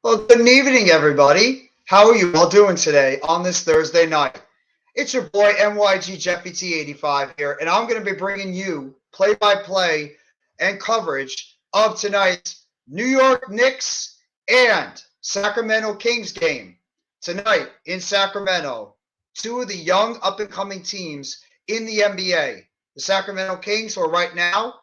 Well, good evening, everybody. How are you all doing today on this Thursday night? It's your boy NYG Jeffy T85 here, and I'm going to be bringing you play-by-play and coverage of tonight's New York Knicks and Sacramento Kings game. Tonight in Sacramento, two of the young up-and-coming teams in the NBA. The Sacramento Kings, who are right now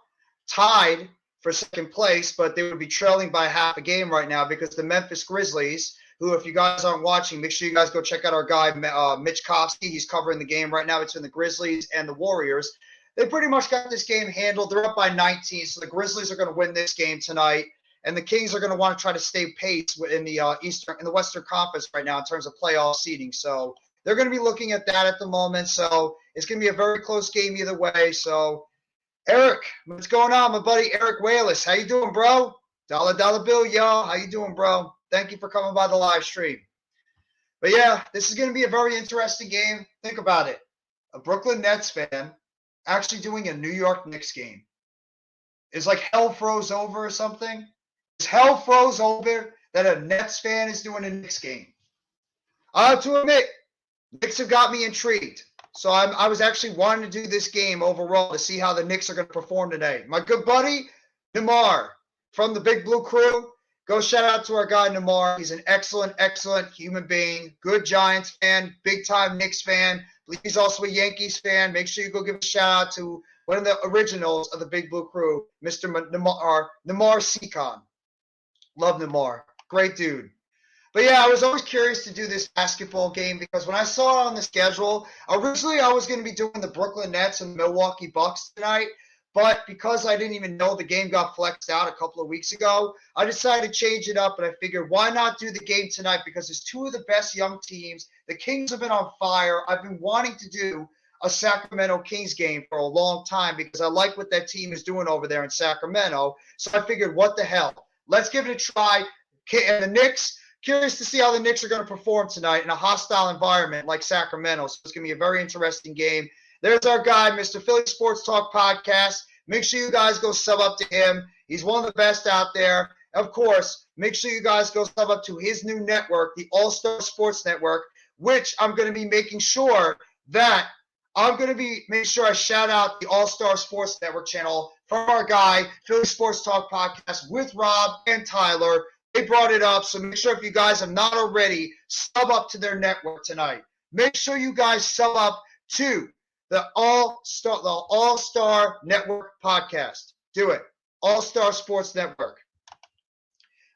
tied for second place, but they would be trailing by half a game right now because the Memphis Grizzlies, who, if you guys aren't watching, make sure you guys go check out our guy, Mitch Kofsky. He's covering the game right now between the Grizzlies and the Warriors. They pretty much got this game handled. They're up by 19, so the Grizzlies are going to win this game tonight, and the Kings are going to want to try to stay pace in the Western Conference right now in terms of playoff seeding. So they're going to be looking at that at the moment. So it's going to be a very close game either way. So Eric, what's going on, my buddy Eric Wallace? How you doing, bro? Dollar bill, y'all. How you doing, bro? Thank you for coming by the live stream. But yeah, this is going to be a very interesting game. Think about it. A Brooklyn Nets fan actually doing a New York Knicks game. Is like hell froze over or something? Is hell froze over that a Nets fan is doing a Knicks game? I have to admit, Knicks have got me intrigued. So I was actually wanting to do this game overall to see how the Knicks are going to perform today. My good buddy, Namar, from the Big Blue Crew. Go shout out to our guy, Namar. He's an excellent human being. Good Giants fan, big-time Knicks fan. He's also a Yankees fan. Make sure you go give a shout out to one of the originals of the Big Blue Crew, Mr. Namar Seacon. Love Namar. Great dude. But yeah, I was always curious to do this basketball game because when I saw it on the schedule, originally I was going to be doing the Brooklyn Nets and Milwaukee Bucks tonight. But because I didn't even know the game got flexed out a couple of weeks ago, I decided to change it up. And I figured, why not do the game tonight? Because it's two of the best young teams. The Kings have been on fire. I've been wanting to do a Sacramento Kings game for a long time because I like what that team is doing over there in Sacramento. So I figured, what the hell? Let's give it a try. And the Knicks, curious to see how the Knicks are going to perform tonight in a hostile environment like Sacramento. So it's going to be a very interesting game. There's our guy, Mr. Philly Sports Talk Podcast. Make sure you guys go sub up to him. He's one of the best out there. Of course, make sure you guys go sub up to his new network, the All-Star Sports Network, which I'm going to be making sure that make sure I shout out the All-Star Sports Network channel from our guy, Philly Sports Talk Podcast with Rob and Tyler. They brought it up, so make sure if you guys have not already, sub up to their network tonight. Make sure you guys sub up to the All-Star Network podcast. Do it. All-Star Sports Network.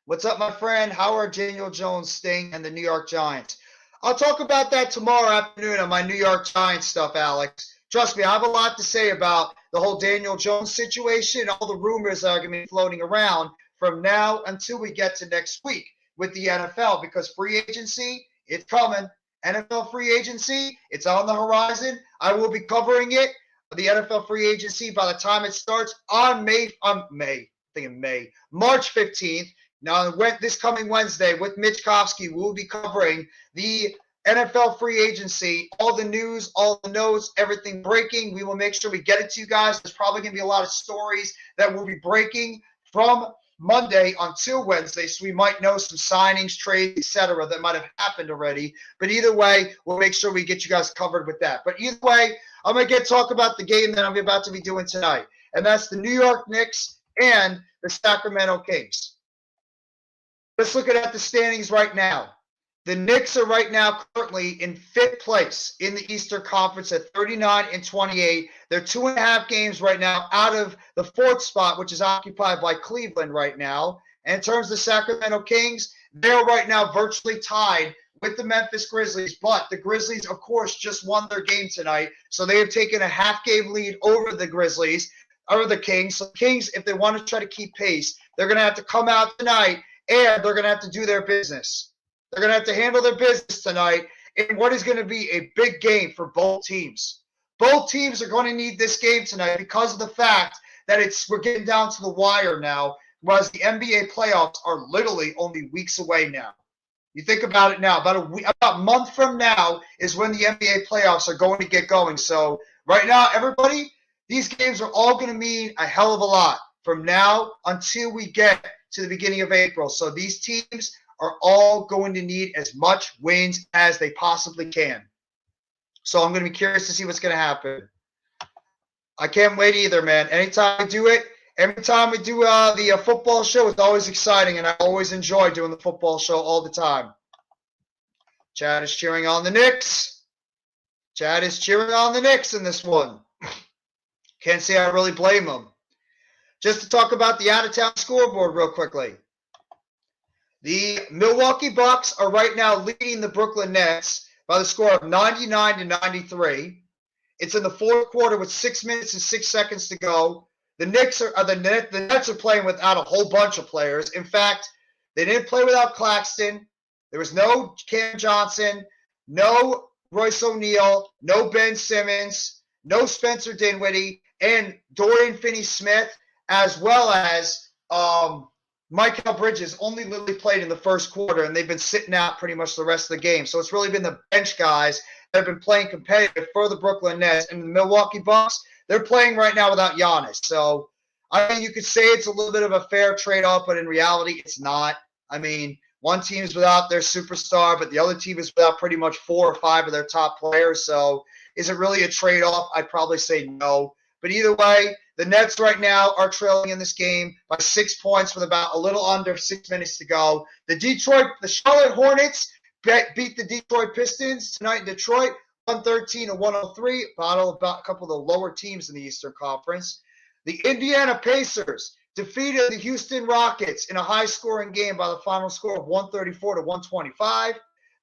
What's up, my friend? How are Daniel Jones, Sting, and the New York Giants? I'll talk about that tomorrow afternoon on my New York Giants stuff, Alex. Trust me, I have a lot to say about the whole Daniel Jones situation, all the rumors that are going to be floating around from now until we get to next week with the NFL, because free agency, it's coming. NFL free agency, it's on the horizon. I will be covering it, the NFL free agency, by the time it starts on March 15th. Now, this coming Wednesday with Mitch Kofsky, we'll be covering the NFL free agency, all the news, all the notes, everything breaking. We will make sure we get it to you guys. There's probably going to be a lot of stories that will be breaking from Monday until Wednesday, so we might know some signings, trades, etc. that might have happened already. But either way, we'll make sure we get you guys covered with that. But either way, I'm going to talk about the game that I'm about to be doing tonight, and that's the New York Knicks and the Sacramento Kings. Let's look at the standings right now. The Knicks are right now currently in 5th place in the Eastern Conference at 39-28. They're 2.5 games right now out of the 4th spot, which is occupied by Cleveland right now. And in terms of the Sacramento Kings, they're right now virtually tied with the Memphis Grizzlies. But the Grizzlies, of course, just won their game tonight. So they have taken a half-game lead over the Grizzlies, or the Kings. So the Kings, if they want to try to keep pace, they're going to have to come out tonight, and they're going to have to do their business. They're going to have to handle their business tonight in what is going to be a big game for both teams. Both teams are going to need this game tonight because of the fact that we're getting down to the wire now, whereas the NBA playoffs are literally only weeks away now. You think about it now. About a month from now is when the NBA playoffs are going to get going. So right now, everybody, these games are all going to mean a hell of a lot from now until we get to the beginning of April. So these teams are all going to need as much wins as they possibly can. So I'm going to be curious to see what's going to happen. I can't wait either, man. Anytime we do it, every time we do the football show, it's always exciting, and I always enjoy doing the football show all the time. Chad is cheering on the Knicks. Chad is cheering on the Knicks in this one. Can't say I really blame him. Just to talk about the out-of-town scoreboard real quickly. The Milwaukee Bucks are right now leading the Brooklyn Nets by the score of 99-93. It's in the fourth quarter with 6 minutes and 6 seconds to go. The Nets are playing without a whole bunch of players. In fact, they didn't play without Claxton. There was no Cam Johnson, no Royce O'Neal, no Ben Simmons, no Spencer Dinwiddie, and Dorian Finney-Smith, as well as Mikal Bridges only literally played in the first quarter, and they've been sitting out pretty much the rest of the game. So it's really been the bench guys that have been playing competitive for the Brooklyn Nets. And the Milwaukee Bucks, they're playing right now without Giannis. So, I mean, you could say it's a little bit of a fair trade-off, but in reality, it's not. I mean, one team is without their superstar, but the other team is without pretty much 4 or 5 of their top players. So is it really a trade-off? I'd probably say no. But either way, the Nets right now are trailing in this game by 6 points with about a little under 6 minutes to go. The Charlotte Hornets beat the Detroit Pistons tonight in Detroit, 113-103. About a couple of the lower teams in the Eastern Conference. The Indiana Pacers defeated the Houston Rockets in a high-scoring game by the final score of 134-125.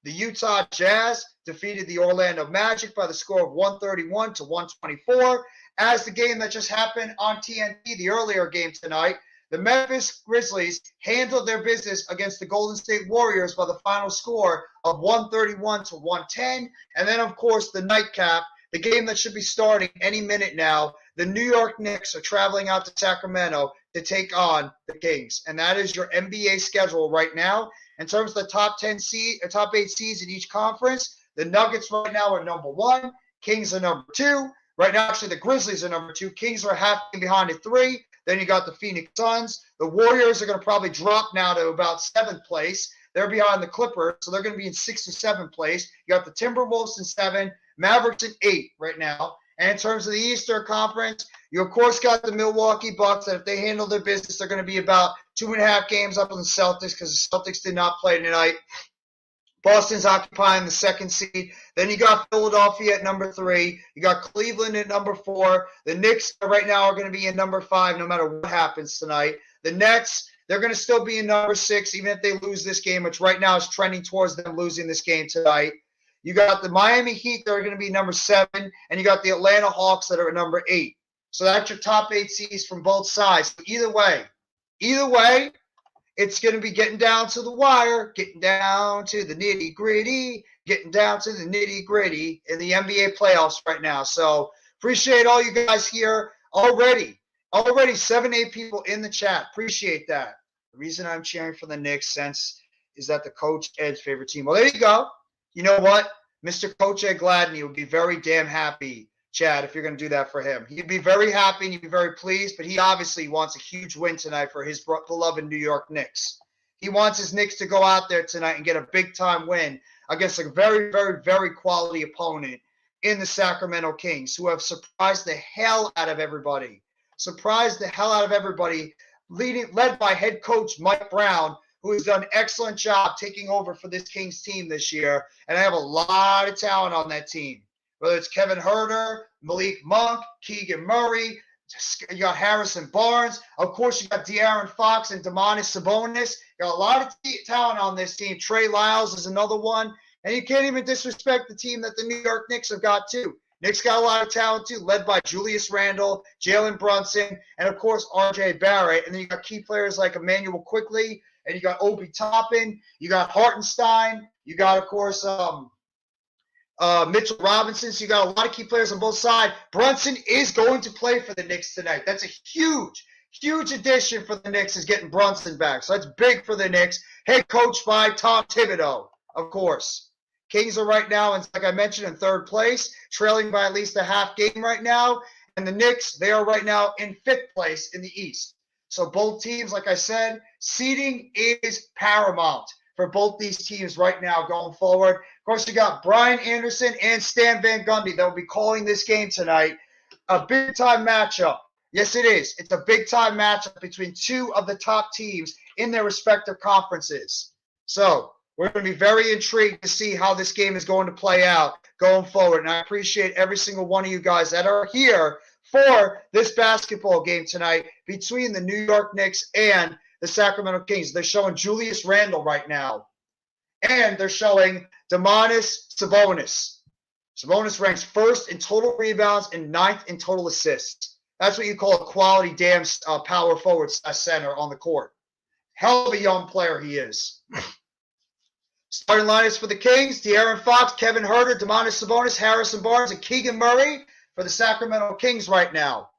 The Utah Jazz defeated the Orlando Magic by the score of 131-124. As the game that just happened on TNT, the earlier game tonight, the Memphis Grizzlies handled their business against the Golden State Warriors by the final score of 131-110. And then, of course, the nightcap, the game that should be starting any minute now, the New York Knicks are traveling out to Sacramento to take on the Kings. And that is your NBA schedule right now. In terms of the top 8 seeds in each conference, the Nuggets right now are number 1. Kings are number 2. Right now, actually, the Grizzlies are number 2. Kings are half behind at 3. Then you got the Phoenix Suns. The Warriors are going to probably drop now to about 7th place. They're behind the Clippers, so they're going to be in 6th or 7th place. You got the Timberwolves in 7, Mavericks in 8 right now. And in terms of the Eastern Conference, you, of course, got the Milwaukee Bucks, that if they handle their business, they're going to be about 2.5 games up on the Celtics because the Celtics did not play tonight. Boston's occupying the 2nd seed. Then you got Philadelphia at number 3. You got Cleveland at number 4. The Knicks right now are going to be in number 5 no matter what happens tonight. The Nets, they're going to still be in number 6 even if they lose this game, which right now is trending towards them losing this game tonight. You got the Miami Heat that are going to be number 7, and you got the Atlanta Hawks that are at number 8. So that's your top 8 seeds from both sides. Either way, it's going to be getting down to the wire, getting down to the nitty-gritty, getting down to the nitty-gritty in the NBA playoffs right now. So appreciate all you guys here already. 7, 8 people in the chat. Appreciate that. The reason I'm cheering for the Knicks is that the Coach Ed's favorite team. Well, there you go. You know what? Mr. Coach Ed Gladney would be very damn happy, Chad, if you're going to do that for him. He'd be very happy and he'd be very pleased, but he obviously wants a huge win tonight for his beloved New York Knicks. He wants his Knicks to go out there tonight and get a big-time win against a very, very, very quality opponent in the Sacramento Kings, who have surprised the hell out of everybody. Led by head coach Mike Brown, who has done an excellent job taking over for this Kings team this year. And I have a lot of talent on that team. Whether it's Kevin Huerter, Malik Monk, Keegan Murray, you got Harrison Barnes. Of course, you got AaronFox and Domantas Sabonis. You got a lot of talent on this team. Trey Lyles is another one. And you can't even disrespect the team that the New York Knicks have got, too. Knicks got a lot of talent, too, led by Julius Randle, Jalen Brunson, and, of course, R.J. Barrett. And then you got key players like Emmanuel Quickley, and you got Obi Toppin, you got Hartenstein, you got, of course, Mitchell Robinson. So you got a lot of key players on both sides. Brunson is going to play for the Knicks tonight. That's a huge, huge addition for the Knicks, is getting Brunson back. So that's big for the Knicks. Head coached by Tom Thibodeau, of course. Kings are right now, and like I mentioned, in 3rd place, trailing by at least a half game right now. And the Knicks, they are right now in 5th place in the East. So both teams, like I said, seeding is paramount. for both these teams right now going forward. Of course, you got Brian Anderson and Stan Van Gundy that will be calling this game tonight. A big-time matchup. Yes, it is. It's a big-time matchup between two of the top teams in their respective conferences. So we're going to be very intrigued to see how this game is going to play out going forward. And I appreciate every single one of you guys that are here for this basketball game tonight between the New York Knicks and the Sacramento Kings. They're showing Julius Randle right now. And they're showing Domantas Sabonis. Sabonis ranks first in total rebounds and ninth in total assists. That's what you call a quality damn power forward center on the court. Hell of a young player he is. Starting lineups for the Kings: AaronFox, Kevin Huerter, Domantas Sabonis, Harrison Barnes, and Keegan Murray for the Sacramento Kings right now.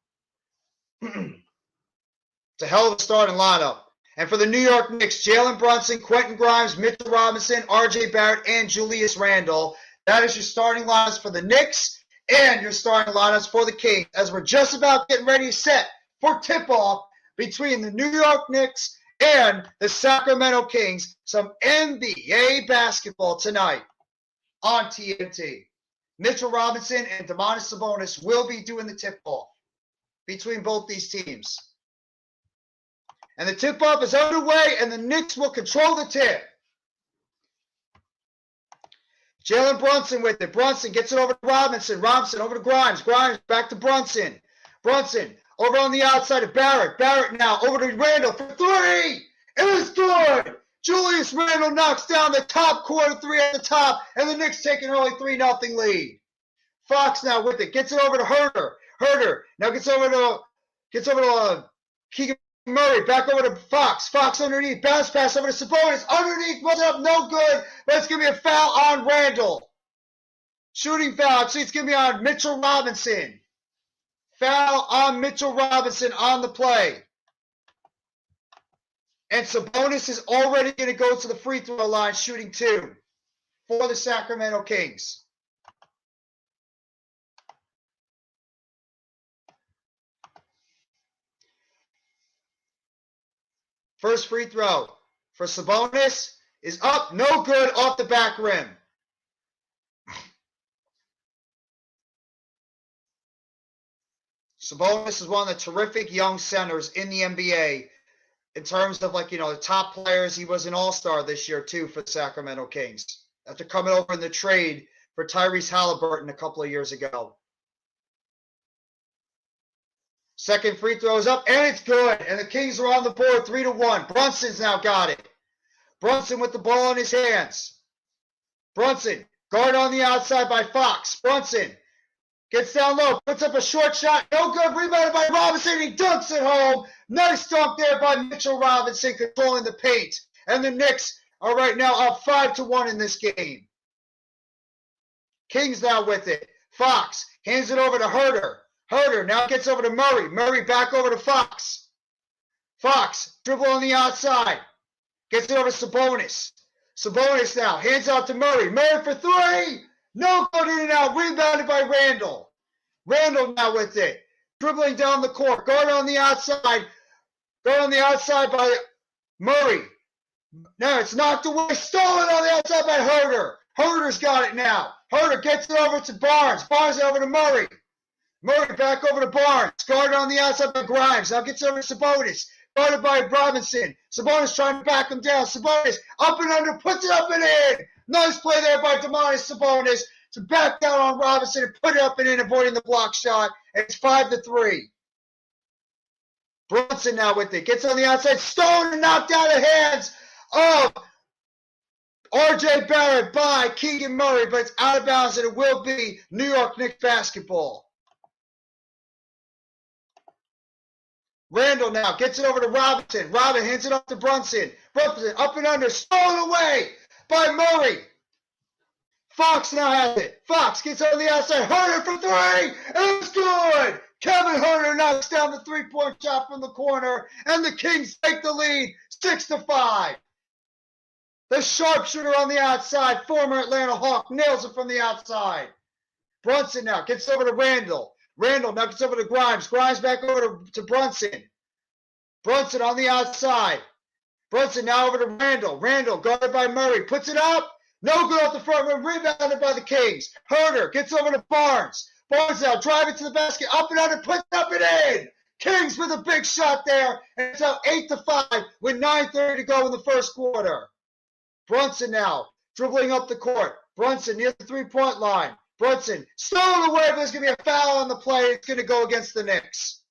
It's a hell of a starting lineup. And for the New York Knicks, Jalen Brunson, Quentin Grimes, Mitchell Robinson, R.J. Barrett, and Julius Randle. That is your starting lineups for the Knicks and your starting lineups for the Kings, as we're just about getting ready to set for tip-off between the New York Knicks and the Sacramento Kings. Some NBA basketball tonight on TNT. Mitchell Robinson and Domantas Sabonis will be doing the tip-off between both these teams. And the tip-off is underway, and the Knicks will control the tip. Jalen Brunson with it. Brunson gets it over to Robinson. Robinson over to Grimes. Grimes back to Brunson. Brunson over on the outside to Barrett. Barrett now over to Randle for three. It is good. Julius Randle knocks down the top corner three at the top, and the Knicks take an early 3-0 lead. Fox now with it. Gets it over to Huerter. Huerter now gets over to Keegan Murray. Back over to Fox. Fox underneath. Bounce pass over to Sabonis. Underneath. Puts it up. No good. But it's going to be a foul on Randle. Shooting foul. Actually, it's going to be on Mitchell Robinson. Foul on Mitchell Robinson on the play. And Sabonis is already going to go to the free throw line shooting two for the Sacramento Kings. First free throw for Sabonis is up. No good, off the back rim. Sabonis is one of the terrific young centers in the NBA in terms of, the top players. He was an all-star this year, too, for the Sacramento Kings after coming over in the trade for Tyrese Halliburton a couple of years ago. Second free throw is up, and it's good. And the Kings are on the board 3-1. Brunson's now got it. Brunson with the ball in his hands. Brunson, guard on the outside by Fox. Brunson gets down low, puts up a short shot. No good, rebounded by Robinson. He dunks it home. Nice dunk there by Mitchell Robinson, controlling the paint. And the Knicks are right now up 5-1 in this game. Kings now with it. Fox hands it over to Huerter. Huerter now gets over to Murray. Murray back over to Fox. Fox, dribble on the outside. Gets it over to Sabonis. Sabonis now hands out to Murray. Murray for three. No good, in and out. Rebounded by Randle. Randle now with it. Dribbling down the court. Guard on the outside. Guard on the outside by Murray. Now it's knocked away. Stolen on the outside by Huerter. Huerter's got it now. Huerter gets it over to Barnes. Barnes over to Murray. Murray back over to Barnes. Guarded on the outside by Grimes. Now gets over to Sabonis. Guarded by Robinson. Sabonis trying to back him down. Sabonis up and under. Puts it up and in. Nice play there by Domantas Sabonis to back down on Robinson and put it up and in, avoiding the block shot. It's 5-3. Brunson now with it. Gets on the outside. Stolen and knocked out of hands of R.J. Barrett by Keegan Murray, but it's out of bounds, and it will be New York Knicks basketball. Randle now gets it over to Robinson. Robin hands it off to Brunson. Brunson up and under. Stolen away by Murray. Fox now has it. Fox gets over the outside. Huerter for three. And it's good. Kevin Huerter knocks down the three-point shot from the corner. And the Kings take the lead 6-5. The sharpshooter on the outside, former Atlanta Hawk, nails it from the outside. Brunson now gets over to Randle. Randle now gets over to Grimes. Grimes back over to Brunson. Brunson on the outside. Brunson now over to Randall. Randall guarded by Murray. Puts it up. No good off the front rim. Rebounded by the Kings. Herter gets over to Barnes. Barnes now driving to the basket. Up and under. Puts up and in. Kings with a big shot there. And it's up 8-5 with 9:30 to go in the first quarter. Brunson now dribbling up the court. Brunson near the three-point line. Brunson stolen away, but there's going to be a foul on the play. It's going to go against the Knicks.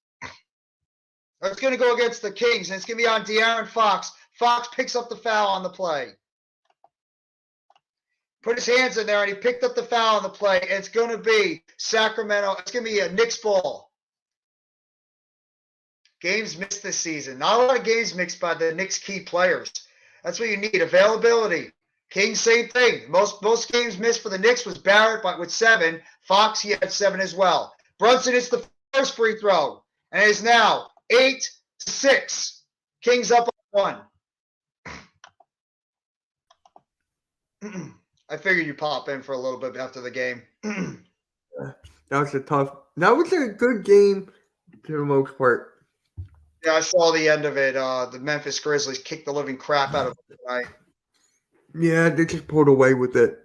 Or it's going to go against the Kings, and it's going to be on AaronFox. Fox picks up the foul on the play. Put his hands in there, and he picked up the foul on the play, and it's going to be Sacramento. It's going to be a Knicks ball. Games missed this season. Not a lot of games mixed by the Knicks key players. That's what you need, availability. Kings, same thing. Most games missed for the Knicks was Barrett, but with 7. Fox, he had 7 as well. Brunson hits the first free throw, and it is now 8-6. Kings up on 1. I figured you'd pop in for a little bit after the game. That was a good game to the most part. Yeah, I saw the end of it. The Memphis Grizzlies kicked the living crap out of it tonight. Yeah, they just pulled away with it.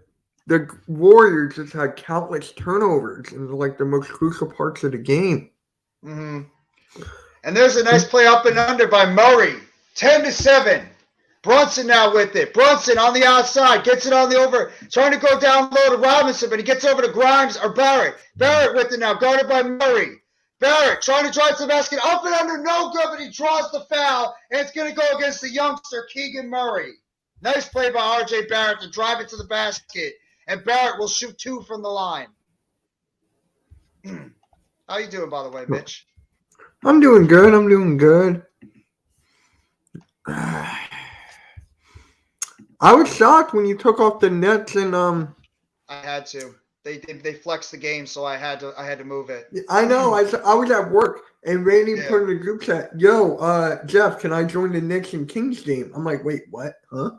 The Warriors just had countless turnovers in like the most crucial parts of the game. Mm-hmm. And there's a nice play up and under by Murray. 10-7. Brunson now with it. Brunson on the outside. Gets it on the over. Trying to go down low to Robinson, but he gets over to Grimes or Barrett. Barrett with it now. Guarded by Murray. Barrett trying to drive to the basket. Up and under. No good, but he draws the foul. And it's going to go against the youngster, Keegan Murray. Nice play by R.J. Barrett to drive it to the basket. And Barrett will shoot 2 from the line. How you doing, by the way, Mitch? I'm doing good. I was shocked when you took off the Nets and I had to. They flexed the game, so I had to move it. I know. I was at work and Randy put in the group chat, "Yo, Jeff, can I join the Knicks and Kings game?" I'm like, "Wait, what? Huh?"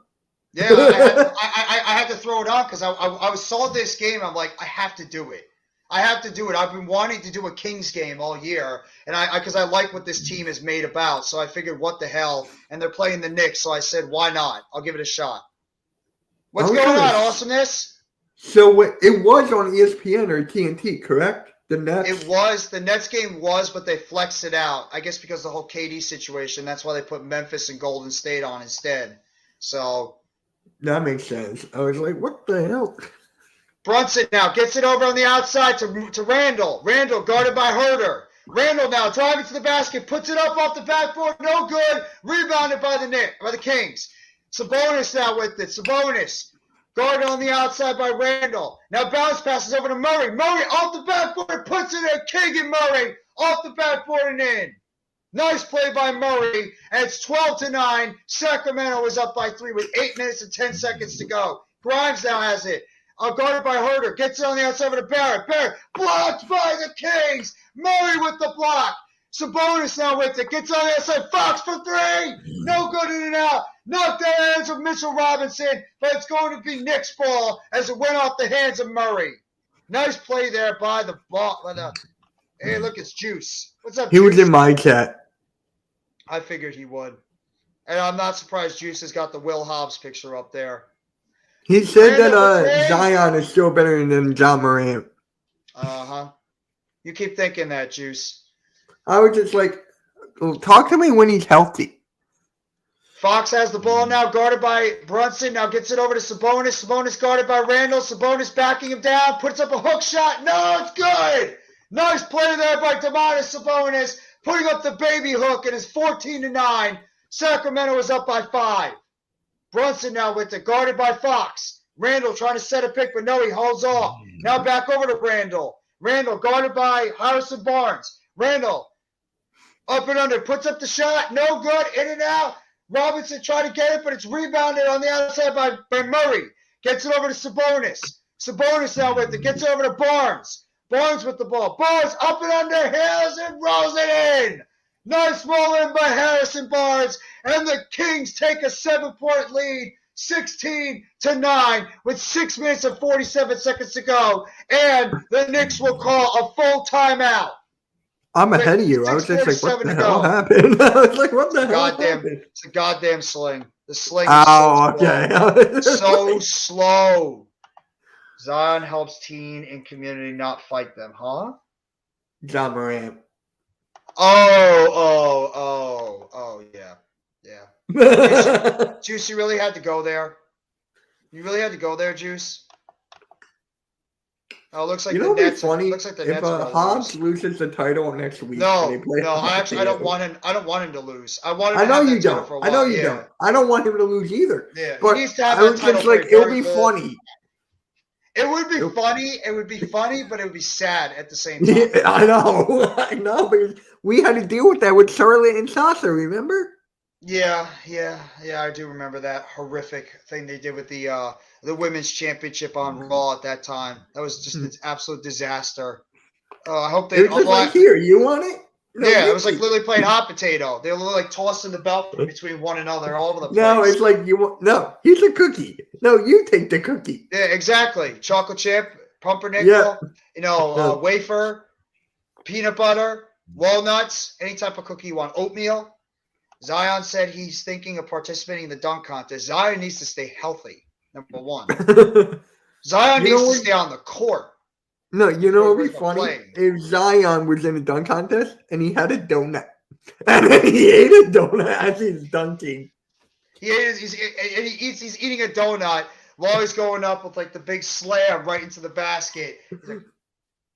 Yeah, I had to throw it on because I saw this game. I'm like, I have to do it. I've been wanting to do a Kings game all year, and because I like what this team is made about. So I figured, what the hell? And they're playing the Knicks, so I said, why not? I'll give it a shot. What's going on, awesomeness? So it was on ESPN or TNT, correct? The Nets. It was. The Nets game was, but they flexed it out. I guess because of the whole KD situation. That's why they put Memphis and Golden State on instead. So that makes sense. I was like, what the hell? Brunson now gets it over on the outside to Randall. Randall guarded by Herter. Randall now driving to the basket, puts it up off the backboard, no good. Rebounded by the Kings. Sabonis now with it. Sabonis guarded on the outside by Randall. Now bounce passes over to Murray. Murray off the backboard, puts it in. Keegan Murray off the backboard and in. Nice play by Murray, and it's 12-9. Sacramento is up by 3 with 8 minutes and 10 seconds to go. Grimes now has it. Guarded by Herter. Gets it on the outside of Barrett. Barrett blocked by the Kings. Murray with the block. Sabonis now with it. Gets on the outside. Fox for 3. No good, in and out. Knocked out of the hands of Mitchell Robinson, but it's going to be Knicks ball as it went off the hands of Murray. Nice play there by the ball. Hey, look, it's Juice. What's up, He Juice? was in my chat. I figured he would. And I'm not surprised Juice has got the Will Hobbs picture up there. He said that Zion is still better than John Morant. Uh-huh. You keep thinking that, Juice. I was just like, talk to me when he's healthy. Fox has the ball now, guarded by Brunson. Now gets it over to Sabonis. Sabonis guarded by Randall. Sabonis backing him down. Puts up a hook shot. No, it's good. Nice play there by Domantas Sabonis. Putting up the baby hook, and it's 14-9. Sacramento is up by 5. Brunson now with it, guarded by Fox. Randall trying to set a pick, but no, he holds off. Now back over to Randall. Randall guarded by Harrison Barnes. Randall up and under, puts up the shot. No good, in and out. Robinson trying to get it, but it's rebounded on the outside by Murray. Gets it over to Sabonis. Sabonis now with it, gets it over to Barnes. Barnes with the ball. Barnes up and under, Harrison rolls it in. Nice roll in by Harrison Barnes, and the Kings take a 7-point lead, 16-9, with 6 minutes and 47 seconds to go, and the Knicks will call a full timeout. I'm ahead of you. I was just like, what 6:47 the to hell go. happened? I was like, what the hell happened? It's a goddamn sling. The sling is so Oh, okay. slow. So slow. Zion helps teen and community not fight them, huh? John Morant. Oh, yeah. Juice, you really had to go there? You really had to go there, Juice? Oh, it looks like the Nets. Funny Looks like the if Nets are gonna Hobbs lose. loses the title next week and they play. I don't want him. I don't want him to lose. I want him I to know have you that title don't. for a I know while. you Yeah, don't. I don't want him to lose either. yeah. He But needs to have I that was title just for like, a it'll very be good. funny. It would be funny. It would be funny, but it would be sad at the same time. Yeah, I know. I know. But we had to deal with that with Charlotte and Sasha. Remember? Yeah. I do remember that horrific thing they did with the women's championship on Raw at that time. That was just an absolute disaster. I hope they. It was just like, here, you want it? No, Yeah, it was like Nikki. literally playing hot potato. They were like tossing the belt between one another all over the place. No, it's like you want. No, here's a cookie. No, you take the cookie. Yeah, exactly. Chocolate chip, pumpernickel, Yeah. wafer, peanut butter, walnuts, any type of cookie you want. Oatmeal. Zion said he's thinking of participating in the dunk contest. Zion needs to stay healthy, number one. Zion needs to stay on the court. No, you know what would be funny? Playing. If Zion was in a dunk contest and he had a donut. And then he ate a donut as he's dunking. He's eating a donut while he's going up with like the big slam right into the basket. He's like,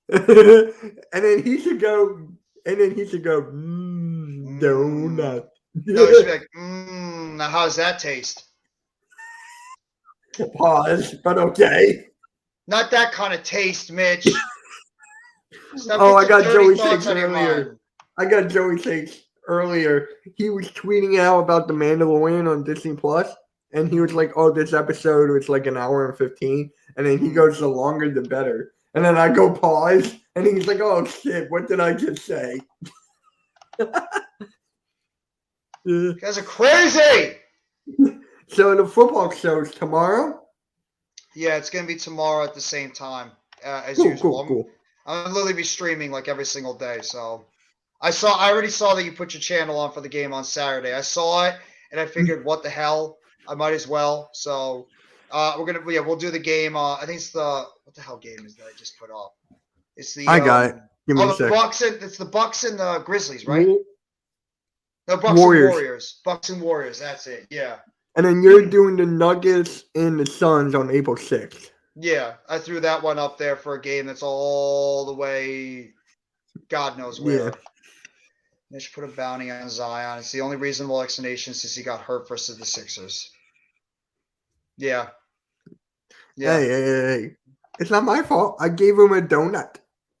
and then he should go, donut. No, he should be like, now how does that taste? Pause, but okay. Not that kind of taste, Mitch. I got Joey Shakes earlier. He was tweeting out about The Mandalorian on Disney Plus, and he was like, "Oh, this episode was like an hour and 15," and then he goes, "The longer, the better." And then I go pause, and he's like, "Oh shit, what did I just say?" You guys are crazy. So the football show's tomorrow. Yeah, it's gonna be tomorrow at the same time as usual. Cool. I'll literally be streaming like every single day. So I already saw that you put your channel on for the game on Saturday. I saw it and I figured, what the hell? I might as well. So we'll do the game. I think it's what the hell game is that I just put up? It's the I got it. Give me a sec. It's the Bucks and the Grizzlies, right? No, Bucks Warriors. and Warriors. Bucks and Warriors. That's it. Yeah. And then you're doing the Nuggets and the Suns on April 6th. Yeah, I threw that one up there for a game that's all the way, God knows where. Yeah. They should put a bounty on Zion. It's the only reasonable explanation since he got hurt versus the Sixers. Yeah. Hey. It's not my fault. I gave him a donut.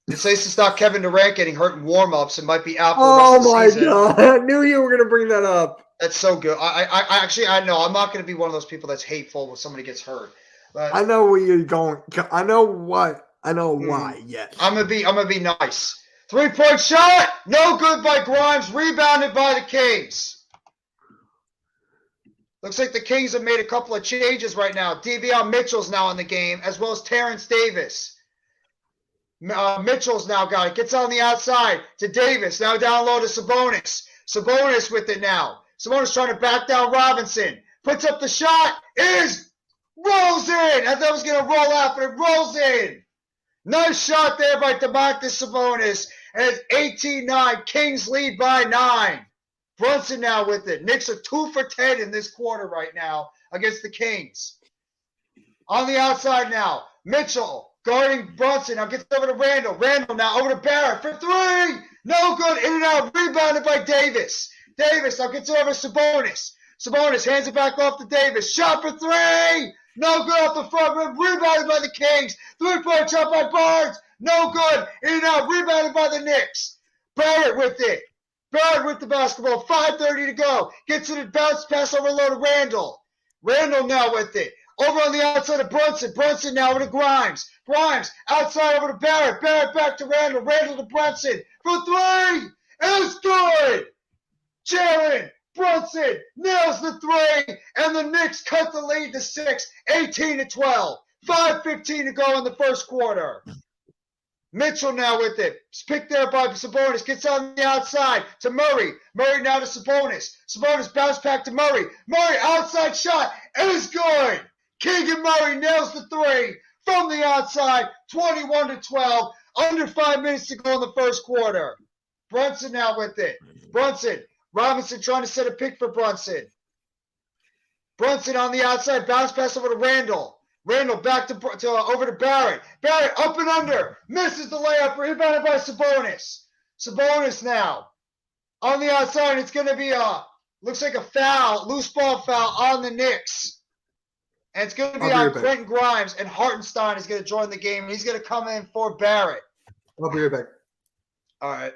It says to stop Kevin Durant getting hurt in warm-ups and might be out for the rest of the season. Oh, my God. I knew you were going to bring that up. That's so good. I know. I'm not going to be one of those people that's hateful when somebody gets hurt. But I know where you're going. I know why. Yes. I'm gonna be nice. 3-point shot, no good by Grimes. Rebounded by the Kings. Looks like the Kings have made a couple of changes right now. Davion Mitchell's now in the game, as well as Terrence Davis. Mitchell's now got it. Gets on the outside to Davis. Now down low to Sabonis. Sabonis with it now. Sabonis trying to back down Robinson. Puts up the shot. Rolls in. I thought it was going to roll out, but it rolls in. Nice shot there by Domantas Sabonis. And it's 18-9. Kings lead by 9. Brunson now with it. Knicks are 2 for 10 in this quarter right now against the Kings. On the outside now. Mitchell guarding Brunson. Now gets over to Randall. Randall now over to Barrett for 3. No good. In and out. Rebounded by Davis. Davis now gets over to Sabonis. Sabonis hands it back off to Davis. Shot for 3. No good off the front rim. Rebounded by the Kings. 3-point shot by Barnes. No good. In and out. Rebounded by the Knicks. Barrett with it. Barrett with the basketball. 5:30 to go. Gets it and bounce pass over low to Randall. Randall now with it. Over on the outside of Brunson. Brunson now over to Grimes. Grimes outside over to Barrett. Barrett back to Randall. Randall to Brunson. For 3. It's good. Jalen Brunson nails the 3, and the Knicks cut the lead to 6, 18-12. 5:15 to go in the first quarter. Mitchell now with it. It's picked there by Sabonis. Gets on the outside to Murray. Murray now to Sabonis. Sabonis bounce back to Murray. Murray outside shot is good. Keegan Murray nails the three from the outside. 21-12. Under 5 minutes to go in the first quarter. Brunson now with it. Brunson. Robinson trying to set a pick for Brunson. Brunson on the outside. Bounce pass over to Randall. Randall back to over to Barrett. Barrett up and under. Misses the layup. Rebounded by Sabonis. Sabonis now on the outside. It's going to be looks like a foul, loose ball foul on the Knicks. And it's going to be on Quentin Grimes, and Hartenstein is going to join the game, and he's going to come in for Barrett. I'll be right back. All right.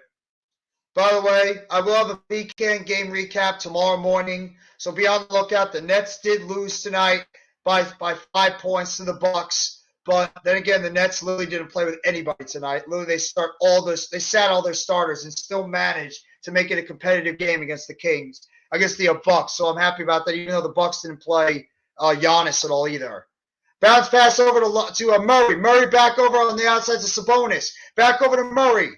By the way, I will have a weekend game recap tomorrow morning, so be on the lookout. The Nets did lose tonight by 5 points to the Bucks, but then again, the Nets literally didn't play with anybody tonight. Literally, they sat all their starters and still managed to make it a competitive game against the Kings, against the Bucks. So I'm happy about that, even though the Bucks didn't play Giannis at all either. Bounce pass over to Murray. Murray back over on the outside to Sabonis. Back over to Murray.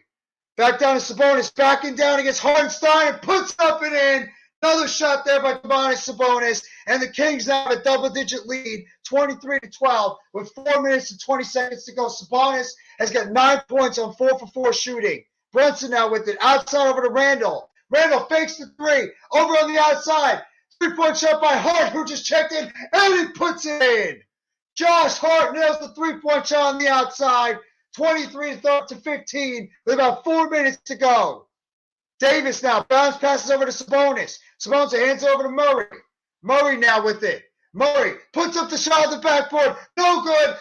Back down to Sabonis. Backing down against Hartenstein and puts up and in. Another shot there by Sabonis. And the Kings now have a double-digit lead, 23-12, with 4 minutes and 20 seconds to go. Sabonis has got 9 points on 4 for 4 shooting. Brunson now with it. Outside over to Randall. Randall fakes the three. Over on the outside. 3-point shot by Hart, who just checked in, and he puts it in. Josh Hart nails the 3-point shot on the outside. 23-15 with about 4 minutes to go. Davis now bounce passes over to Sabonis. Sabonis hands over to Murray. Murray now with it. Murray puts up the shot on the backboard. No good.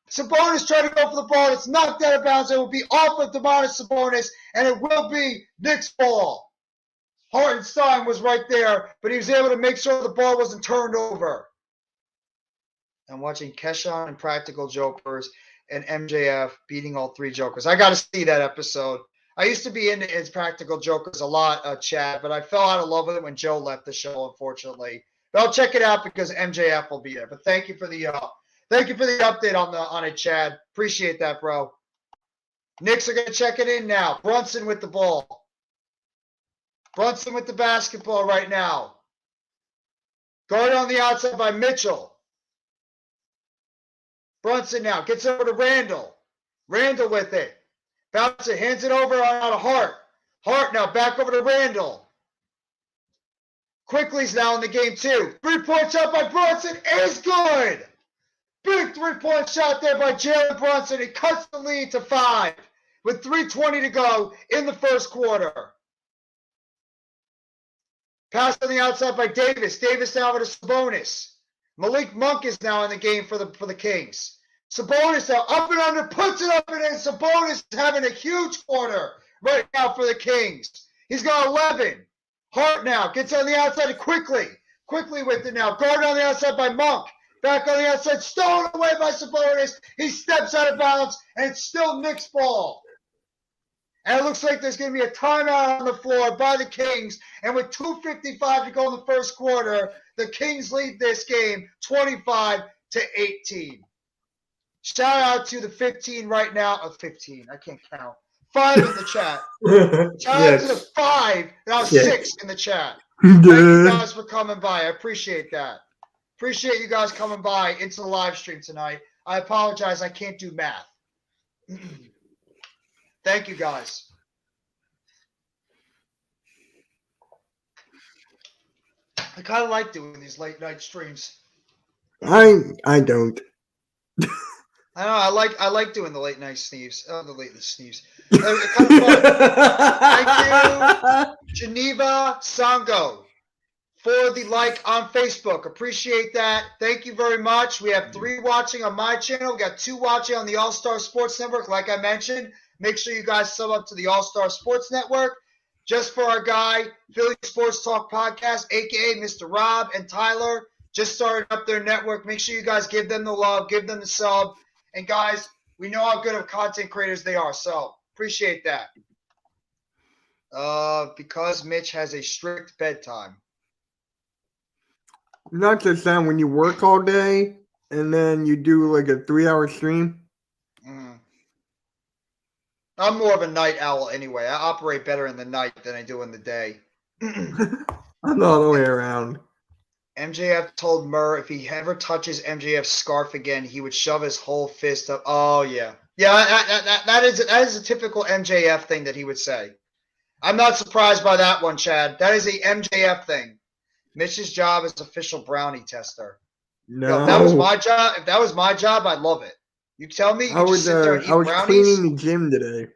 Sabonis trying to go for the ball. It's knocked out of bounds. It will be off of Domantas Sabonis, and it will be Knicks ball. Hartenstein was right there, but he was able to make sure the ball wasn't turned over. I'm watching Keshawn and Practical Jokers and MJF beating all 3 Jokers. I got to see that episode. I used to be into his Practical Jokers a lot, Chad, but I fell out of love with it when Joe left the show, unfortunately. But I'll check it out because MJF will be there. But thank you for the update on it, Chad. Appreciate that, bro. Knicks are going to check it in now. Brunson with the ball. Brunson with the basketball right now. Guarded on the outside by Mitchell. Brunson now gets over to Randall. Randall with it. Bounce it, hands it over on to Hart. Hart now back over to Randall. Quickly's now in the game too. 3-point shot by Brunson is good. Big 3-point shot there by Jalen Brunson. He cuts the lead to 5 with 3:20 to go in the first quarter. Pass on the outside by Davis. Davis now over to Sabonis. Malik Monk is now in the game for the Kings. Sabonis now up and under, puts it up and in. Sabonis is having a huge quarter right now for the Kings. He's got 11. Hart now gets on the outside quickly. Quickly with it now. Guarded on the outside by Monk. Back on the outside, stolen away by Sabonis. He steps out of bounds, and it's still Knicks ball. And it looks like there's going to be a timeout on the floor by the Kings. And with 2:55 to go in the first quarter, the Kings lead this game 25-18. Shout out to the 15 right now. 15. I can't count. 5 in the chat. Shout out to the 5. Now 6 in the chat. Thank you guys for coming by. I appreciate that. Appreciate you guys coming by into the live stream tonight. I apologize. I can't do math. Thank you, guys. I kind of like doing these late night streams. I don't. I know. I like doing the late night sneeze. Oh, the late sneeze. Kind of fun. Thank you, Geneva Sango, for the like on Facebook. Appreciate that. Thank you very much. We have 3 watching on my channel. We got 2 watching on the All Star Sports Network. Like I mentioned, make sure you guys sub up to the All Star Sports Network. Just for our guy, Philly Sports Talk Podcast, a.k.a. Mr. Rob and Tyler, just started up their network. Make sure you guys give them the love, give them the sub. And, guys, we know how good of content creators they are, so appreciate that. Because Mitch has a strict bedtime. Not just that, when you work all day and then you do like a 3-hour stream. I'm more of a night owl anyway. I operate better in the night than I do in the day. I'm the other way around. MJF told Murr if he ever touches MJF's scarf again, he would shove his whole fist up. Oh yeah, yeah. That is a typical MJF thing that he would say. I'm not surprised by that one, Chad. That is a MJF thing. Mitch's job is official brownie tester. No, Yo, if that was my job, I'd love it. You tell me, you just sit there and I eat was brownies. cleaning the gym today.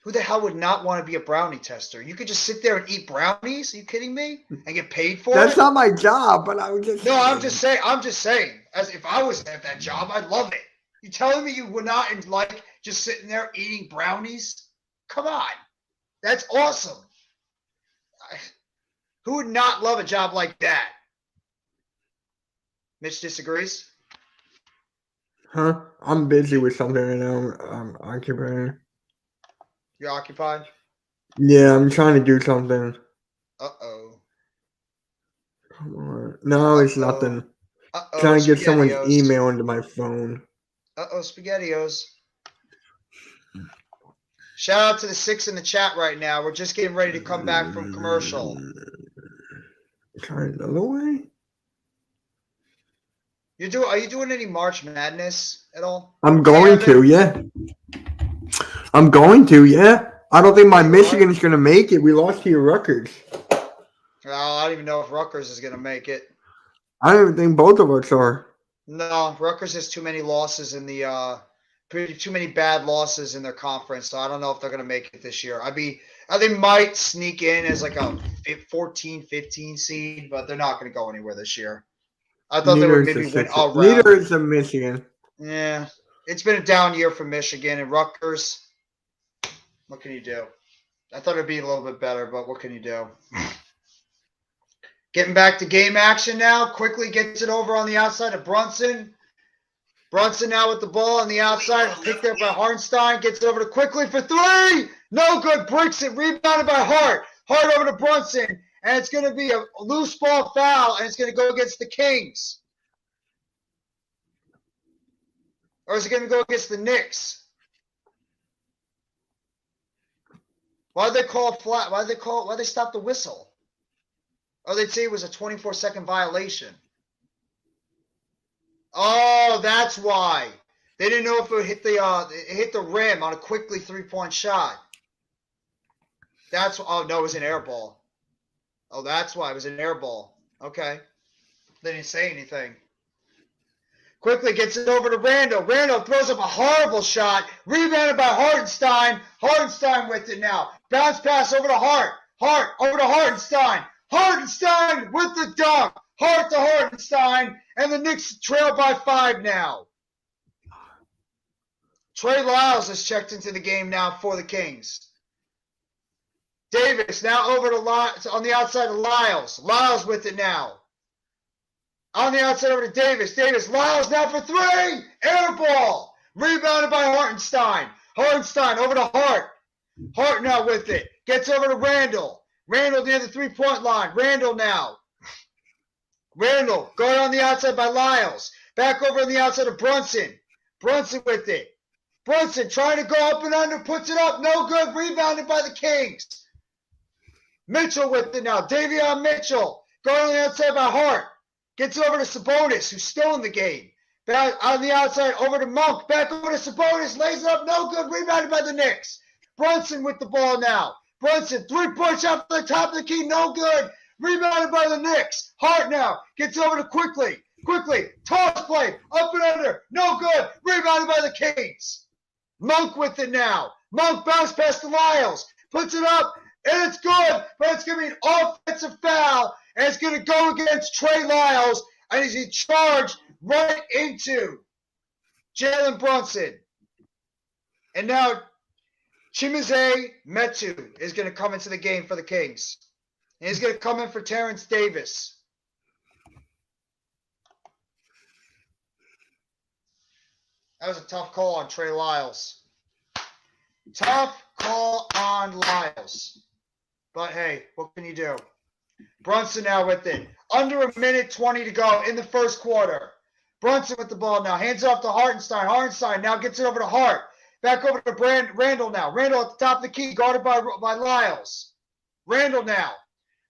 Who the hell would not want to be a brownie tester? You could just sit there and eat brownies? Are you kidding me? And get paid for That's it? not my job, but I was just No, I'm just saying. As if I was at that job, I'd love it. You telling me you would not like just sitting there eating brownies? Come on. That's awesome. Who would not love a job like that? Mitch disagrees? Huh? I'm busy with something right now. I'm occupied. You're occupied? Yeah, I'm trying to do something. Uh-oh. Come on. No, it's nothing. Uh-oh, Trying to get someone's SpaghettiOs. email into my phone. Uh-oh, SpaghettiOs. Shout out to the 6 in the chat right now. We're just getting ready to come back from commercial. Try another way? Are you doing any March Madness at all? I'm going to, yeah. I'm going to, yeah. I don't think my Michigan's going to make it. We lost to your Rutgers. Well, I don't even know if Rutgers is going to make it. I don't even think both of us are. No, Rutgers has too many losses in the too many bad losses in their conference, so I don't know if they're going to make it this year. They might sneak in as like a 14, 15 seed, but they're not going to go anywhere this year. I thought they would maybe win all round. Neither is Michigan. Yeah, it's been a down year for Michigan and Rutgers. What can you do? I thought it'd be a little bit better, but what can you do? Getting back to game action now. Quickly gets it over on the outside of Brunson. Brunson now with the ball on the outside. Picked up by Hartenstein. Gets it over to Quickly for three. No good. Breaks it. Rebounded by Hart. Hart over to Brunson. And it's going to be a loose ball foul. And it's going to go against the Kings. Or is it going to go against the Knicks? Why'd they call flat? Why'd they stop the whistle? Oh, they'd say it was a 24-second violation. Oh, that's why. They didn't know if it hit the rim on a Quickly three-point shot. Oh no, it was an air ball. Oh, that's why it was an air ball. Okay. They didn't say anything. Quickly gets it over to Randall. Randall throws up a horrible shot. Rebounded by Hartenstein. Hartenstein with it now. Bounce pass over to Hart. Hart over to Hartenstein. Hartenstein with the dunk. Hart to Hartenstein. And the Knicks trail by 5 now. Trey Lyles has checked into the game now for the Kings. Davis now over to on the outside of Lyles. Lyles with it now. On the outside over to Davis. Davis, Lyles now for three. Air ball. Rebounded by Hartenstein. Hartenstein over to Hart. Hart now with it. Gets over to Randall. Randall near the three-point line. Randall now. Randall going on the outside by Lyles. Back over on the outside of Brunson. Brunson with it. Brunson trying to go up and under. Puts it up. No good. Rebounded by the Kings. Mitchell with it now. Davion Mitchell going on the outside by Hart. Gets over to Sabonis, who's still in the game. Back on the outside, over to Monk. Back over to Sabonis. Lays it up. No good. Rebounded by the Knicks. Brunson with the ball now. Brunson, three-point shot from the top of the key. No good. Rebounded by the Knicks. Hart now. Gets over to Quickly. Quickly. Toss play. Up and under. No good. Rebounded by the Kings. Monk with it now. Monk bounce past the Lyles. Puts it up. And it's good. But it's going to be an offensive foul. And it's going to go against Trey Lyles. And he's in charge right into Jalen Brunson. And now Chimezie Metu is going to come into the game for the Kings. And he's going to come in for Terrence Davis. That was a tough call on Trey Lyles. Tough call on Lyles. But hey, what can you do? Brunson now with it. Under a minute 20 to go in the first quarter. Brunson with the ball now. Hands off to Hartenstein. Hartenstein now gets it over to Hart. Back over to Randall now. Randall at the top of the key, guarded by Lyles. Randall now.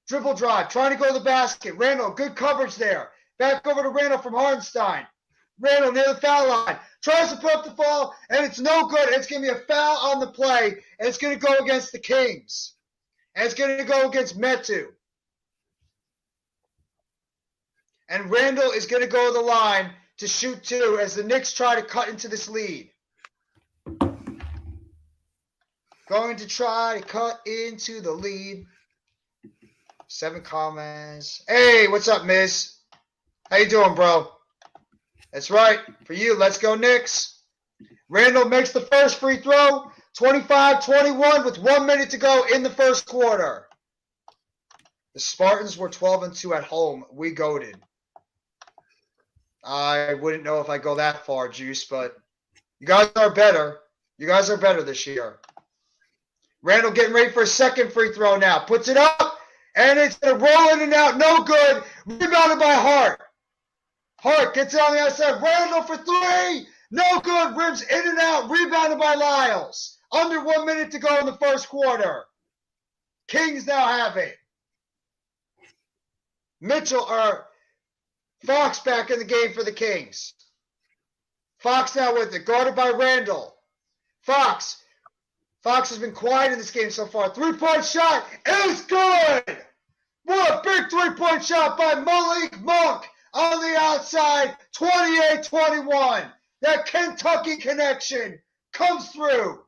Dribble drive, trying to go to the basket. Randall, good coverage there. Back over to Randall from Hartenstein. Randall near the foul line. Tries to put up the ball, and it's no good. It's going to be a foul on the play, and it's going to go against the Kings. And it's going to go against Metu. And Randall is going to go to the line to shoot 2 as the Knicks try to cut into this lead. Going to try to cut into the lead. 7 comments. Hey, what's up, Miz? How you doing, bro? That's right. For you, let's go Knicks. Randall makes the first free throw. 25-21 with 1 minute to go in the first quarter. The Spartans were 12-2 at home. We goated. I wouldn't know if I go that far, Juice, but you guys are better. You guys are better this year. Randall getting ready for a second free throw now. Puts it up, and it's going to roll in and out. No good. Rebounded by Hart. Hart gets it on the outside. Randall for 3. No good. Rims in and out. Rebounded by Lyles. Under 1 minute to go in the first quarter. Kings now have it. Fox back in the game for the Kings. Fox now with it. Guarded by Randall. Fox has been quiet in this game so far. 3-point shot is good. What a big 3-point shot by Malik Monk on the outside. 28-21. That Kentucky connection comes through.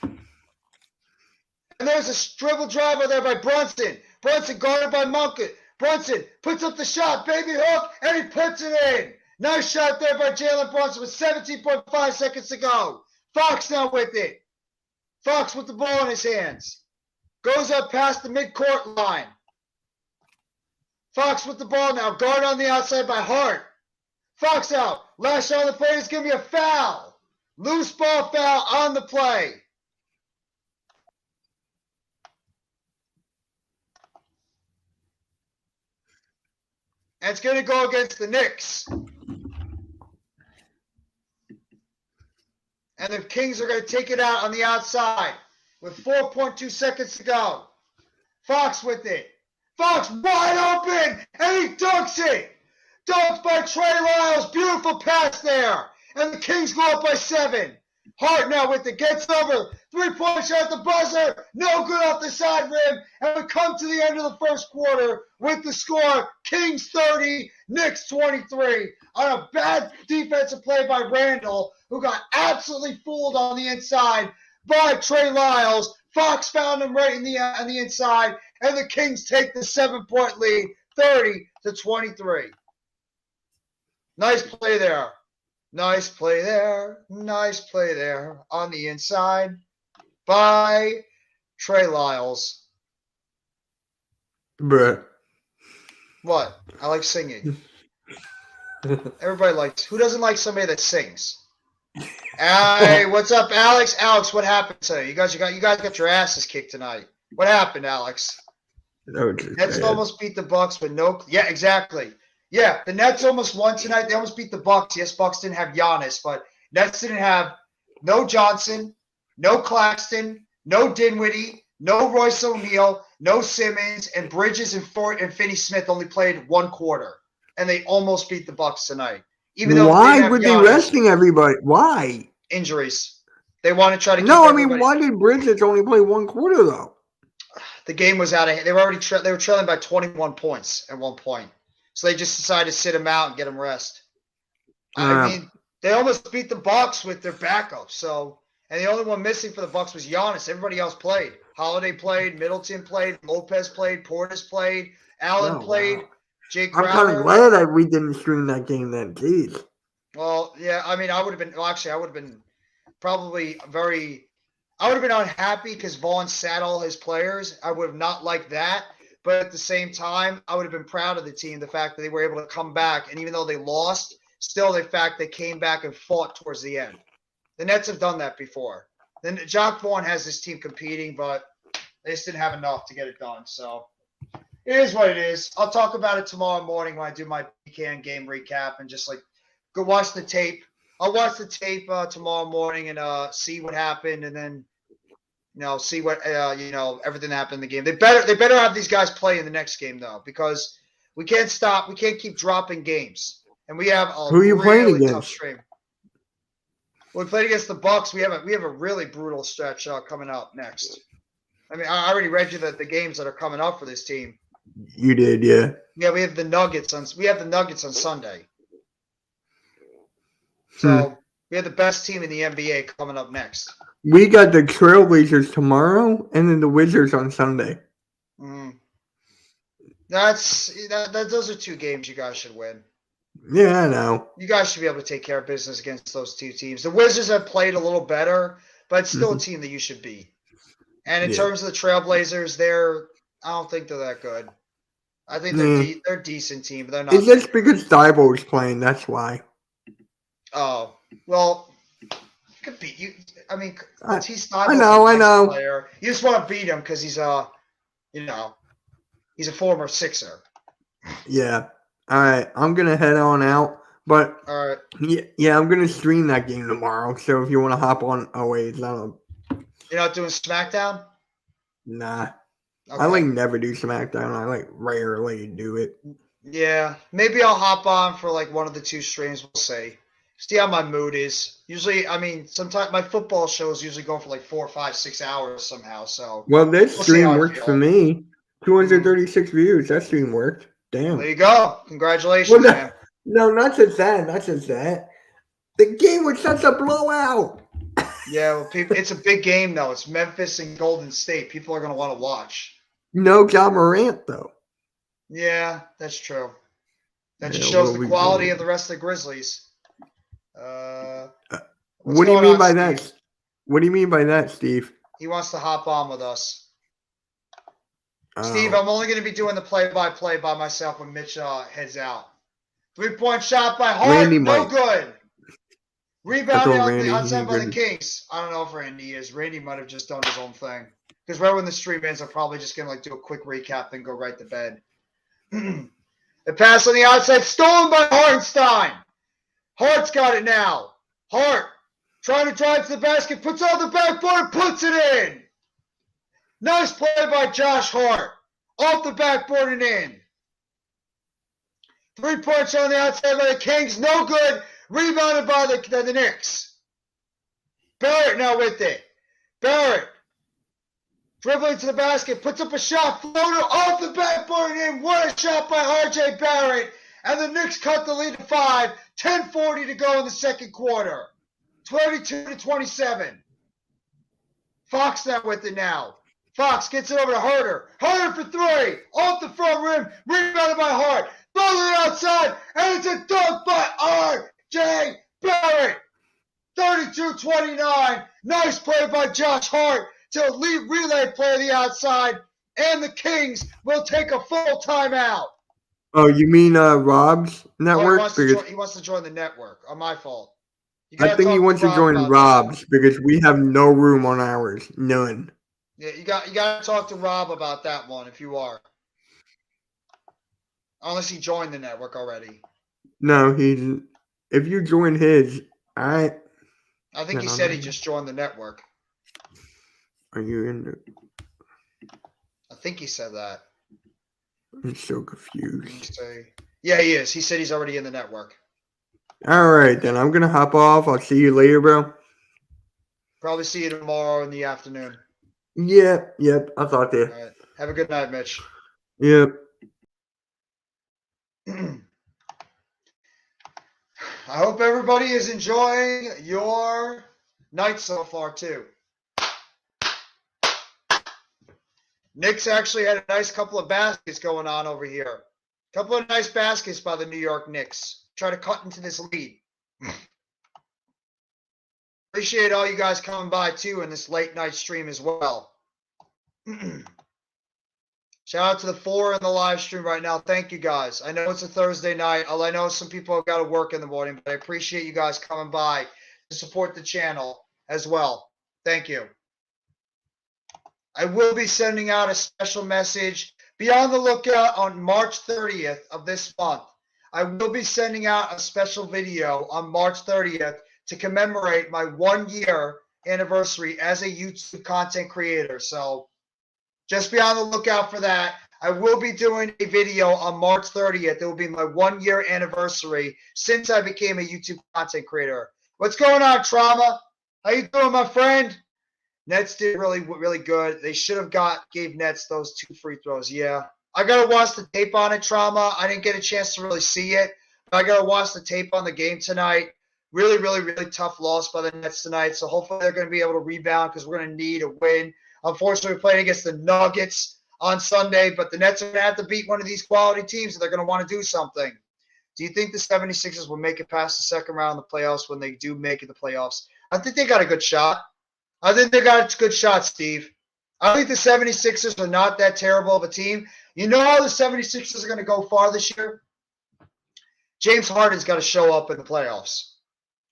And there's a dribble drive over there by Brunson. Brunson guarded by Monk. Brunson puts up the shot. Baby hook. And he puts it in. Nice shot there by Jalen Brunson with 17.5 seconds to go. Fox now with it. Fox with the ball in his hands. Goes up past the midcourt line. Fox with the ball now. Guard on the outside by Hart. Fox out. Last shot of the play is going to be a foul. Loose ball foul on the play. And it's going to go against the Knicks. And the Kings are going to take it out on the outside with 4.2 seconds to go. Fox with it. Fox wide open, and he dunks it. Dunked by Trey Lyles. Beautiful pass there. And the Kings go up by 7. Hart now with it. Gets over. 3-point shot at the buzzer. No good off the side rim. And we come to the end of the first quarter with the score. Kings 30, Knicks 23. On a bad defensive play by Randall, who got absolutely fooled on the inside by Trey Lyles. Fox found him right on the inside. And the Kings take the 7-point lead, 30-23. Nice play there. Nice play there. Nice play there on the inside by Trey Lyles. Bruh. What? I like singing. Everybody likes. Who doesn't like somebody that sings? Hey, what's up, Alex? Alex, what happened today? You guys got your asses kicked tonight. What happened, Alex? Nets almost beat the Bucks, but no. Yeah, exactly. Yeah, the Nets almost won tonight. They almost beat the Bucks. Yes, Bucks didn't have Giannis, but Nets didn't have no Johnson, no Claxton, no Dinwiddie, no Royce O'Neal, no Simmons, and Bridges and Finney-Smith only played 1 quarter, and they almost beat the Bucks tonight. Even though why were they resting everybody? Why? Injuries. They want to try to keep everybody. Why did Bridges only play 1 quarter though? The game was out of hand. They were trailing by 21 points at one point. So they just decided to sit him out and get him rest. I mean, they almost beat the Bucks with their backup. So, and the only one missing for the Bucks was Giannis. Everybody else played. Holiday played, Middleton played, Lopez played, Portis played, Allen played, Jake Crowder. I'm kind of glad that we didn't stream that game then. Jeez. Well, yeah, I mean, I would have been probably I would have been unhappy because Vaughn sat all his players. I would have not liked that. But at the same time, I would have been proud of the team, the fact that they were able to come back. And even though they lost, still the fact they came back and fought towards the end. The Nets have done that before. Then Jock Vaughn has his team competing, but they just didn't have enough to get it done. So it is what it is. I'll talk about it tomorrow morning when I do my BCAN game recap and just like go watch the tape. I'll watch the tape tomorrow morning and see what happened, and then see what everything that happened in the game. They better have these guys play in the next game though, because we can't stop. We can't keep dropping games, and we have a Who are you playing really tough against? stream. We played against the Bucks. We have a really brutal stretch coming up next. I mean, I already read you the games that are coming up for this team. You did, yeah. Yeah, we have the Nuggets on Sunday. So we have the best team in the NBA coming up next. We got the Trailblazers tomorrow, and then the Wizards on Sunday. Those are 2 games you guys should win. Yeah, I know. You guys should be able to take care of business against those 2 teams. The Wizards have played a little better, but it's still a team that you should beat. And in terms of the Trailblazers, I don't think they're that good. I think they're a decent team, but they're not. It's just because Thibault is playing, that's why. Oh, well, could beat you. I mean, he's I know. Player. You just want to beat him because he's he's a former Sixer. Yeah. All right, I'm gonna head on out, but all right. Yeah, I'm gonna stream that game tomorrow. So if you want to hop on, you're not doing SmackDown? Nah, okay. I never do SmackDown. I rarely do it. Yeah, maybe I'll hop on for one of the 2 streams. We'll see. See how my mood is. Usually, I mean, sometimes my football shows usually go for 4, 5, 6 hours somehow. So this stream worked for me. 236 views. That stream worked. Damn. There you go. Congratulations, man. No, not just that. The game was such a blowout. Yeah, well, it's a big game though. It's Memphis and Golden State. People are going to want to watch. No Ja Morant though. Yeah, that's true. That just shows the quality of the rest of the Grizzlies. What do you mean by that? What do you mean by that, Steve? He wants to hop on with us. Steve, I'm only going to be doing the play-by-play by myself when Mitch heads out. 3-point shot by Hart, no good. Rebounded on the outside by the Kings. I don't know if Randy is. Randy might have just done his own thing. Because right when the stream ends, I'm probably just going to do a quick recap and go right to bed. The pass on the outside, stolen by Hartenstein. Hart's got it now. Hart trying to drive to the basket, puts on the backboard, puts it in. Nice play by Josh Hart. Off the backboard and in. 3-point shot on the outside by the Kings. No good. Rebounded by the Knicks. Barrett now with it. Barrett dribbling to the basket. Puts up a shot. Floater off the backboard and in. What a shot by R.J. Barrett. And the Knicks cut the lead to 5. 10:40 to go in the second quarter. 22-27. Fox now with it now. Fox gets it over to Herter. Herter for 3. Off the front rim. Rebounded by Hart. Throw to the outside. And it's a dunk by R.J. Barrett. 32-29. Nice play by Josh Hart to lead relay play to the outside. And the Kings will take a full timeout. Oh, you mean Rob's network? He wants to join the network. On my fault. I think he wants to join Rob's because we have no room on ours. None. Yeah, you got to talk to Rob about that one if you are. Unless he joined the network already. No, if you join his, I think he said he just joined the network. Are you in there? I think he said that. I'm so confused. Yeah, he is. He said he's already in the network. All right, then. I'm going to hop off. I'll see you later, bro. Probably see you tomorrow in the afternoon. Yep. I'll talk to you. All right. Have a good night, Mitch. Yep. I hope everybody is enjoying your night so far, too. Knicks actually had a nice couple of baskets going on over here. Couple of nice baskets by the New York Knicks. Try to cut into this lead. Appreciate all you guys coming by, too, in this late night stream as well. Shout out to the 4 in the live stream right now. Thank you, guys. I know it's a Thursday night. I know some people have got to work in the morning, but I appreciate you guys coming by to support the channel as well. Thank you. I will be sending out a special message. Be on the lookout on March 30th of this month. I will be sending out a special video on March 30th to commemorate my 1-year anniversary as a YouTube content creator. So just be on the lookout for that. I will be doing a video on March 30th. It will be my 1-year anniversary since I became a YouTube content creator. What's going on, Trauma? How you doing, my friend? Nets did really, really good. They should have gave Nets those 2 free throws. Yeah. I got to watch the tape on it, Trauma. I didn't get a chance to really see it. But I got to watch the tape on the game tonight. Really, really, really tough loss by the Nets tonight. So hopefully they're going to be able to rebound because we're going to need a win. Unfortunately, we're playing against the Nuggets on Sunday, but the Nets are going to have to beat one of these quality teams, and they're going to want to do something. Do you think the 76ers will make it past the second round of the playoffs when they do make it the playoffs? I think they got a good shot. I think they got a good shot, Steve. I think the 76ers are not that terrible of a team. You know how the 76ers are going to go far this year? James Harden's got to show up in the playoffs.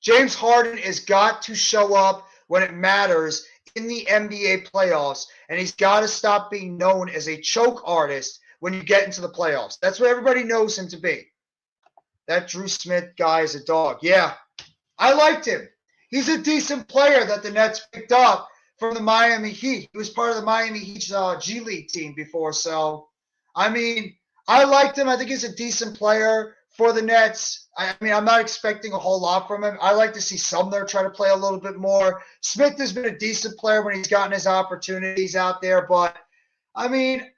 James Harden has got to show up when it matters in the NBA playoffs, and he's got to stop being known as a choke artist when you get into the playoffs. That's what everybody knows him to be. That Drew Smith guy is a dog. Yeah, I liked him. He's a decent player that the Nets picked up from the Miami Heat. He was part of the Miami Heat's G League team before. So, I mean, I liked him. I think he's a decent player for the Nets. I mean, I'm not expecting a whole lot from him. I like to see Sumner try to play a little bit more. Smith has been a decent player when he's gotten his opportunities out there. But, I mean,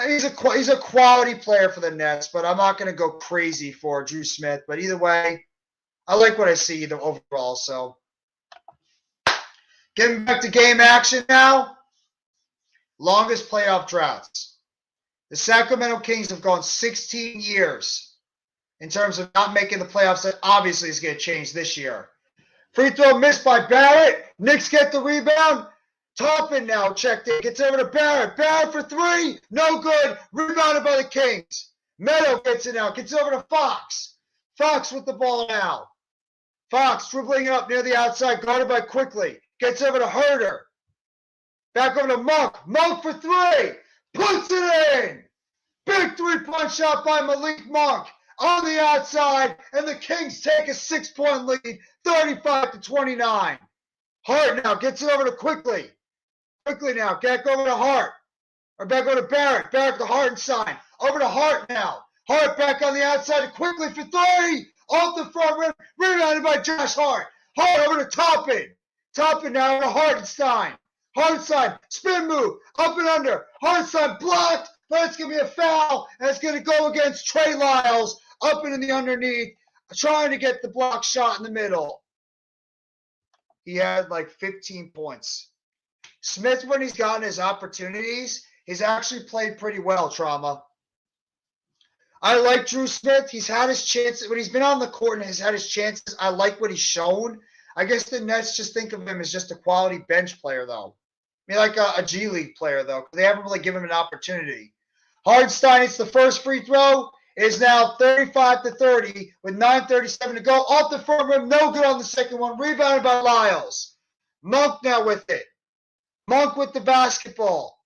he's a quality player for the Nets. But I'm not going to go crazy for Drew Smith. But either way, I like what I see overall. So, getting back to game action now. Longest playoff droughts. The Sacramento Kings have gone 16 years in terms of not making the playoffs. That obviously is going to change this year. Free throw missed by Barrett. Knicks get the rebound. Toppin now checked in. Gets over to Barrett. Barrett for 3. No good. Rebounded by the Kings. Meadow gets it now. Gets over to Fox. Fox with the ball now. Fox dribbling it up near the outside. Guarded by Quickly. Gets over to Herter. Back over to Monk. Monk for 3. Puts it in. Big 3-point shot by Malik Monk on the outside. And the Kings take a 6-point lead, 35-29. Hart now gets it over to Quickly. Quickly now. Back over to Hart. Or back over to Barrett. Barrett the Hartenstein. Over to Hart now. Hart back on the outside to Quickly for 3. Off the front rim. Rebounded by Josh Hart. Hart over to Toppin. Toppin now to Hartenstein. Hartenstein, spin move, up and under. Hartenstein blocked, but it's going to be a foul, and it's going to go against Trey Lyles up and in the underneath, trying to get the block shot in the middle. He had like 15 points. Smith, when he's gotten his opportunities, he's actually played pretty well, Trauma. I like Drew Smith. He's had his chances. When he's been on the court and he's had his chances, I like what he's shown. I guess the Nets just think of him as just a quality bench player, though. I mean, like a G League player, though. They haven't really given him an opportunity. Hartenstein, it's the first free throw. It is now 35-30 with 9:37 to go. Off the front rim, no good on the second one. Rebounded by Lyles. Monk now with it. Monk with the basketball.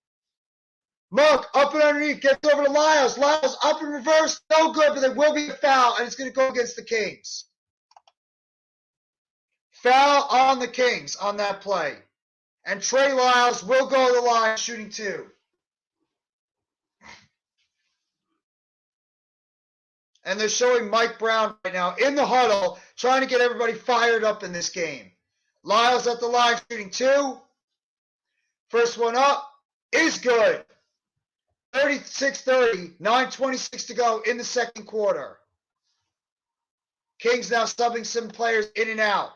Monk up and underneath, gets over to Lyles. Lyles up in reverse, no good, but there will be a foul, and it's going to go against the Kings. Foul on the Kings on that play. And Trey Lyles will go to the line shooting 2. And they're showing Mike Brown right now in the huddle, trying to get everybody fired up in this game. Lyles at the line shooting 2. First one up is good. 36-30, 9:26 to go in the second quarter. Kings now subbing some players in and out.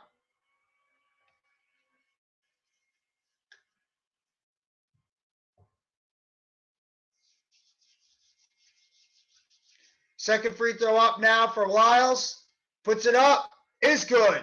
Second free throw up now for Lyles. Puts it up. Is good.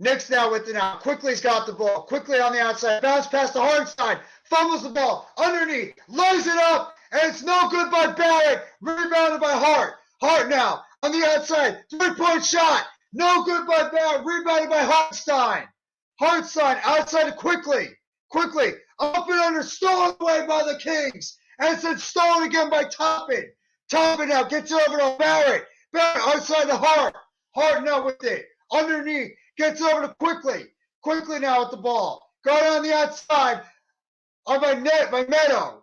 Knicks now with it now. Quickly's got the ball. Quickly on the outside. Bounce past the Hartenstein. Fumbles the ball. Underneath. Lays it up. And it's no good by Barrett. Rebounded by Hart. Hart now on the outside. 3-point shot. No good by Barrett. Rebounded by Hartenstein. Hartenstein outside of Quickly. Quickly. Up and under. Stolen away by the Kings. And it's then stolen again by Toppin. Toppin now gets over to Barrett. Barrett outside the Hart. Hart now with it. Underneath. Gets over to Quickly. Quickly now with the ball. Going on the outside. On my Meadow.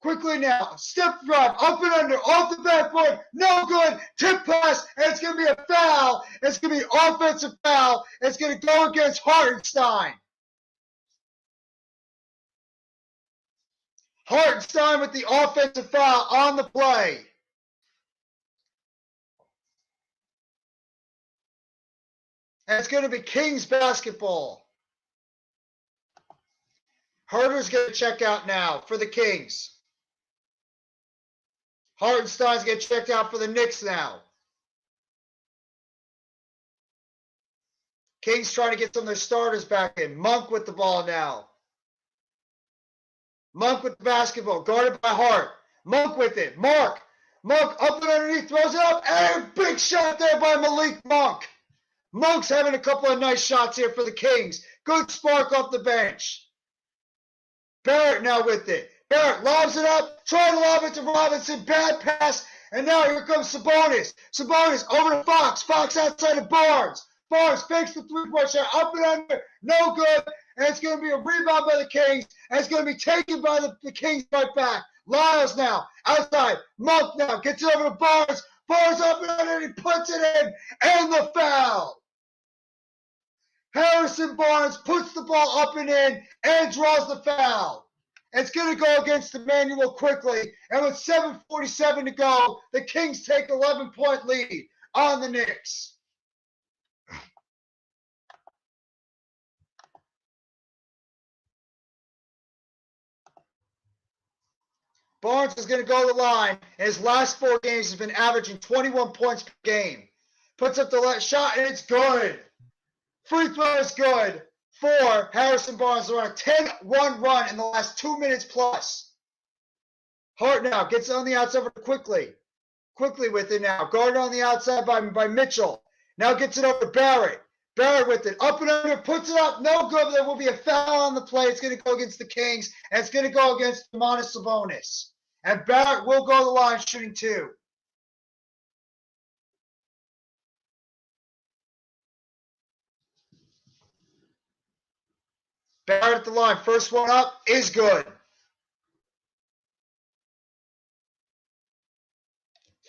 Quickly now, step drive, up and under, off the backboard, no good, tip pass, and it's going to be a foul. It's going to be offensive foul. It's going to go against Hartenstein. Hartenstein with the offensive foul on the play. And it's going to be Kings basketball. Herter's going to check out now for the Kings. Hartenstein's getting checked out for the Knicks now. Kings trying to get some of their starters back in. Monk with the ball now. Monk with the basketball, guarded by Hart. Monk with it. Monk up and underneath, throws it up, and a big shot there by Malik Monk. Monk's having a couple of nice shots here for the Kings. Good spark off the bench. Barrett now with it. Barrett lobs it up, trying to lob it to Robinson, bad pass, and now here comes Sabonis. Sabonis over to Fox. Fox outside of Barnes. Barnes fakes the three-point shot, up and under, no good, and it's going to be a rebound by the Kings, and it's going to be taken by the Kings right back. Lyles now, outside. Monk now, gets it over to Barnes. Barnes up and under, and he puts it in, and the foul. Harrison Barnes puts the ball up and in, and draws the foul. It's going to go against Emmanuel Quickly. And with 7:47 to go, the Kings take 11-point lead on the Knicks. Barnes is going to go to the line. In his last 4 games, he's been averaging 21 points per game. Puts up the last shot, and it's good. Free throw is good for Harrison Barnes. They're on a 10-1 run in the last 2 minutes plus. Hart now gets it on the outside quickly. Quickly with it now. Guarded on the outside by Mitchell. Now gets it over to Barrett. Barrett with it. Up and under. Puts it up. No good. There will be a foul on the play. It's going to go against the Kings. And it's going to go against Domantas Sabonis. And Barrett will go to the line shooting 2. Barrett at the line. First one up is good.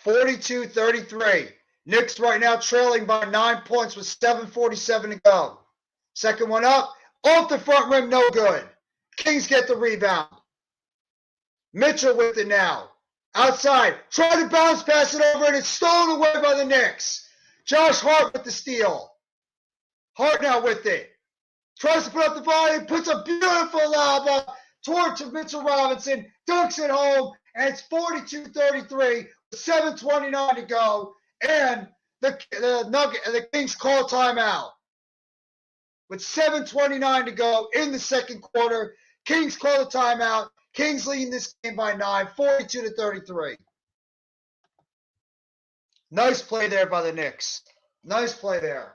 42-33. Knicks right now trailing by 9 points with 7:47 to go. Second one up. Off the front rim, no good. Kings get the rebound. Mitchell with it now. Outside. Try to bounce pass it over, and it's stolen away by the Knicks. Josh Hart with the steal. Hart now with it. Tries to put up the body, puts a beautiful lob up towards Mitchell Robinson, dunks it home, and it's 42-33 with 7:29 to go, and the Kings call timeout. With 7:29 to go in the second quarter, Kings call the timeout. Kings leading this game by 9, 42-33. Nice play there by the Knicks. Nice play there.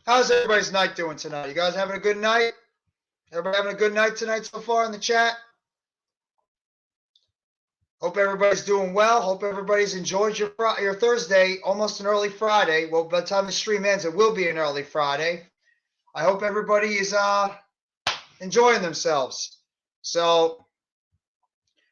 How's everybody's night doing tonight? You guys having a good night? Everybody having a good night tonight so far in the chat? Hope everybody's doing well. Hope everybody's enjoyed your Thursday, almost an early Friday. Well, by the time the stream ends, it will be an early Friday. I hope everybody is enjoying themselves. So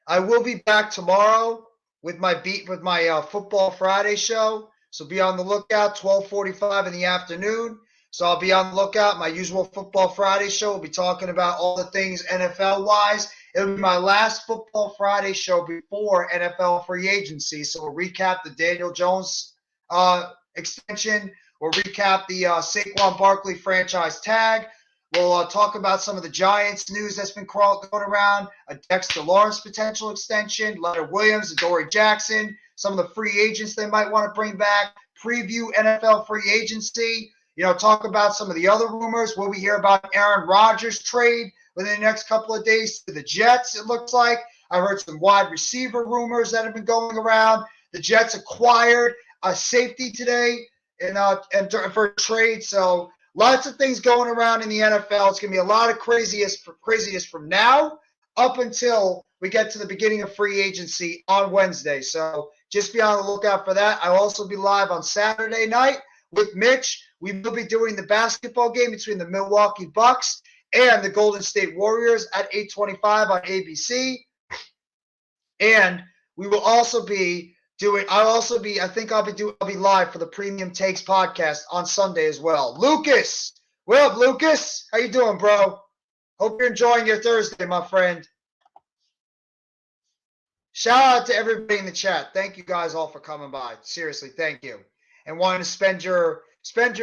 I will be back tomorrow with my Football Friday show. So be on the lookout, 12:45 in the afternoon. So I'll be on the lookout. My usual Football Friday show will be talking about all the things NFL-wise. It'll be my last Football Friday show before NFL free agency. So we'll recap the Daniel Jones extension. We'll recap the Saquon Barkley franchise tag. We'll talk about some of the Giants news that's been going around, a Dexter Lawrence potential extension, Leonard Williams, Adoree Jackson, some of the free agents they might want to bring back, preview NFL free agency, talk about some of the other rumors. Will we hear about Aaron Rodgers trade within the next couple of days to the Jets, it looks like? I've heard some wide receiver rumors that have been going around. The Jets acquired a safety today for a trade, so Lots of things going around in the NFL. It's going to be a lot of craziness from now up until we get to the beginning of free agency on Wednesday. So just be on the lookout for that. I'll also be live on Saturday night with Mitch. We will be doing the basketball game between the Milwaukee Bucks and the Golden State Warriors at 8:25 on ABC. And we will also be I'll be live for the Premium Takes podcast on Sunday as well. Lucas, what up, Lucas? How you doing, bro? Hope you're enjoying your Thursday, my friend. Shout out to everybody in the chat. Thank you guys all for coming by. Seriously, thank you. And wanting to spend your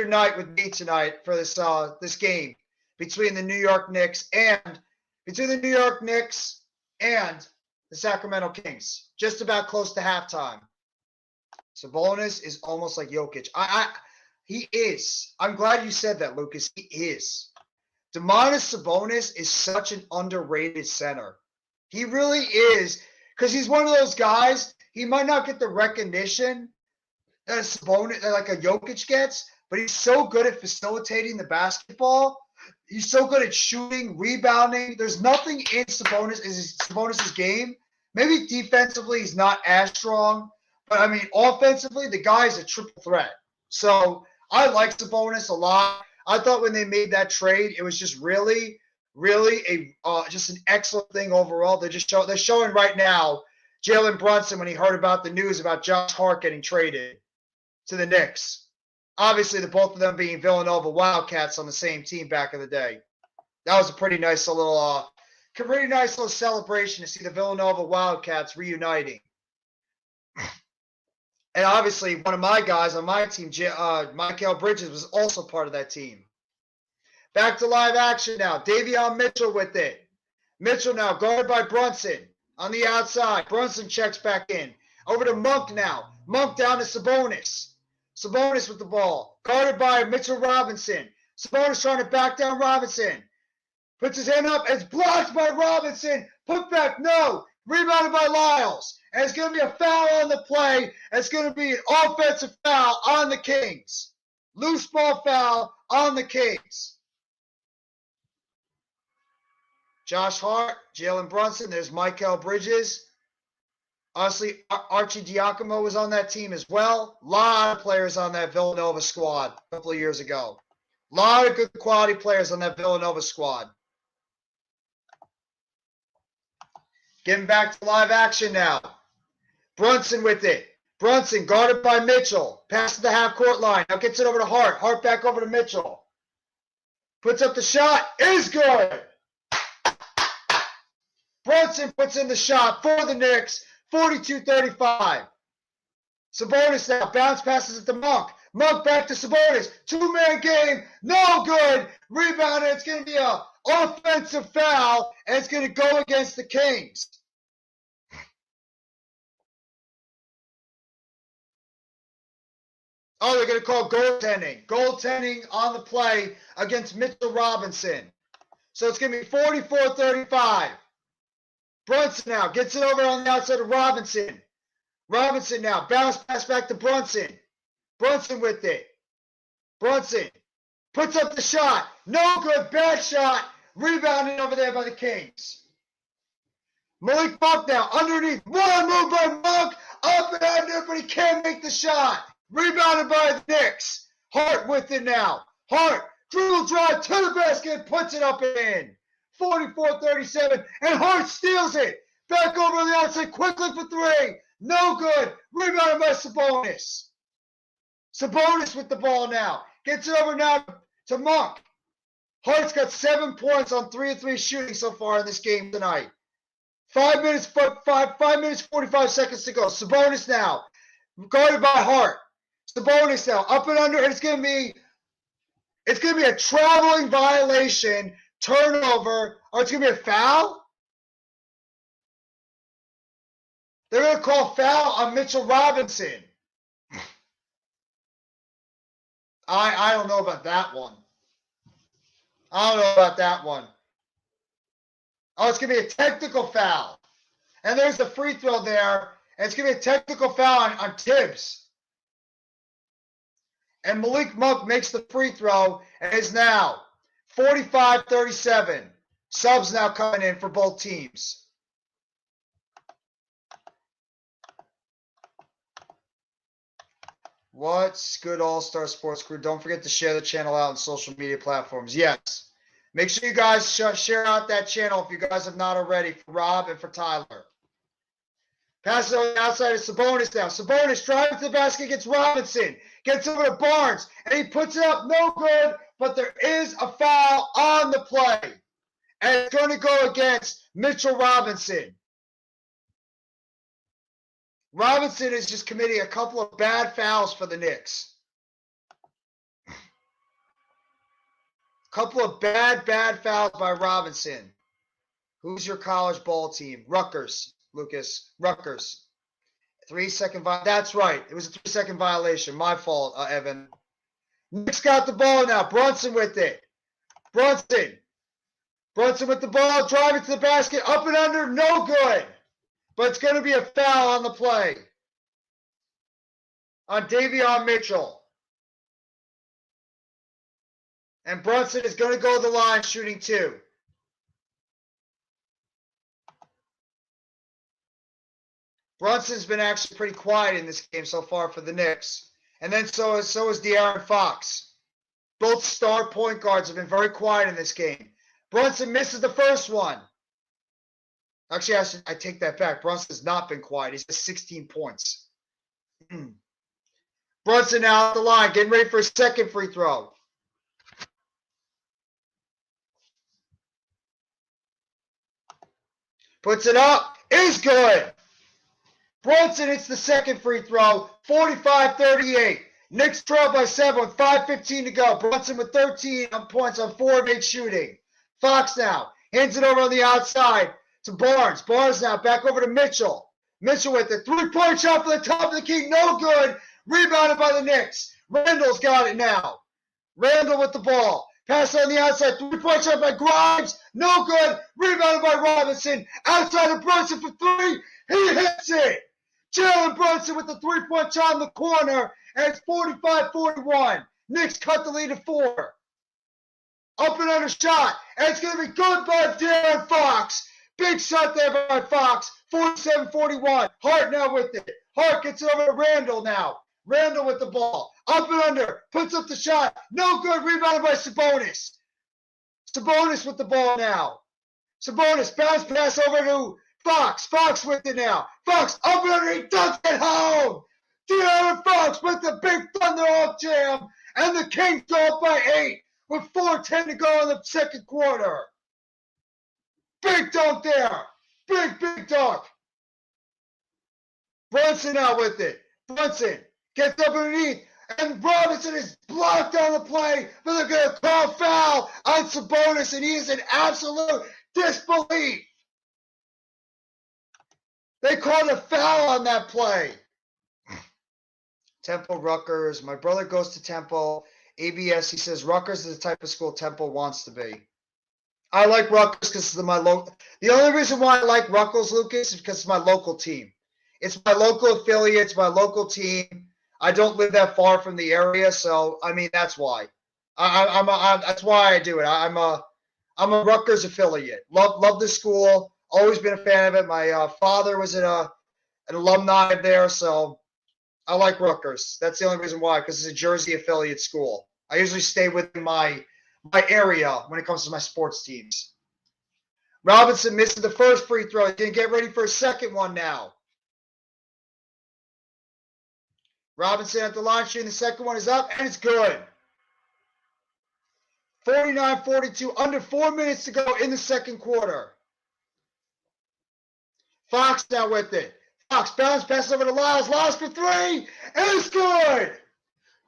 night with me tonight for this game between the New York Knicks and the Sacramento Kings. Just about close to halftime. Sabonis is almost like Jokic. He is. I'm glad you said that, Lucas. He is. Domantas Sabonis is such an underrated center. He really is, because he's one of those guys. He might not get the recognition that like a Jokic gets, but he's so good at facilitating the basketball. He's so good at shooting, rebounding. There's nothing in Sabonis' game. Maybe defensively he's not as strong, but I mean offensively the guy is a triple threat. So I like Sabonis a lot. I thought when they made that trade, it was just really just an excellent thing overall. They're showing right now Jalen Brunson when he heard about the news about Josh Hart getting traded to the Knicks. Obviously, the both of them being Villanova Wildcats on the same team back in the day. That was a pretty nice little celebration to see the Villanova Wildcats reuniting. And obviously, one of my guys on my team, Mikal Bridges, was also part of that team. Back to live action now. Davion Mitchell with it. Mitchell now guarded by Brunson on the outside. Brunson checks back in. Over to Monk now. Monk down to Sabonis. Sabonis with the ball. Guarded by Mitchell Robinson. Sabonis trying to back down Robinson. Puts his hand up. It's blocked by Robinson. Put back. No. Rebounded by Lyles. And it's going to be a foul on the play. It's going to be an offensive foul on the Kings. Loose ball foul on the Kings. Josh Hart, Jalen Brunson. There's Mikal Bridges. Honestly, Archie Diacomo was on that team as well. A lot of players on that Villanova squad a couple of years ago. A lot of good quality players on that Villanova squad. Getting back to live action now. Brunson with it. Brunson guarded by Mitchell. Passes the half-court line. Now gets it over to Hart. Hart back over to Mitchell. Puts up the shot. Is good. Brunson puts in the shot for the Knicks. 42-35. Sabonis now. Bounce passes it to Monk. Monk back to Sabonis. Two-man game. No good. Rebound. It's going to be an offensive foul. And it's going to go against the Kings. Oh, they're going to call goaltending. Goaltending on the play against Mitchell Robinson. So it's going to be 44-35. Brunson now gets it over on the outside of Robinson. Robinson now. Bounce pass back to Brunson. Brunson with it. Brunson puts up the shot. No good. Bad shot. Rebounded over there by the Kings. Malik Monk now underneath. One move by Monk. Up and under, but he can't make the shot. Rebounded by the Knicks. Hart with it now. Hart, dribble drive to the basket, puts it up and in. 44-37, and Hart steals it. Back over on the outside, quickly for three. No good. Rebounded by Sabonis. Sabonis with the ball now. Gets it over now to Monk. Hart's got 7 points on 3-of-3 shooting so far in this game tonight. 5 minutes, 45 seconds to go. Sabonis now, guarded by Hart. Sabonis now, up and under, and it's gonna be a traveling violation, turnover, or it's gonna be a foul. They're gonna call foul on Mitchell Robinson. I don't know about that one. Oh, it's gonna be a technical foul, and there's the free throw there, and it's gonna be a technical foul on Tibbs. And Malik Monk makes the free throw and is now 45-37. Subs now coming in for both teams. What's good, All-Star Sports Crew? Don't forget to share the channel out on social media platforms. Yes. Make sure you guys share out that channel if you guys have not already, for Rob and for Tyler. Pass it on the outside of Sabonis now. Sabonis driving to the basket against Robinson. Gets over to Barnes, and he puts it up. No good, but there is a foul on the play. And it's going to go against Mitchell Robinson. Robinson is just committing a couple of bad fouls for the Knicks. Couple of bad fouls by Robinson. Who's your college ball team? Rutgers, Lucas. Rutgers. 3-second violation. That's right. It was a 3-second violation. My fault, Evan. Knicks got the ball now. Brunson with it. Brunson with the ball. Driving to the basket. Up and under. No good. But it's going to be a foul on the play. On Davion Mitchell. And Brunson is going to go to the line shooting 2. Brunson's been actually pretty quiet in this game so far for the Knicks. And then so is AaronFox. Both star point guards have been very quiet in this game. Brunson misses the first one. Actually, I take that back. Brunson's not been quiet. He's at 16 points. Brunson now at the line, getting ready for his second free throw. Puts it up. Is good. Brunson hits the second free throw. 45-38. Knicks trail by 7 with 5:15 to go. Brunson with 13 points on 4 of 8 shooting. Fox now hands it over on the outside to Barnes. Barnes now back over to Mitchell. Mitchell with the 3-point shot for the top of the key. No good. Rebounded by the Knicks. Randall's got it now. Randall with the ball. Pass on the outside. 3-point shot by Grimes. No good. Rebounded by Robinson. Outside of Brunson for 3. He hits it. Jalen Brunson with the 3-point shot in the corner. And it's 45-41. Knicks cut the lead to 4. Up and under shot. And it's going to be good by AaronFox. Big shot there by Fox. 47-41. Hart now with it. Hart gets it over to Randall now. Randall with the ball. Up and under. Puts up the shot. No good. Rebounded by Sabonis. Sabonis with the ball now. Sabonis bounce pass over to Fox. Fox with it now. Fox up and under. He dunks it home. AaronFox with the big thunder off jam. And the Kings go up by 8 with 4:10 to go in the second quarter. Big dunk there. Big dunk. Brunson out with it. Brunson gets up underneath. And Robinson is blocked on the play. But they're going to call foul on Sabonis. And he is in absolute disbelief. They called a foul on that play. Temple, Rutgers. My brother goes to Temple. ABS, he says Rutgers is the type of school Temple wants to be. I like Rutgers because it's my local. The only reason why I like Rutgers, Lucas, is because it's my local team. It's my local affiliate. It's my local team. I don't live that far from the area, so I mean that's why. That's why I do it. I'm a Rutgers affiliate. Love the school. Always been a fan of it. My father was an alumni there, so I like Rutgers. That's the only reason why, because it's a Jersey affiliate school. I usually stay within my area when it comes to my sports teams. Robinson misses the first free throw. He's going to get ready for a second one now. Robinson at the line shooting. The second one is up, and it's good. 49-42, under 4 minutes to go in the second quarter. Fox now with it. Fox bounce pass over to Lyles. Lyles for 3, and it's good.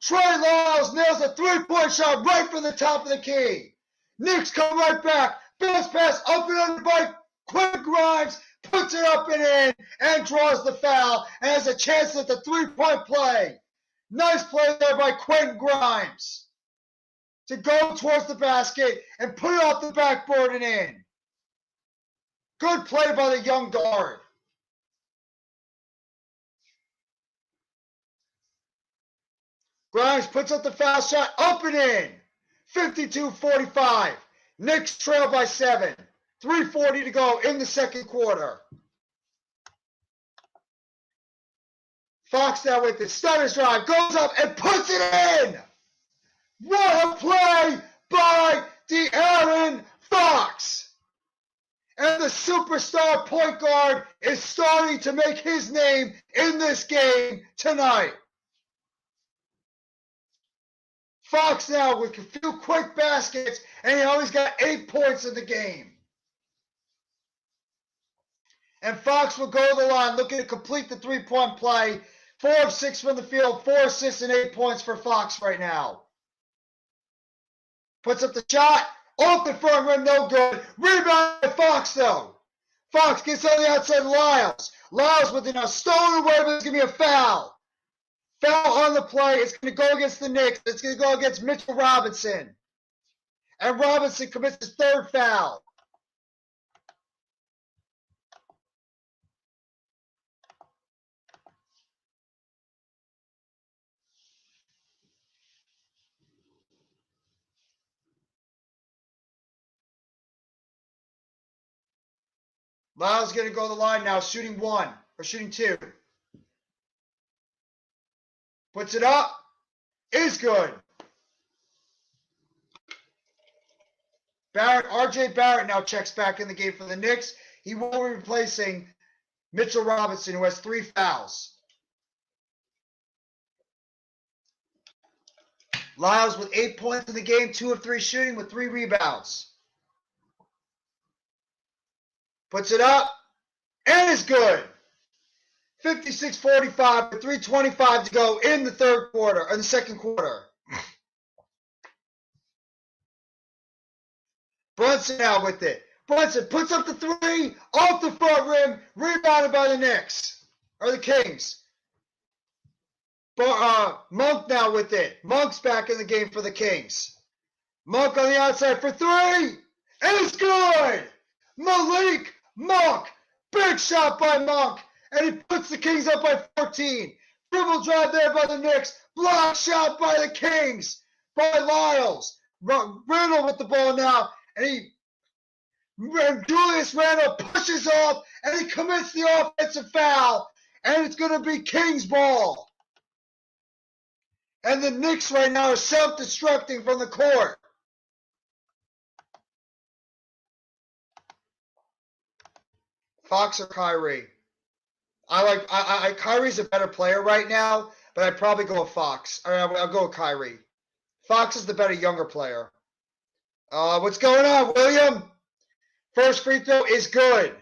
Trey Lyles nails a 3-point shot right from the top of the key. Knicks come right back. Bounce pass up and under by Quinn Grimes. Puts it up and in and draws the foul and has a chance at the 3-point play. Nice play there by Quinn Grimes to go towards the basket and put it off the backboard and in. Good play by the young guard. Grimes puts up the foul shot, up and in. 52-45. Knicks trail by 7. 3:40 to go in the second quarter. Fox now with the stunner's drive, goes up and puts it in. What a play by AaronFox. And the superstar point guard is starting to make his name in this game tonight. Fox now with a few quick baskets, and he always got 8 points in the game. And Fox will go to the line looking to complete the three-point play. 4 of 6 from the field, 4 assists and 8 points for Fox right now. Puts up the shot, off the front rim, no good. Rebound by Fox though. Fox gets on the outside, Lyles. Lyles with it now, stolen away, but it's going to be a foul. Foul on the play. It's going to go against the Knicks. It's going to go against Mitchell Robinson. And Robinson commits his 3rd foul. Lyles going to go to the line now, shooting 1 or shooting 2. Puts it up. Is good. RJ Barrett now checks back in the game for the Knicks. He will be replacing Mitchell Robinson, who has 3 fouls. Lyles with 8 points in the game, 2 of 3 shooting with 3 rebounds. Puts it up and is good. 56-45 with 3:25 to go in the second quarter. Brunson now with it. Brunson puts up the 3 off the front rim, rebounded by the Knicks, or the Kings. Monk now with it. Monk's back in the game for the Kings. Monk on the outside for 3, and it's good! Malik Monk, big shot by Monk, and he puts the Kings up by 14. Dribble drive there by the Knicks, block shot by the Kings, by Lyles. Randle with the ball now, and Julius Randle pushes off, and he commits the offensive foul, and it's going to be Kings ball. And the Knicks right now are self-destructing from the court. Fox or Kyrie? Kyrie's a better player right now, but I'd probably go with Fox. I'll go with Kyrie. Fox is the better younger player. What's going on, William? First free throw is good.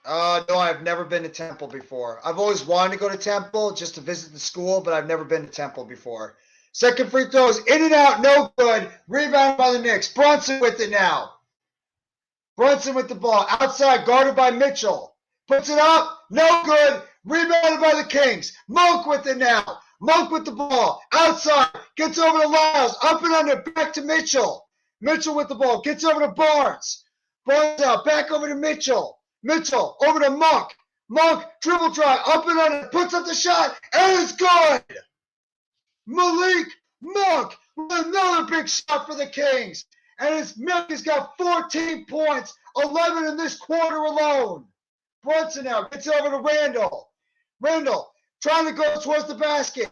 No, I've never been to Temple before. I've always wanted to go to Temple just to visit the school, but I've never been to Temple before. Second free throw is in and out, no good. Rebound by the Knicks. Brunson with it now. Brunson with the ball. Outside, guarded by Mitchell. Puts it up, no good. Rebounded by the Kings. Monk with it now. Monk with the ball. Outside, gets over to Lyles. Up and under, back to Mitchell. Mitchell with the ball. Gets over to Barnes. Barnes out, back over to Mitchell. Mitchell over to Monk. Monk, dribble drive, up and under, puts up the shot, and it's good. Malik Monk with another big shot for the Kings. And Monk has got 14 points, 11 in this quarter alone. Brunson now gets over to Randle. Randle trying to go towards the basket.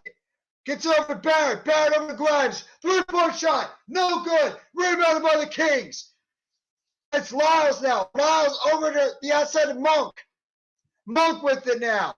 Gets over to Barrett. Barrett over to Grimes. 3-point shot. No good. Rebounded by the Kings. It's Lyles now. Lyles over to the outside of Monk. Monk with it now.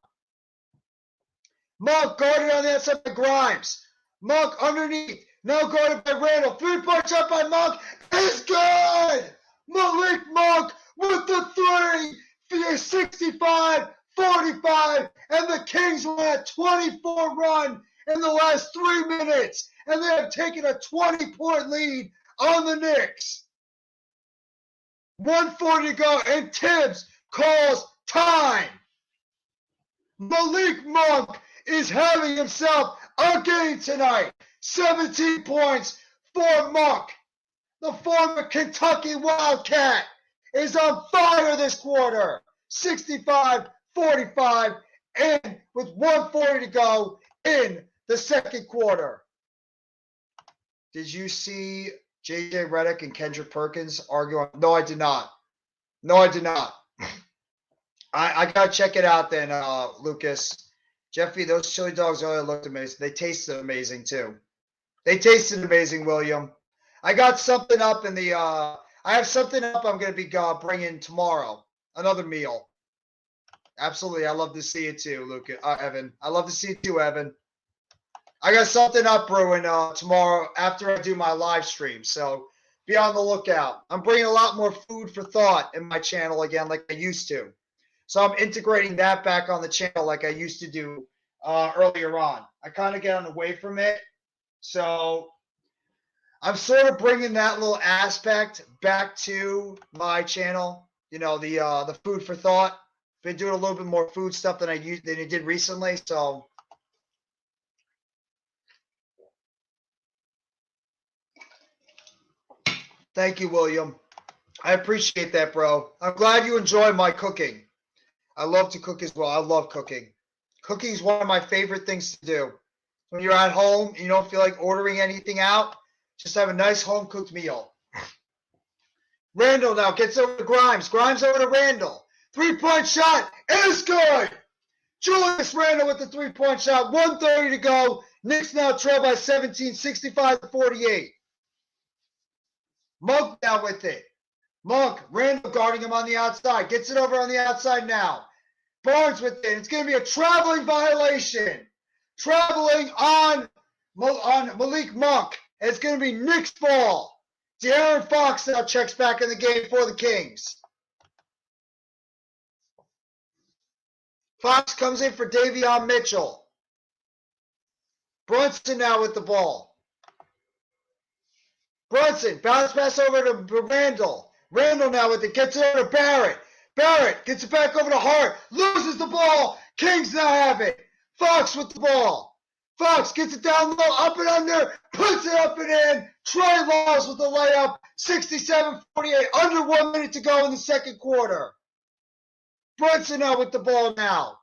Monk guarded on the outside by Grimes. Monk underneath. Now guarded by Randle. 3-point shot by Monk. It's good! Malik Monk with the 3. 65-45. And the Kings were on a 24 run in the last 3 minutes. And they have taken a 20-point lead on the Knicks. 1:40 to go, and Tibbs calls time. Malik Monk is having himself a game tonight. 17 points for Monk. The former Kentucky Wildcat is on fire this quarter. 65-45 and with 1:40 to go in the second quarter. Did you see J.J. Redick and Kendrick Perkins arguing? No, I did not. No, I did not. I gotta check it out then, Lucas. Jeffy, those chili dogs really looked amazing. They tasted amazing too. They tasted amazing, William. I got something up in the. I have something up. I'm gonna be bringing tomorrow. Another meal. Absolutely, I love to see it too, Lucas. Evan. I love to see it too, Evan. I got something up brewing tomorrow after I do my live stream. So be on the lookout. I'm bringing a lot more food for thought in my channel again, like I used to. So I'm integrating that back on the channel like I used to do earlier on. I kind of got away from it. So I'm sort of bringing that little aspect back to my channel. You know, the food for thought. Been doing a little bit more food stuff than I did recently. So thank you, William. I appreciate that, bro. I'm glad you enjoy my cooking. I love to cook as well. I love cooking. Cooking is one of my favorite things to do. When you're at home and you don't feel like ordering anything out, just have a nice home-cooked meal. Randall now gets over to Grimes. Grimes over to Randall. Three-point shot is good. Julius Randle with the three-point shot. 1:30 to go. Knicks now trail by 17, 65-48. Monk now with it. Monk, Randall guarding him on the outside. Gets it over on the outside now. Barnes with it. It's going to be a traveling violation. Traveling on Malik Monk. It's going to be Knicks ball. AaronFox now checks back in the game for the Kings. Fox comes in for Davion Mitchell. Brunson now with the ball. Brunson, bounce pass over to Randall. Randall now with it, gets it over to Barrett. Barrett gets it back over to Hart, loses the ball. Kings now have it. Fox with the ball. Fox gets it down low, up and under, puts it up and in. Trey Lyles with the layup, 67-48, under 1 minute to go in the second quarter. Brunson now with the ball now.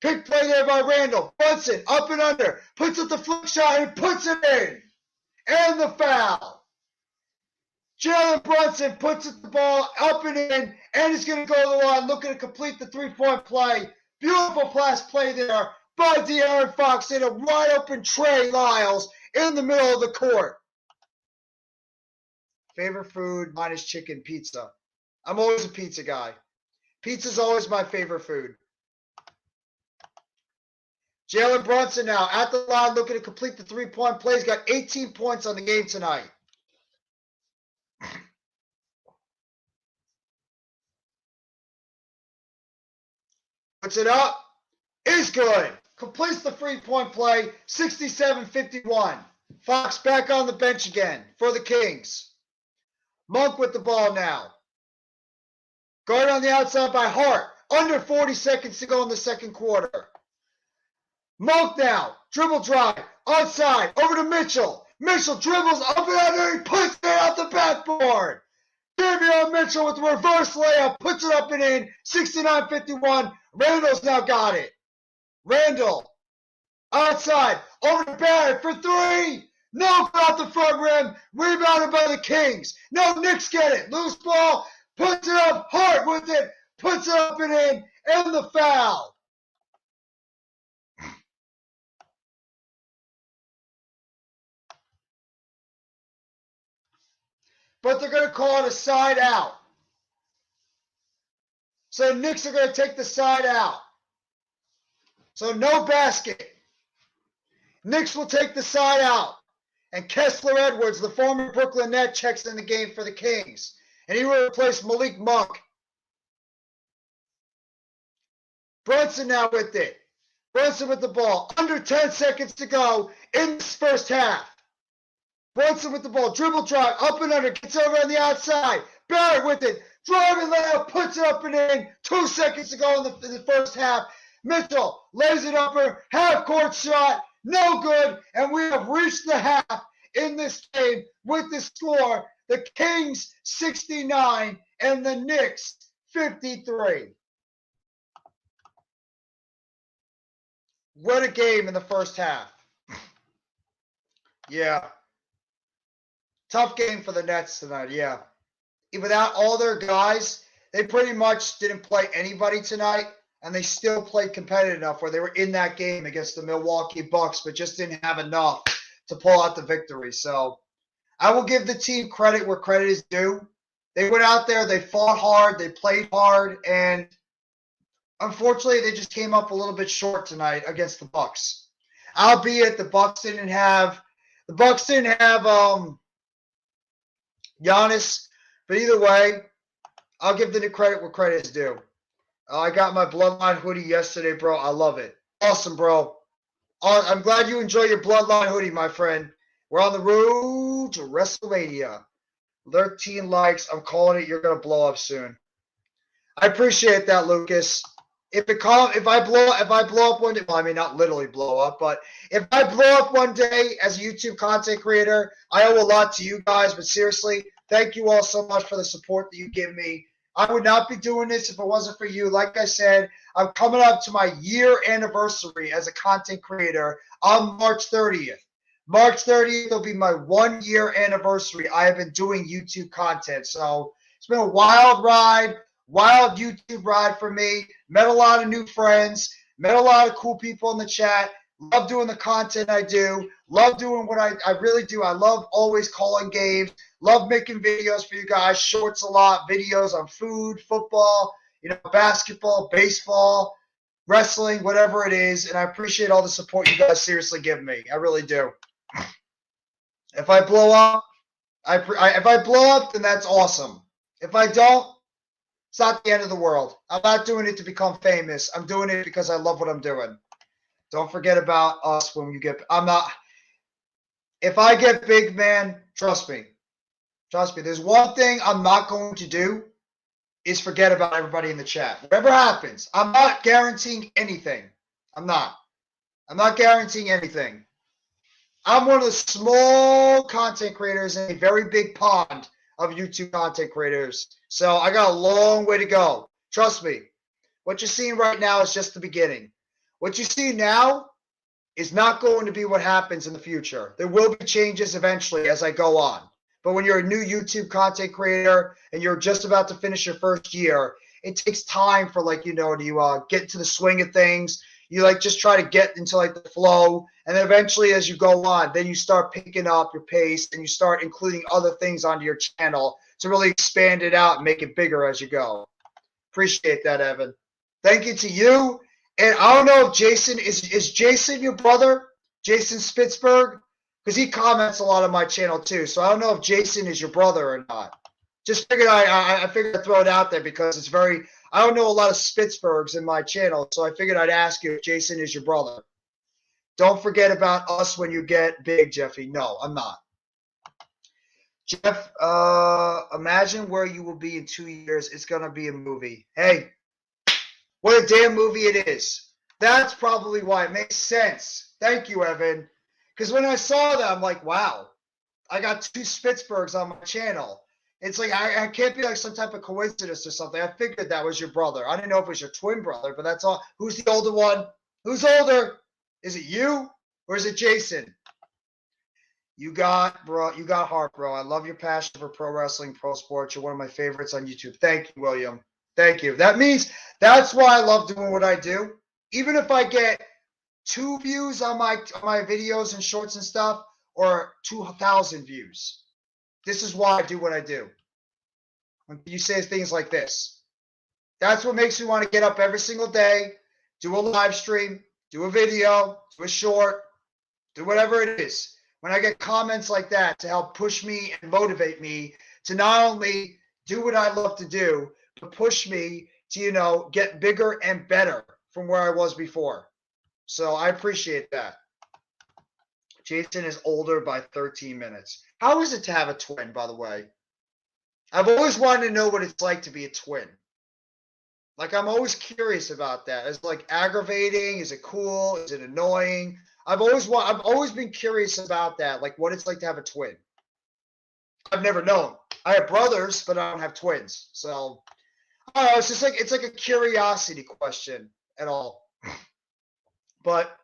Pick play there by Randall. Brunson up and under, puts up the flick shot and puts it in. And the foul. Jalen Brunson puts the ball up and in, and he's going to go to the line looking to complete the three-point play. Beautiful pass play there by AaronFox in a wide open Trey Lyles in the middle of the court. Favorite food minus chicken, pizza. I'm always a pizza guy. Pizza's always my favorite food. Jalen Brunson now at the line looking to complete the three-point play. He's got 18 points on the game tonight. Puts it up. Is good. Completes the three-point play. 67-51. Fox back on the bench again for the Kings. Monk with the ball now. Guard on the outside by Hart. Under 40 seconds to go in the second quarter. Monk now. Dribble drive. Outside. Over to Mitchell. Mitchell dribbles up and under. He puts it off the backboard. Davion Mitchell with the reverse layup. Puts it up and in. 69-51. Randall's now got it. Randall. Outside. Over to Barrett for three. No, off the front rim. Rebounded by the Kings. No, Knicks get it. Loose ball. Puts it up. Hart with it. Puts it up and in. And the foul. But they're going to call it a side out. So the Knicks are going to take the side out. So no basket. Knicks will take the side out. And Kessler Edwards, the former Brooklyn Net, checks in the game for the Kings. And he will replace Malik Monk. Brunson now with it. Brunson with the ball. Under 10 seconds to go in this first half. Brunson with the ball. Dribble drive. Up and under. Gets over on the outside. Barrett with it. Driving layup. Puts it up and in. 2 seconds to go in the first half. Mitchell lays it upper. Half-court shot. No good. And we have reached the half in this game with the score. The Kings 69 and the Knicks 53. What a game in the first half. Yeah. Tough game for the Nets tonight, yeah. Without all their guys, they pretty much didn't play anybody tonight, and they still played competitive enough where they were in that game against the Milwaukee Bucks, but just didn't have enough to pull out the victory. So I will give the team credit where credit is due. They went out there, they fought hard, they played hard, and unfortunately, they just came up a little bit short tonight against the Bucks. Albeit the Bucks didn't have Giannis, but either way, I'll give the credit where credit is due. I got my Bloodline hoodie yesterday, bro. I love it. Awesome, bro. I'm glad you enjoy your Bloodline hoodie, my friend. We're on the road to WrestleMania. 13 likes. I'm calling it. You're gonna blow up soon. I appreciate that, Lucas. If I blow up one day, well, I mean not literally blow up, but if I blow up one day as a YouTube content creator, I owe a lot to you guys. But seriously, thank you all so much for the support that you give me. I would not be doing this if it wasn't for you. Like I said, I'm coming up to my year anniversary as a content creator on March 30th. March 30th will be my 1 year anniversary. I have been doing YouTube content. So it's been a wild ride, wild YouTube ride for me. Met a lot of new friends, met a lot of cool people in the chat. Love doing the content I do. Love doing what I really do. I love always calling games. Love making videos for you guys, shorts a lot, videos on food, football, basketball, baseball, wrestling, whatever it is. And I appreciate all the support you guys seriously give me. I really do. If I blow up, then that's awesome. If I don't, it's not the end of the world. I'm not doing it to become famous. I'm doing it because I love what I'm doing. Don't forget about us when you get. If I get big, man, trust me. Trust me. There's one thing I'm not going to do is forget about everybody in the chat. Whatever happens, I'm not guaranteeing anything. I'm not guaranteeing anything. I'm one of the small content creators in a very big pond of YouTube content creators. So I got a long way to go. Trust me. What you're seeing right now is just the beginning. What you see now is not going to be what happens in the future. There will be changes eventually as I go on. But when you're a new YouTube content creator and you're just about to finish your first year, it takes time for to get into the swing of things. You just try to get into the flow, and then eventually as you go on, then you start picking up your pace and you start including other things onto your channel to really expand it out and make it bigger as you go. Appreciate that, Evan. Thank you to you. And I don't know if Jason is Jason your brother, Jason Spitzberg, because he comments a lot on my channel too. So I don't know if Jason is your brother or not. Just figured I figured I'd throw it out there because it's very. I don't know a lot of Spitzbergs in my channel, so I figured I'd ask you if Jason is your brother. Don't forget about us when you get big, Jeffy. No, I'm not. Jeff, imagine where you will be in 2 years. It's going to be a movie. Hey, what a damn movie it is. That's probably why it makes sense. Thank you, Evan. Because when I saw that, I'm like, wow, I got 2 Spitzbergs on my channel. It's I can't be some type of coincidence or something. I figured that was your brother. I didn't know if it was your twin brother, but that's all. Who's the older one? Who's older? Is it you or is it Jason? You got heart, bro. I love your passion for pro wrestling, pro sports. You're one of my favorites on YouTube. Thank you, William. Thank you. That's why I love doing what I do. Even if I get 2 views on my videos and shorts and stuff, or 2,000 views. This is why I do what I do. When you say things like this, that's what makes me want to get up every single day, do a live stream, do a video, do a short, do whatever it is. When I get comments like that to help push me and motivate me to not only do what I love to do, but push me to, get bigger and better from where I was before. So I appreciate that. Jason is older by 13 minutes. How is it to have a twin, by the way? I've always wanted to know what it's like to be a twin. I'm always curious about that. Is it aggravating? Is it cool? Is it annoying? I've always been curious about that, what it's like to have a twin. I've never known. I have brothers, but I don't have twins. So I don't know, it's just it's a curiosity question at all. But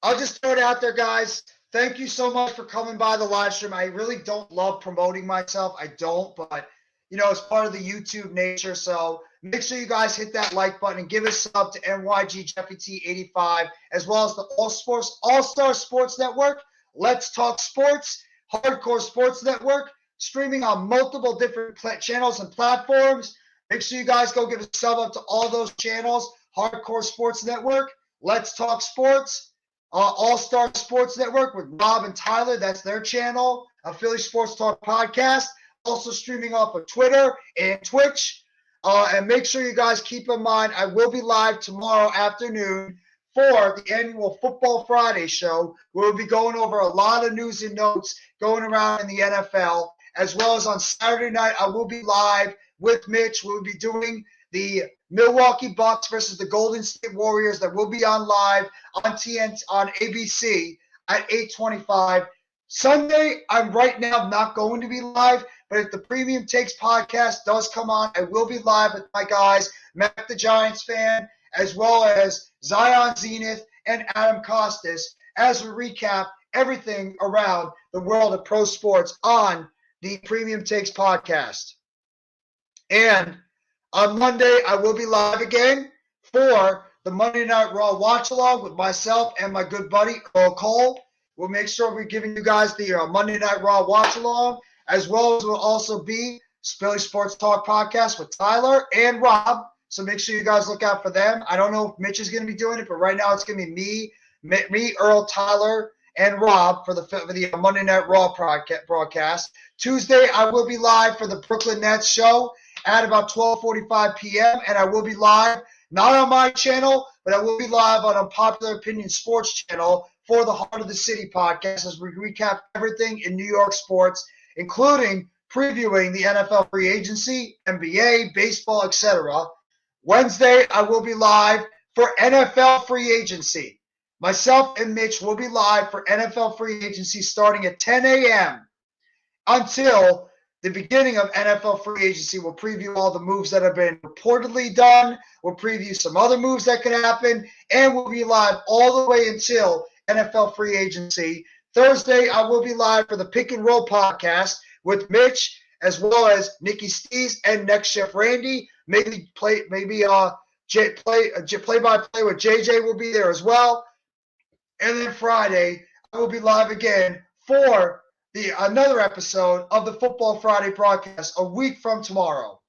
I'll just throw it out there, guys. Thank you so much for coming by the live stream. I really don't love promoting myself. I don't, but it's part of the YouTube nature. So make sure you guys hit that like button and give a sub to NYG Jeffy T 85, as well as the All-Star Sports Network, Let's Talk Sports, Hardcore Sports Network, streaming on multiple different channels and platforms. Make sure you guys go give a sub up to all those channels. Hardcore Sports Network, Let's Talk Sports, All-Star Sports Network with Rob and Tyler. That's their channel. Philly Sports Talk Podcast. Also streaming off of Twitter and Twitch. And make sure you guys keep in mind, I will be live tomorrow afternoon for the annual Football Friday show. We'll be going over a lot of news and notes going around in the NFL, as well as on Saturday night, I will be live with Mitch. We'll be doing the Milwaukee Bucks versus the Golden State Warriors that will be on live on ABC at 8:25. Sunday, I'm right now not going to be live, but if the Premium Takes podcast does come on, I will be live with my guys, Matt the Giants fan, as well as Zion Zenith and Adam Costas, as we recap everything around the world of pro sports on the Premium Takes podcast. And on Monday, I will be live again for the Monday Night Raw watch-along with myself and my good buddy, Earl Cole. We'll make sure we're giving you guys the Monday Night Raw watch-along, as well as will also be Philly Sports Talk Podcast with Tyler and Rob. So make sure you guys look out for them. I don't know if Mitch is going to be doing it, but right now it's going to be me, Earl, Tyler, and Rob for the Monday Night Raw broadcast. Tuesday, I will be live for the Brooklyn Nets show at about 12:45 p.m. And I will be live, not on my channel, but I will be live on Unpopular Opinion Sports channel for the Heart of the City podcast as we recap everything in New York sports, including previewing the NFL free agency, NBA, baseball, etc. Wednesday, I will be live for NFL free agency. Myself and Mitch will be live for NFL free agency starting at 10 a.m. until the beginning of NFL free agency. We'll preview all the moves that have been reportedly done. We'll preview some other moves that could happen. And we'll be live all the way until NFL free agency. Thursday, I will be live for the Pick and Roll podcast with Mitch, as well as Nikki Stees and Next Chef Randy. Maybe play-by-play with JJ will be there as well. And then Friday, I will be live again for another episode of the Football Friday broadcast a week from tomorrow.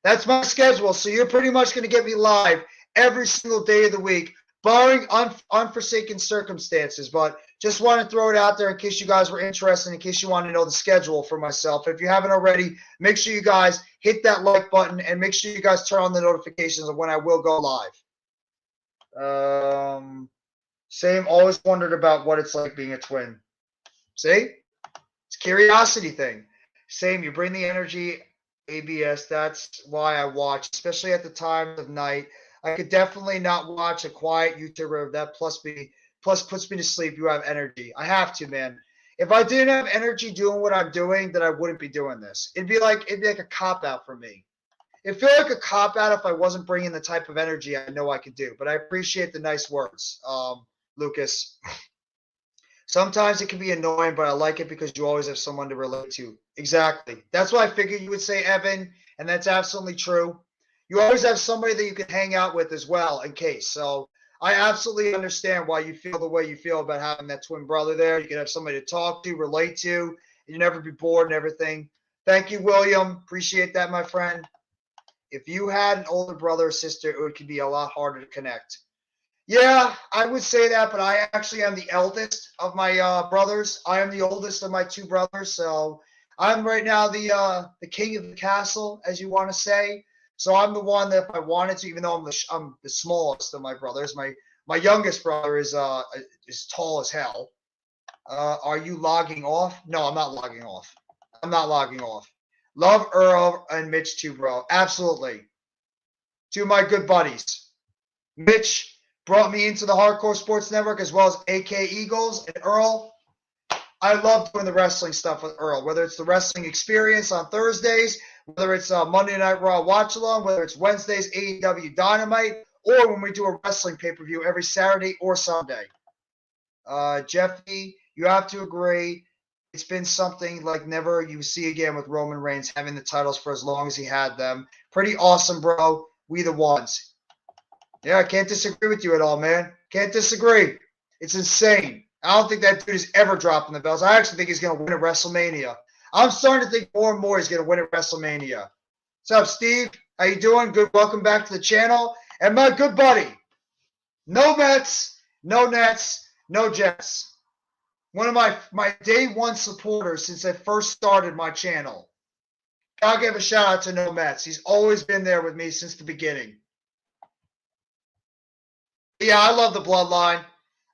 That's my schedule, so you're pretty much going to get me live every single day of the week, barring unforsaken circumstances. But just want to throw it out there in case you guys were interested, in case you want to know the schedule for myself. If you haven't already, make sure you guys hit that like button and make sure you guys turn on the notifications of when I will go live. Same, always wondered about what it's like being a twin. See? It's a curiosity thing. Same, you bring the energy, ABS. That's why I watch, especially at the times of night. I could definitely not watch a quiet YouTuber. That plus puts me to sleep. You have energy. I have to, man. If I didn't have energy doing what I'm doing, then I wouldn't be doing this. It'd be like a cop-out for me. It'd feel like a cop-out if I wasn't bringing the type of energy I know I could do. But I appreciate the nice words, Lucas. Sometimes it can be annoying, but I like it because you always have someone to relate to. Exactly. That's why I figured you would say, Evan, and that's absolutely true. You always have somebody that you can hang out with as well in case. So I absolutely understand why you feel the way you feel about having that twin brother there. You can have somebody to talk to, relate to, and you never be bored and everything. Thank you, William. Appreciate that, my friend. If you had an older brother or sister, it could be a lot harder to connect. Yeah, I would say that, but I actually am the eldest of my brothers. I am the oldest of my two brothers, so I'm right now the king of the castle, as you want to say. So I'm the one that if I wanted to, even though I'm the smallest of my brothers, my youngest brother is tall as hell. Are you logging off? No, I'm not logging off. I'm not logging off. Love Earl and Mitch too, bro. Absolutely. Two of my good buddies. Mitch brought me into the Hardcore Sports Network as well as AK Eagles and Earl. I love doing the wrestling stuff with Earl, whether it's the wrestling experience on Thursdays, whether it's Monday Night Raw watch along, whether it's Wednesday's AEW Dynamite, or when we do a wrestling pay-per-view every Saturday or Sunday. Jeffy, you have to agree. It's been something like never you see again with Roman Reigns having the titles for as long as he had them. Pretty awesome, bro. We the ones. Yeah, I can't disagree with you at all, man. Can't disagree. It's insane. I don't think that dude is ever dropping the belts. I actually think he's going to win at WrestleMania. I'm starting to think more and more he's going to win at WrestleMania. What's up, Steve? How you doing? Good. Welcome back to the channel. And my good buddy, no Mets, no Nets, no Jets. One of my day one supporters since I first started my channel. I'll give a shout out to No Mets. He's always been there with me since the beginning. Yeah, I love the Bloodline.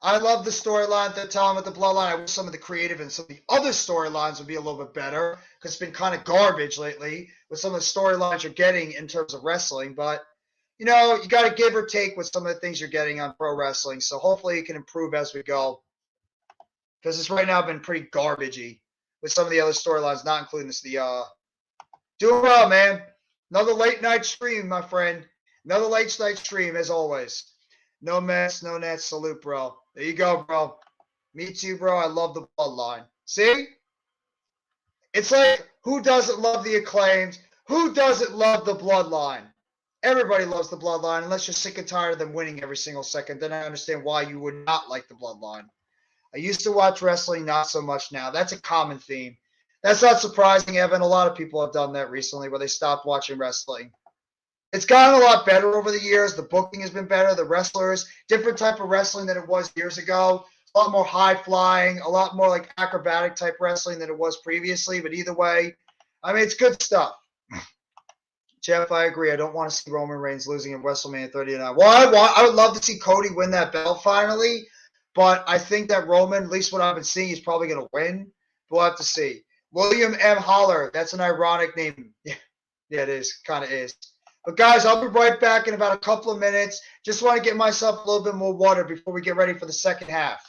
I love the storyline they're telling with the Bloodline. I wish some of the creative and some of the other storylines would be a little bit better because it's been kind of garbage lately with some of the storylines you're getting in terms of wrestling. But, you know, you got to give or take with some of the things you're getting on pro wrestling. So hopefully it can improve as we go because it's right now been pretty garbagey with some of the other storylines, not including this. Doing well, man. Another late night stream, my friend. Another late night stream as always. No Mets, no Nets. Salute, bro. There you go, bro. Me too, bro. I love the Bloodline. See? It's like, who doesn't love the Acclaimed? Who doesn't love the Bloodline? Everybody loves the Bloodline unless you're sick and tired of them winning every single second. Then I understand why you would not like the Bloodline. I used to watch wrestling, not so much now. That's a common theme. That's not surprising, Evan. A lot of people have done that recently where they stopped watching wrestling. It's gotten a lot better over the years. The booking has been better. The wrestlers, different type of wrestling than it was years ago. A lot more high flying, a lot more like acrobatic type wrestling than it was previously. But either way, I mean, it's good stuff. Jeff, I agree. I don't want to see Roman Reigns losing in WrestleMania 39. Well, I would love to see Cody win that belt finally. But I think that Roman, at least what I've been seeing, is probably going to win. We'll have to see. William M. Holler. That's an ironic name. Yeah, it is. Kind of is. But, guys, I'll be right back in about a couple of minutes. Just want to get myself a little bit more water before we get ready for the second half.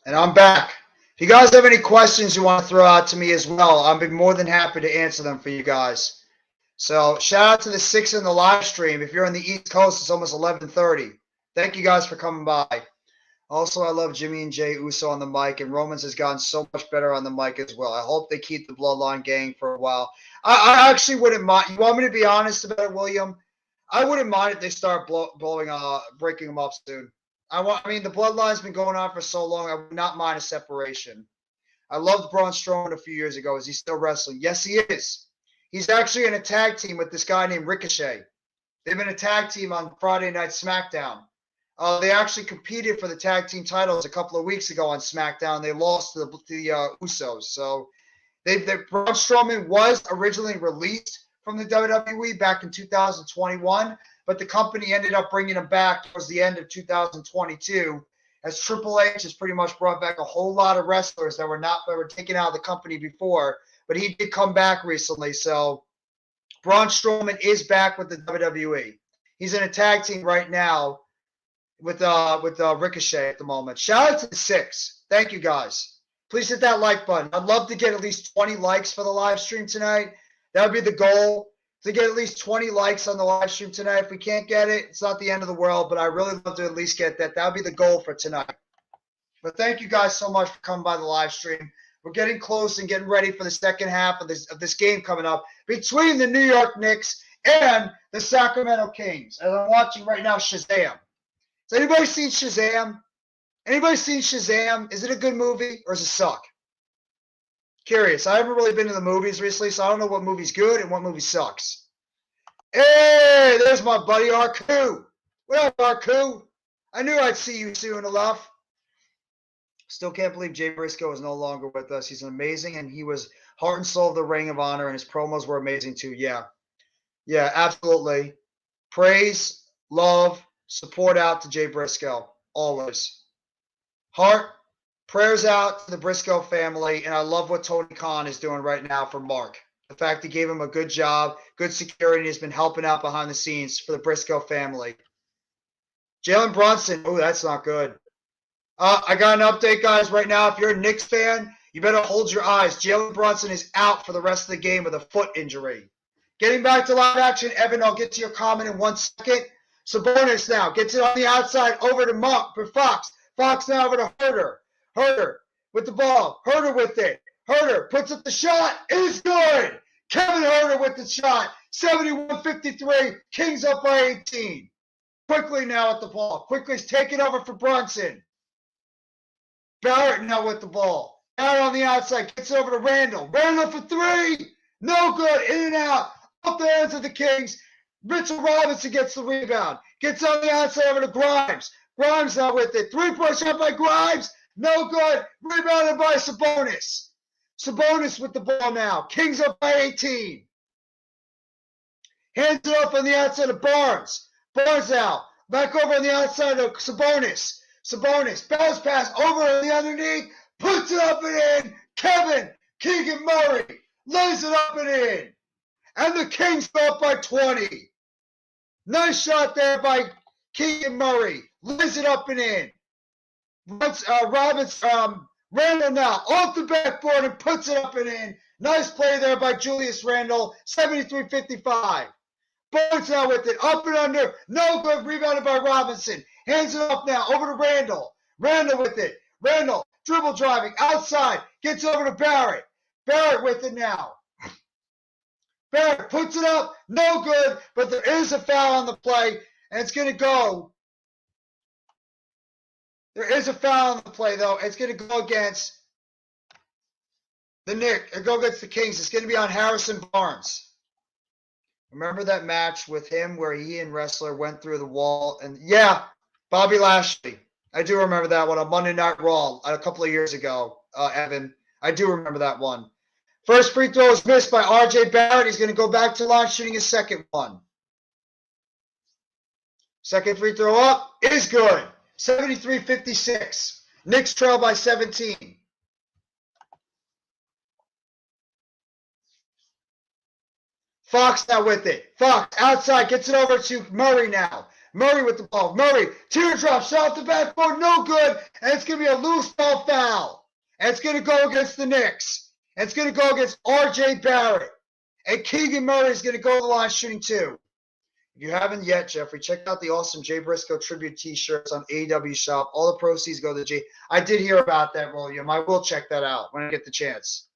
And I'm back. If you guys have any questions you want to throw out to me as well, I'll be more than happy to answer them for you guys. So shout out to the 6 in the live stream. If you're on the East Coast, it's almost 11:30. Thank you guys for coming by. Also, I love Jimmy and Jay Uso on the mic, and Romans has gotten so much better on the mic as well. I hope they keep the Bloodline gang for a while. I actually wouldn't mind. You want me to be honest about it, William? I wouldn't mind if they start breaking them up soon. I mean, the Bloodline's been going on for so long. I would not mind a separation. I loved Braun Strowman a few years ago. Is he still wrestling? Yes, he is. He's actually in a tag team with this guy named Ricochet. They've been a tag team on Friday Night SmackDown. They actually competed for the tag team titles a couple of weeks ago on SmackDown. They lost to the Usos. So Braun Strowman was originally released from the WWE back in 2021, but the company ended up bringing him back towards the end of 2022, as Triple H has pretty much brought back a whole lot of wrestlers that were taken out of the company before, but he did come back recently. So Braun Strowman is back with the WWE. He's in a tag team right now with Ricochet at the moment. Shout out to the 6. Thank you, guys. Please hit that like button. I'd love to get at least 20 likes for the live stream tonight. That would be the goal, to get at least 20 likes on the live stream tonight. If we can't get it, it's not the end of the world, but I really love to at least get that. That would be the goal for tonight. But thank you guys so much for coming by the live stream. We're getting close and getting ready for the second half of this game coming up between the New York Knicks and the Sacramento Kings. As I'm watching right now, Shazam. Has anybody seen Shazam? Anybody seen Shazam? Is it a good movie or does it suck? Curious. I haven't really been to the movies recently, so I don't know what movie's good and what movie sucks. Hey, there's my buddy Arku. What up, Arku? I knew I'd see you soon enough. Still can't believe Jay Briscoe is no longer with us. He's amazing, and he was heart and soul of the Ring of Honor, and his promos were amazing too. Yeah, absolutely. Praise, love, support out to Jay Briscoe, always. Heart, prayers out to the Briscoe family, and I love what Tony Khan is doing right now for Mark. The fact he gave him a good job, good security, has been helping out behind the scenes for the Briscoe family. Jalen Brunson, oh, that's not good. I got an update, guys, right now. If you're a Knicks fan, you better hold your eyes. Jalen Brunson is out for the rest of the game with a foot injury. Getting back to live action, Evan, I'll get to your comment in 1 second. Sabonis now gets it on the outside over to Fox. Fox now over to Herter. Herter with the ball. Herter with it. Herter puts up the shot. It is good. Kevin Herter with the shot. 71-53. Kings up by 18. Quickly now at the ball. Quickly's taking over for Brunson. Barrett now with the ball. Barrett on the outside. Gets it over to Randall. Randall for 3. No good. In and out. Up the hands of the Kings. Mitchell Robinson gets the rebound. Gets on the outside over to Grimes. Grimes now with it. 3-point shot by Grimes. No good. Rebounded by Sabonis. Sabonis with the ball now. Kings up by 18. Hands it off on the outside of Barnes. Barnes now. Back over on the outside of Sabonis. Sabonis. Bounce pass over on the underneath. Puts it up and in. Kevin Keegan Murray lays it up and in. And the Kings go up by 20. Nice shot there by Keegan Murray. Lays it up and in. Randall now off the backboard and puts it up and in. Nice play there by Julius Randle. 73-55. Barnes now with it. Up and under. No good. Rebounded by Robinson. Hands it off now. Over to Randall. Randall with it. Randall dribble driving. Outside. Gets over to Barrett. Barrett with it now. Barrett puts it up. No good. But there is a foul on the play. And it's going to go. There is a foul on the play, though. It's going to go against the Knicks. Go against the Kings. It's going to be on Harrison Barnes. Remember that match with him where he and Wrestler went through the wall? And yeah, Bobby Lashley. I do remember that one on Monday Night Raw a couple of years ago, Evan. I do remember that one. First free throw is missed by R.J. Barrett. He's going to go back to line shooting his second one. Second free throw up is good. 73-56. Knicks trail by 17. Fox now with it. Fox outside gets it over to Murray now. Murray with the ball. Murray, teardrop, shot off the backboard, no good. And it's going to be a loose ball foul. And it's going to go against the Knicks. And it's going to go against R.J. Barrett. And Keegan Murray is going to go to the line shooting 2. If you haven't yet, Jeffrey, check out the awesome Jay Briscoe tribute t-shirts on AEW Shop. All the proceeds go to Jay. I did hear about that, William. I will check that out when I get the chance.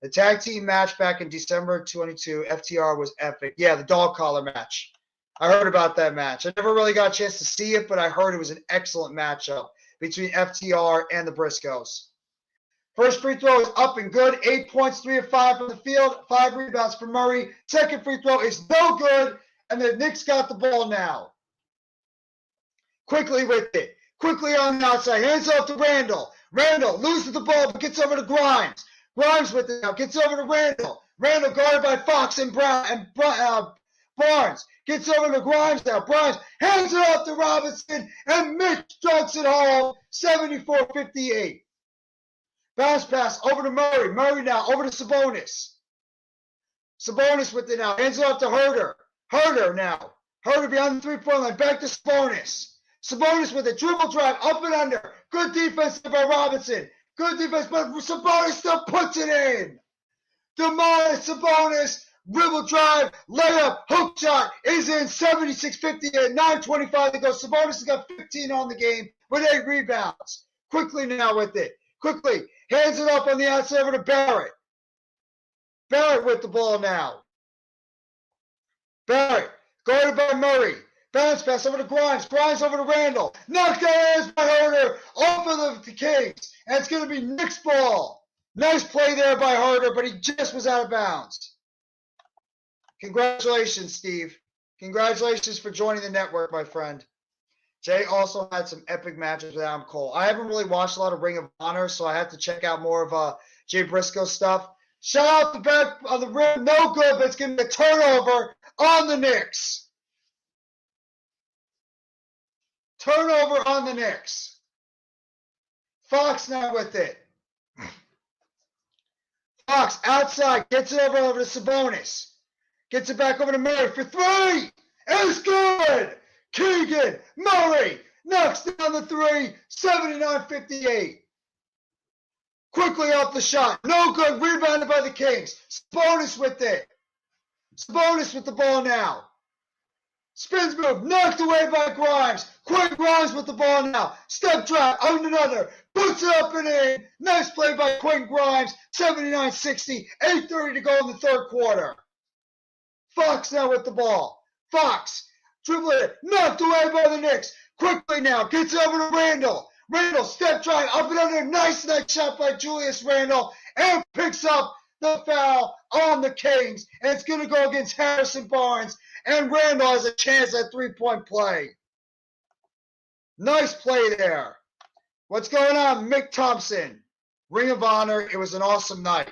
The tag team match back in December 22, FTR was epic. Yeah, the dog collar match. I heard about that match. I never really got a chance to see it, but I heard it was an excellent matchup between FTR and the Briscoes. First free throw is up and good. 8 points, 3 of 5 from the field. 5 rebounds for Murray. Second free throw is no good. And the Knicks got the ball now. Quickly with it. Quickly on the outside. Hands off to Randall. Randall loses the ball but gets over to Grimes. Grimes with it now. Gets over to Randall. Randall guarded by Fox and Barnes. Gets over to Grimes now. Grimes hands it off to Robinson, and Mitch dunks it home, 74-58. Bounce pass over to Murray. Murray now over to Sabonis. Sabonis with it now. Hands it off to Herder. Herder now. Herder behind the three-point line. Back to Sabonis. Sabonis with a dribble drive up and under. Good defense by Robinson. Good defense, but Sabonis still puts it in. Domantas Sabonis, dribble drive, layup, hook shot is in, 76-58, 9:25 to go. Sabonis has got 15 on the game with 8 rebounds. Quickly now with it. Quickly. Hands it up on the outside over to Barrett. Barrett with the ball now. Barrett, guarded by Murray. Bounce pass over to Grimes. Grimes over to Randall. Knocked out by Herder off of the Kings. And it's going to be Knicks ball. Nice play there by Herder, but he just was out of bounds. Congratulations, Steve. Congratulations for joining the network, my friend. Jay also had some epic matches with Adam Cole. I haven't really watched a lot of Ring of Honor, so I had to check out more of Jay Briscoe's stuff. Shot out the back of the rim. No good, but it's going to be a turnover on the Knicks. Turnover on the Knicks. Fox now with it. Fox outside. Gets it over to Sabonis. Gets it back over to Murray for 3. It's good. Keegan Murray knocks down the 3. 79-58. Quickly off the shot. No good. Rebounded by the Kings. Sabonis with it. Sabonis with the ball now. Spins move, knocked away by Grimes. Quinn Grimes with the ball now. Step drive, on another. Puts it up and in. Nice play by Quinn Grimes. 79-60. 8:30 to go in the third quarter. Fox now with the ball. Fox, dribbling it. Knocked away by the Knicks. Quickly now, gets over to Randall. Randall, step drive, up and under. Nice shot by Julius Randall. And picks up the foul on the Kings. And it's going to go against Harrison Barnes. And Randall has a chance at three-point play. Nice play there. What's going on, Mick Thompson? Ring of Honor. It was an awesome night.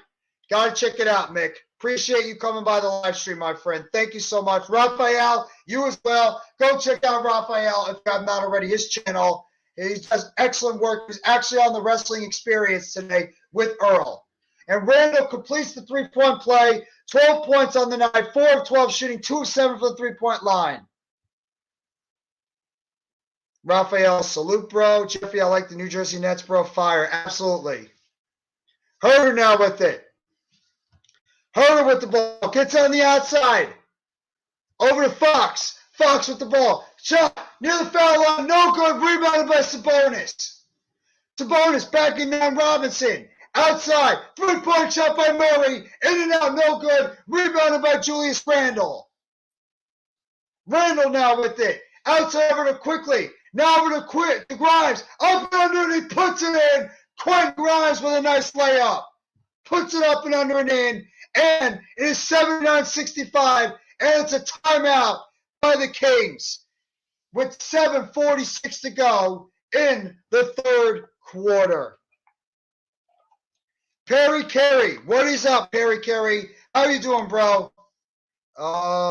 Got to check it out, Mick. Appreciate you coming by the live stream, my friend. Thank you so much. Raphael, you as well. Go check out Raphael if you have not already, his channel. He does excellent work. He's actually on the Wrestling Experience today with Earl. And Randall completes the three-point play. 12 points on the night, 4 of 12 shooting, 2 of 7 for the three-point line. Raphael, salute, bro. Jeffrey, I like the New Jersey Nets, bro. Fire, absolutely. Herder now with it. Herder with the ball. Gets on the outside. Over to Fox. Fox with the ball. Shot near the foul line. No good. Rebounded by Sabonis. Sabonis backing down Robinson. Outside, three-point shot by Murray, in and out, no good, rebounded by Julius Randall. Randall now with it, outside over to Quickly, now over to Grimes, up and under, and he puts it in. Quinn Grimes with a nice layup, puts it up and under and in, and it is 79-65, and it's a timeout by the Kings with 7:46 to go in the third quarter. Perry Carey, what is up, Perry Carey? How you doing, bro?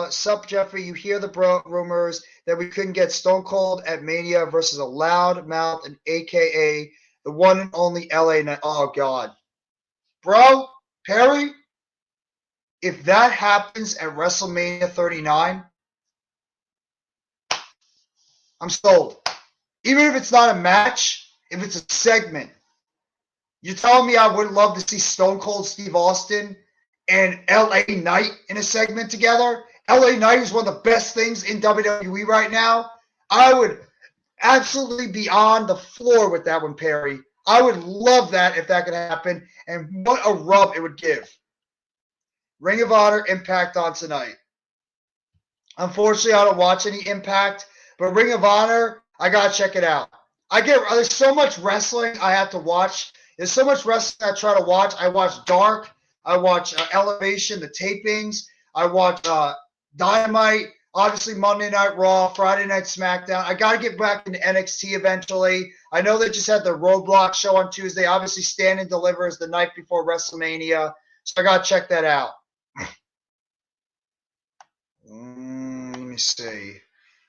Sup, Jeffrey? You hear the rumors that we couldn't get Stone Cold at Mania versus a loudmouth and AKA the one and only LA Knight. Oh, God. Bro, Perry, if that happens at WrestleMania 39, I'm sold. Even if it's not a match, if it's a segment. You're telling me I would love to see Stone Cold Steve Austin and LA Knight in a segment together? LA Knight is one of the best things in WWE right now. I would absolutely be on the floor with that one, Perry. I would love that if that could happen, and what a rub it would give. Ring of Honor Impact on tonight. Unfortunately, I don't watch any Impact, but Ring of Honor, I got to check it out. There's so much wrestling I have to watch. There's so much wrestling I try to watch. I watch Dark. I watch Elevation, the tapings. I watch Dynamite. Obviously, Monday Night Raw, Friday Night SmackDown. I got to get back into NXT eventually. I know they just had the Roadblock show on Tuesday. Obviously, Stand and Deliver is the night before WrestleMania. So I got to check that out. Let me see.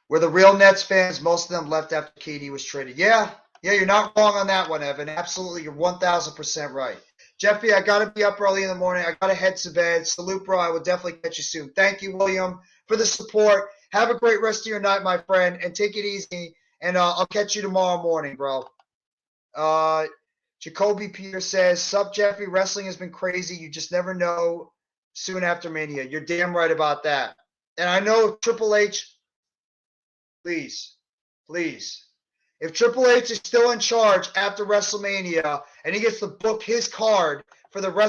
Were the real Nets fans, most of them left after KD was traded. Yeah, you're not wrong on that one, Evan. Absolutely, you're 1,000% right. Jeffy, I got to be up early in the morning. I got to head to bed. Salute, bro. I will definitely catch you soon. Thank you, William, for the support. Have a great rest of your night, my friend, and take it easy. And I'll catch you tomorrow morning, bro. Jacoby Peter says, Sup, Jeffy, wrestling has been crazy. You just never know soon after Mania. You're damn right about that. And I know Triple H, please. If Triple H is still in charge after WrestleMania and he gets to book his card for the Raw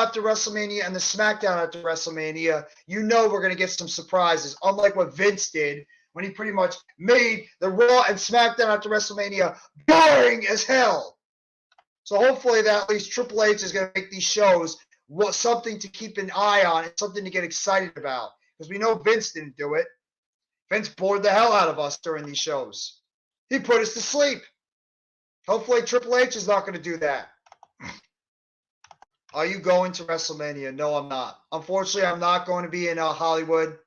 after WrestleMania and the SmackDown after WrestleMania, you know we're going to get some surprises, unlike what Vince did when he pretty much made the Raw and SmackDown after WrestleMania boring as hell. So hopefully that at least Triple H is going to make these shows something to keep an eye on and something to get excited about. Because we know Vince didn't do it. Vince bored the hell out of us during these shows. He put us to sleep. Hopefully Triple H is not going to do that. Are you going to WrestleMania? No, I'm not. Unfortunately, I'm not going to be in Hollywood.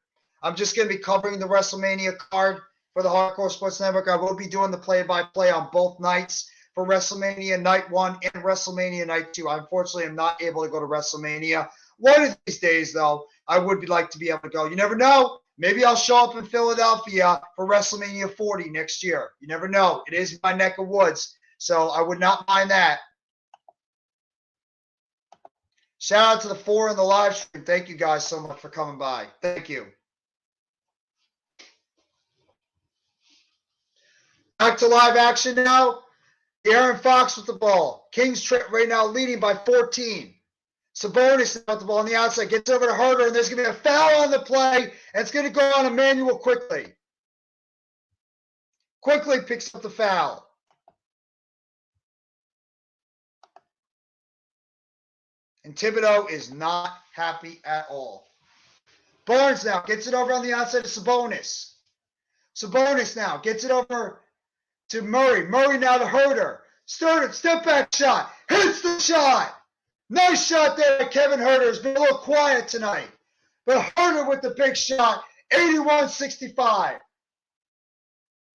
I'm just going to be covering the WrestleMania card for the Hardcore Sports Network. I will be doing the play-by-play on both nights for WrestleMania Night 1 and WrestleMania Night 2. I unfortunately am not able to go to WrestleMania. One of these days, though, I would like to be able to go. You never know. Maybe I'll show up in Philadelphia for WrestleMania 40 next year. You never know. It is my neck of woods, so I would not mind that. Shout out to the 4 in the live stream. Thank you guys so much for coming by. Thank you. Back to live action now. AaronFox with the ball. Kings right now leading by 14. Sabonis with the ball on the outside. Gets over to Herter, and there's going to be a foul on the play, and it's going to go on Emmanuel quickly. Quickly picks up the foul. And Thibodeau is not happy at all. Barnes now gets it over on the outside to Sabonis. Sabonis now gets it over to Murray. Murray now to Herter. Started, step back shot. Hits the shot. Nice shot there by Kevin Herter. Has been a little quiet tonight. But Herter with the big shot. 81-65.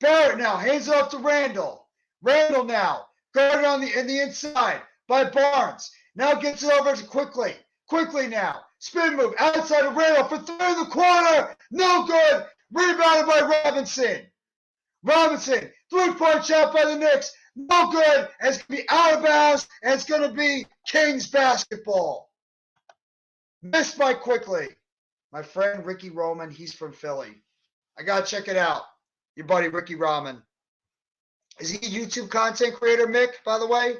Barrett now hands it off to Randall. Randall now guarded on in the inside by Barnes. Now gets it over to Quickly. Quickly now. Spin move outside of Randall for 3 in the corner. No good. Rebounded by Robinson. Robinson. 3-point shot by the Knicks. No good. And it's going to be out of bounds. And it's going to be Kings basketball. Missed by Quickly. My friend Ricky Roman. He's from Philly. I got to check it out. Your buddy Ricky Roman. Is he a YouTube content creator, Mick, by the way?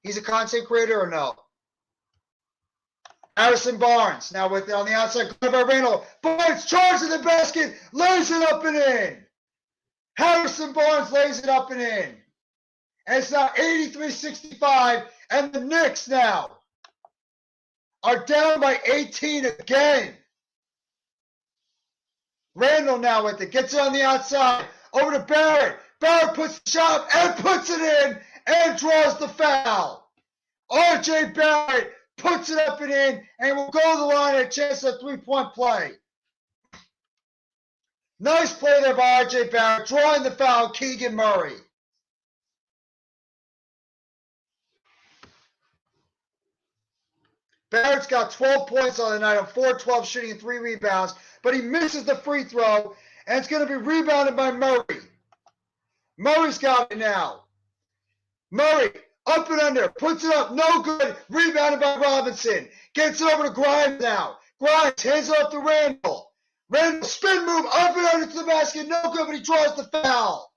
He's a content creator or no? Harrison Barnes now with it on the outside. By Randall. Barnes charges the basket. Lays it up and in. Harrison Barnes lays it up and in. And it's now 83-65. And the Knicks now are down by 18 again. Randall now with it. Gets it on the outside. Over to Barrett. Barrett puts the shot up and puts it in and draws the foul. R.J. Barrett puts it up and in and will go to the line and chance a 3-point play. Nice play there by R.J. Barrett, drawing the foul, Keegan Murray. Barrett's got 12 points on the night on 4-12 shooting and 3 rebounds, but he misses the free throw, and it's going to be rebounded by Murray. Murray's got it now. Murray, up and under, puts it up, no good, rebounded by Robinson. Gets it over to Grimes now. Grimes hands it off to Randall. Randall, spin move, up and under to the basket, no good, but he draws the foul.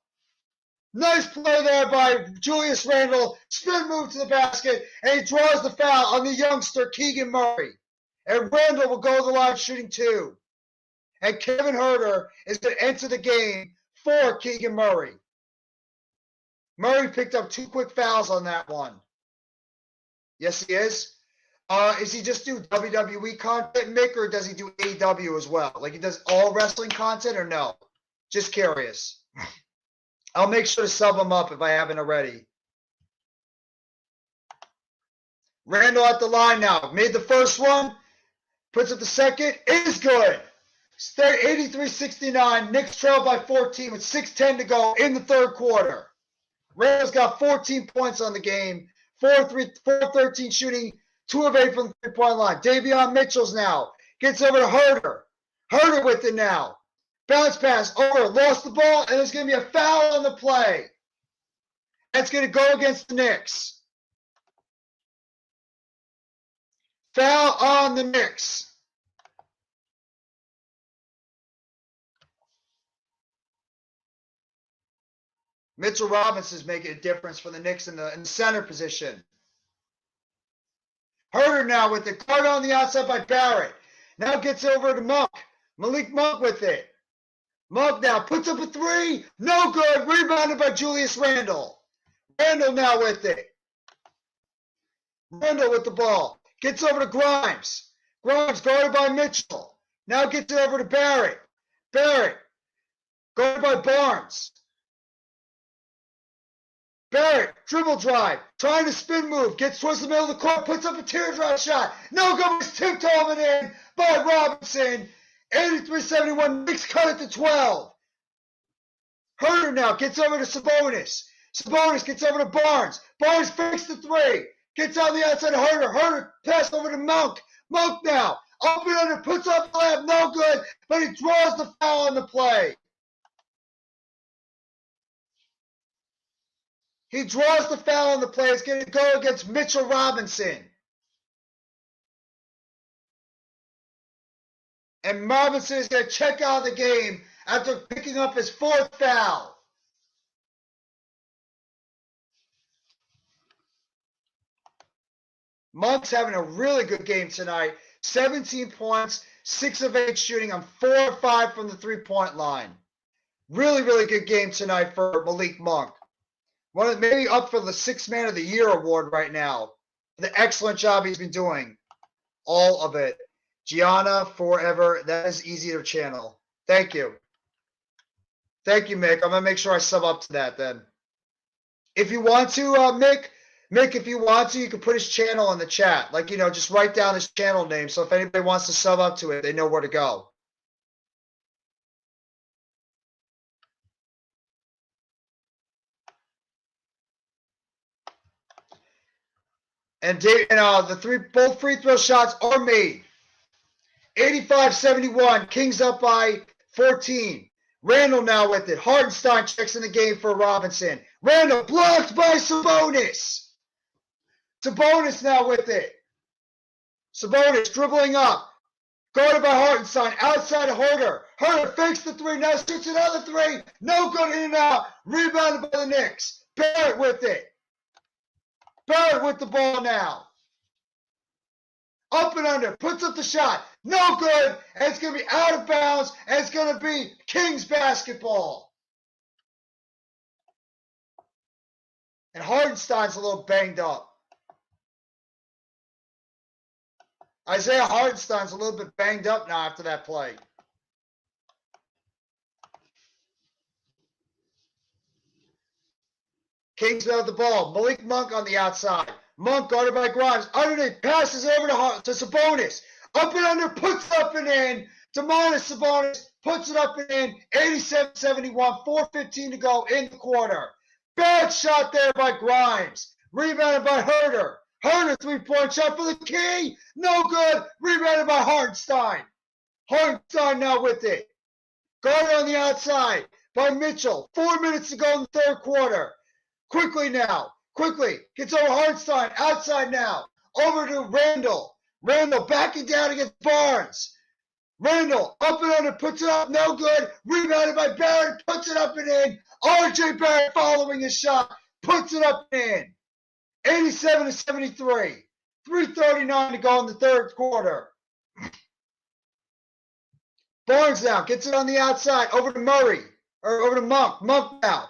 Nice play there by Julius Randall. Spin move to the basket, and he draws the foul on the youngster, Keegan Murray. And Randall will go to the line shooting 2. And Kevin Herter is going to enter the game for Keegan Murray. Murray picked up 2 quick fouls on that one. Yes, he is. Is he just do WWE content, Mick, or does he do AEW as well? Like he does all wrestling content or no? Just curious. I'll make sure to sub him up if I haven't already. Randall at the line now. Made the first one. Puts up the second. Is good. 83-69. Knicks trail by 14 with 6:10 to go in the third quarter. Randall's got 14 points on the game. 4-13 shooting. 2 of 8 from the three-point line. Davion Mitchell's now. Gets over to Herter. Herter with it now. Bounce pass over. Lost the ball, and there's going to be a foul on the play. That's going to go against the Knicks. Foul on the Knicks. Mitchell Robinson's making a difference for the Knicks in the center position. Herter now with the card on the outside by Barrett. Now gets over to Monk. Malik Monk with it. Monk now puts up a three. No good. Rebounded by Julius Randle. Randle now with it. Randle with the ball. Gets over to Grimes. Grimes guarded by Mitchell. Now gets it over to Barrett. Barrett guarded by Barnes. Barrett, dribble drive, trying to spin move, gets towards the middle of the court, puts up a teardrop shot. No good, was tipped over in by Robinson. 83-71, Knicks cut it to 12. Herter now gets over to Sabonis. Sabonis gets over to Barnes. Barnes fakes the three. Gets on the outside of Herter. Herter pass over to Monk. Monk now, up and under, puts up the layup, no good, but he draws the foul on the play. He draws the foul on the play. It's going to go against Mitchell Robinson. And Robinson is going to check out of the game after picking up his 4th foul. Monk's having a really good game tonight. 17 points, 6 of 8 shooting on 4 of 5 from the three-point line. Really, really good game tonight for Malik Monk. Maybe up for the 6th Man of the Year award right now. The excellent job he's been doing. All of it. Gianna, forever. That is easy to channel. Thank you. Thank you, Mick. I'm going to make sure I sub up to that then. If you want to, Mick, if you want to, you can put his channel in the chat. Like, just write down his channel name. So if anybody wants to sub up to it, they know where to go. And both free throw shots are made. 85-71. Kings up by 14. Randall now with it. Hartenstein checks in the game for Robinson. Randall blocked by Sabonis. Sabonis now with it. Sabonis dribbling up. Guarded by Hartenstein. Outside of Herter. Herter fakes the three. Now shoots another three. No good, in and out. Rebounded by the Knicks. Barrett with it. Barrett with the ball now. Up and under. Puts up the shot. No good. And it's going to be out of bounds. And it's going to be Kings basketball. And Hartenstein's a little banged up. Isaiah Hartenstein's a little bit banged up now after that play. Kings without the ball. Malik Monk on the outside. Monk guarded by Grimes. Underneath. Passes over to Sabonis. Up and under. Puts up and in. Domantas Sabonis puts it up and in. 87-71. 4:15 to go in the quarter. Bad shot there by Grimes. Rebounded by Herter. Herter 3-point shot for the key. No good. Rebounded by Hartenstein. Hartenstein now with it. Guarded on the outside by Mitchell. 4 minutes to go in the third quarter. Quickly now. Quickly. Gets over Hartenstein. Outside now. Over to Randall. Randall backing down against Barnes. Randall up and under. Puts it up. No good. Rebounded by Barrett. Puts it up and in. R.J. Barrett following his shot. Puts it up and in. 87-73. 3:39 to go in the third quarter. Barnes now gets it on the outside. Over to Murray. Or over to Monk. Monk now.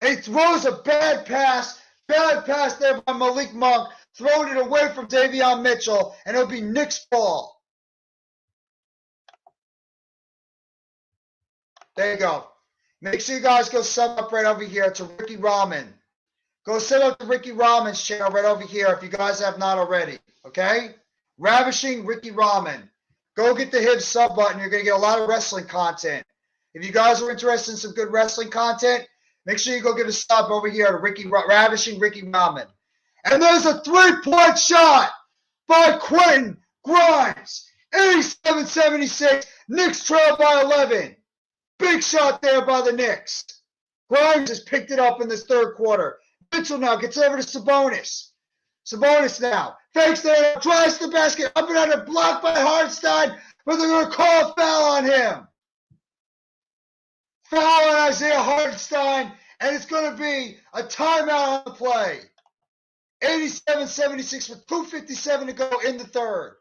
And he throws a bad pass. Bad pass there by Malik Monk. throwing it away from Davion Mitchell, and it'll be Knicks ball. There you go. Make sure you guys go sub up right over here to Ricky Rahman. Go sub up to Ricky Rahman's channel right over here if you guys have not already. Okay? Ravishing Ricky Rahman. Go get the hip sub button. You're going to get a lot of wrestling content. If you guys are interested in some good wrestling content, make sure you go give a sub over here to Ravishing Ricky Rahman. And there's a 3-point shot by Quentin Grimes. 87-76. Knicks trail by 11. Big shot there by the Knicks. Grimes has picked it up in this third quarter. Mitchell now gets over to Sabonis. Sabonis now fakes there, drives the basket, up and under, blocked by Hartenstein, but they're going to call a foul on him. Foul on Isaiah Hartenstein, and it's going to be a timeout on the play. 87-76 with 2:57 to go in the third.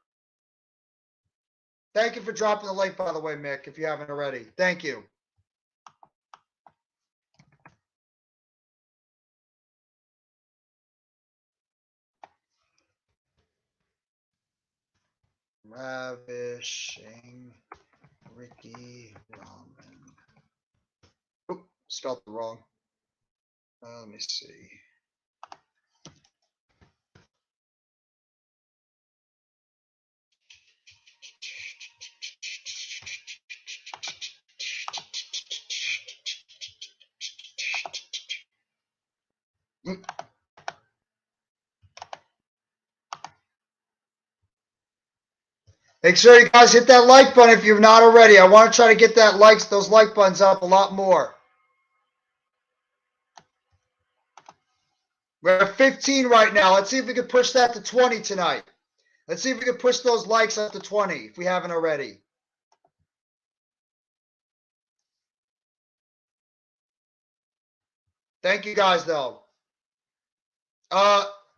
Thank you for dropping the link, by the way, Mick, if you haven't already. Thank you. Ravishing Ricky Rahman. Oop, spelled it wrong. Let me see. Make sure you guys hit that like button if you're not already. I want to try to get those like buttons up a lot more. We're at 15 right now. Let's see if we can push that to 20 tonight. Let's see if we can push those likes up to 20 if we haven't already. Thank you guys, though.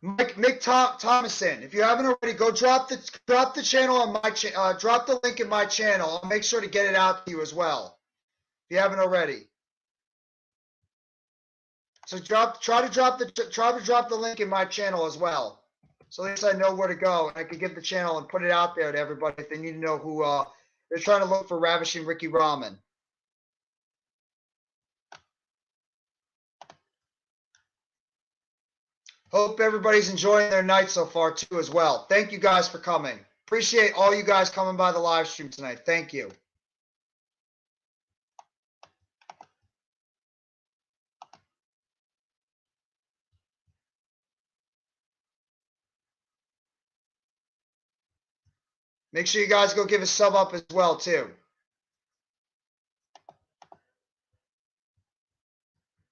Mick Thomason, if you haven't already, go drop the channel on my drop the link in my channel. I'll make sure to get it out to you as well. If you haven't already. So try to drop the link in my channel as well. So at least I know where to go and I can get the channel and put it out there to everybody if they need to know who they're trying to look for. Ravishing Ricky Rahman. Hope everybody's enjoying their night so far too as well. Thank you guys for coming. Appreciate all you guys coming by the live stream tonight. Thank you. Make sure you guys go give a sub up as well too.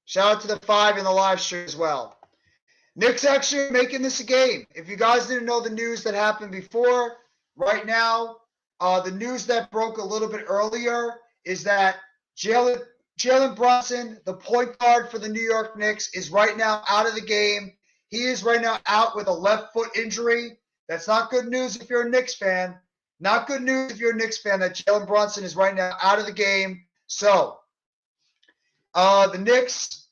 Shout out to the 5 in the live stream as well. Knicks actually making this a game. If you guys didn't know the news that happened before, right now, the news that broke a little bit earlier is that Jalen Brunson, the point guard for the New York Knicks, is right now out of the game. He is right now out with a left foot injury. That's not good news if you're a Knicks fan. Not good news if you're a Knicks fan that Jalen Brunson is right now out of the game. So, the Knicks,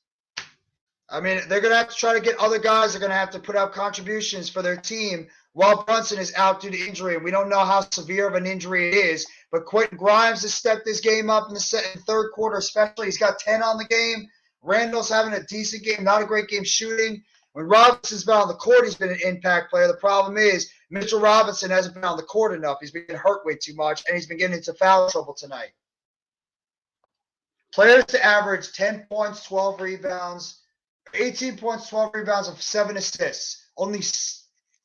I mean, they're going to have to try to get other guys. They're going to have to put out contributions for their team while Brunson is out due to injury. We don't know how severe of an injury it is, but Quentin Grimes has stepped this game up in the third quarter especially. He's got 10 on the game. Randall's having a decent game, not a great game shooting. When Robinson's been on the court, he's been an impact player. The problem is Mitchell Robinson hasn't been on the court enough. He's been hurt way too much, and he's been getting into foul trouble tonight. Players to average 10 points, 12 rebounds, 18 points, 12 rebounds, and 7 assists. Only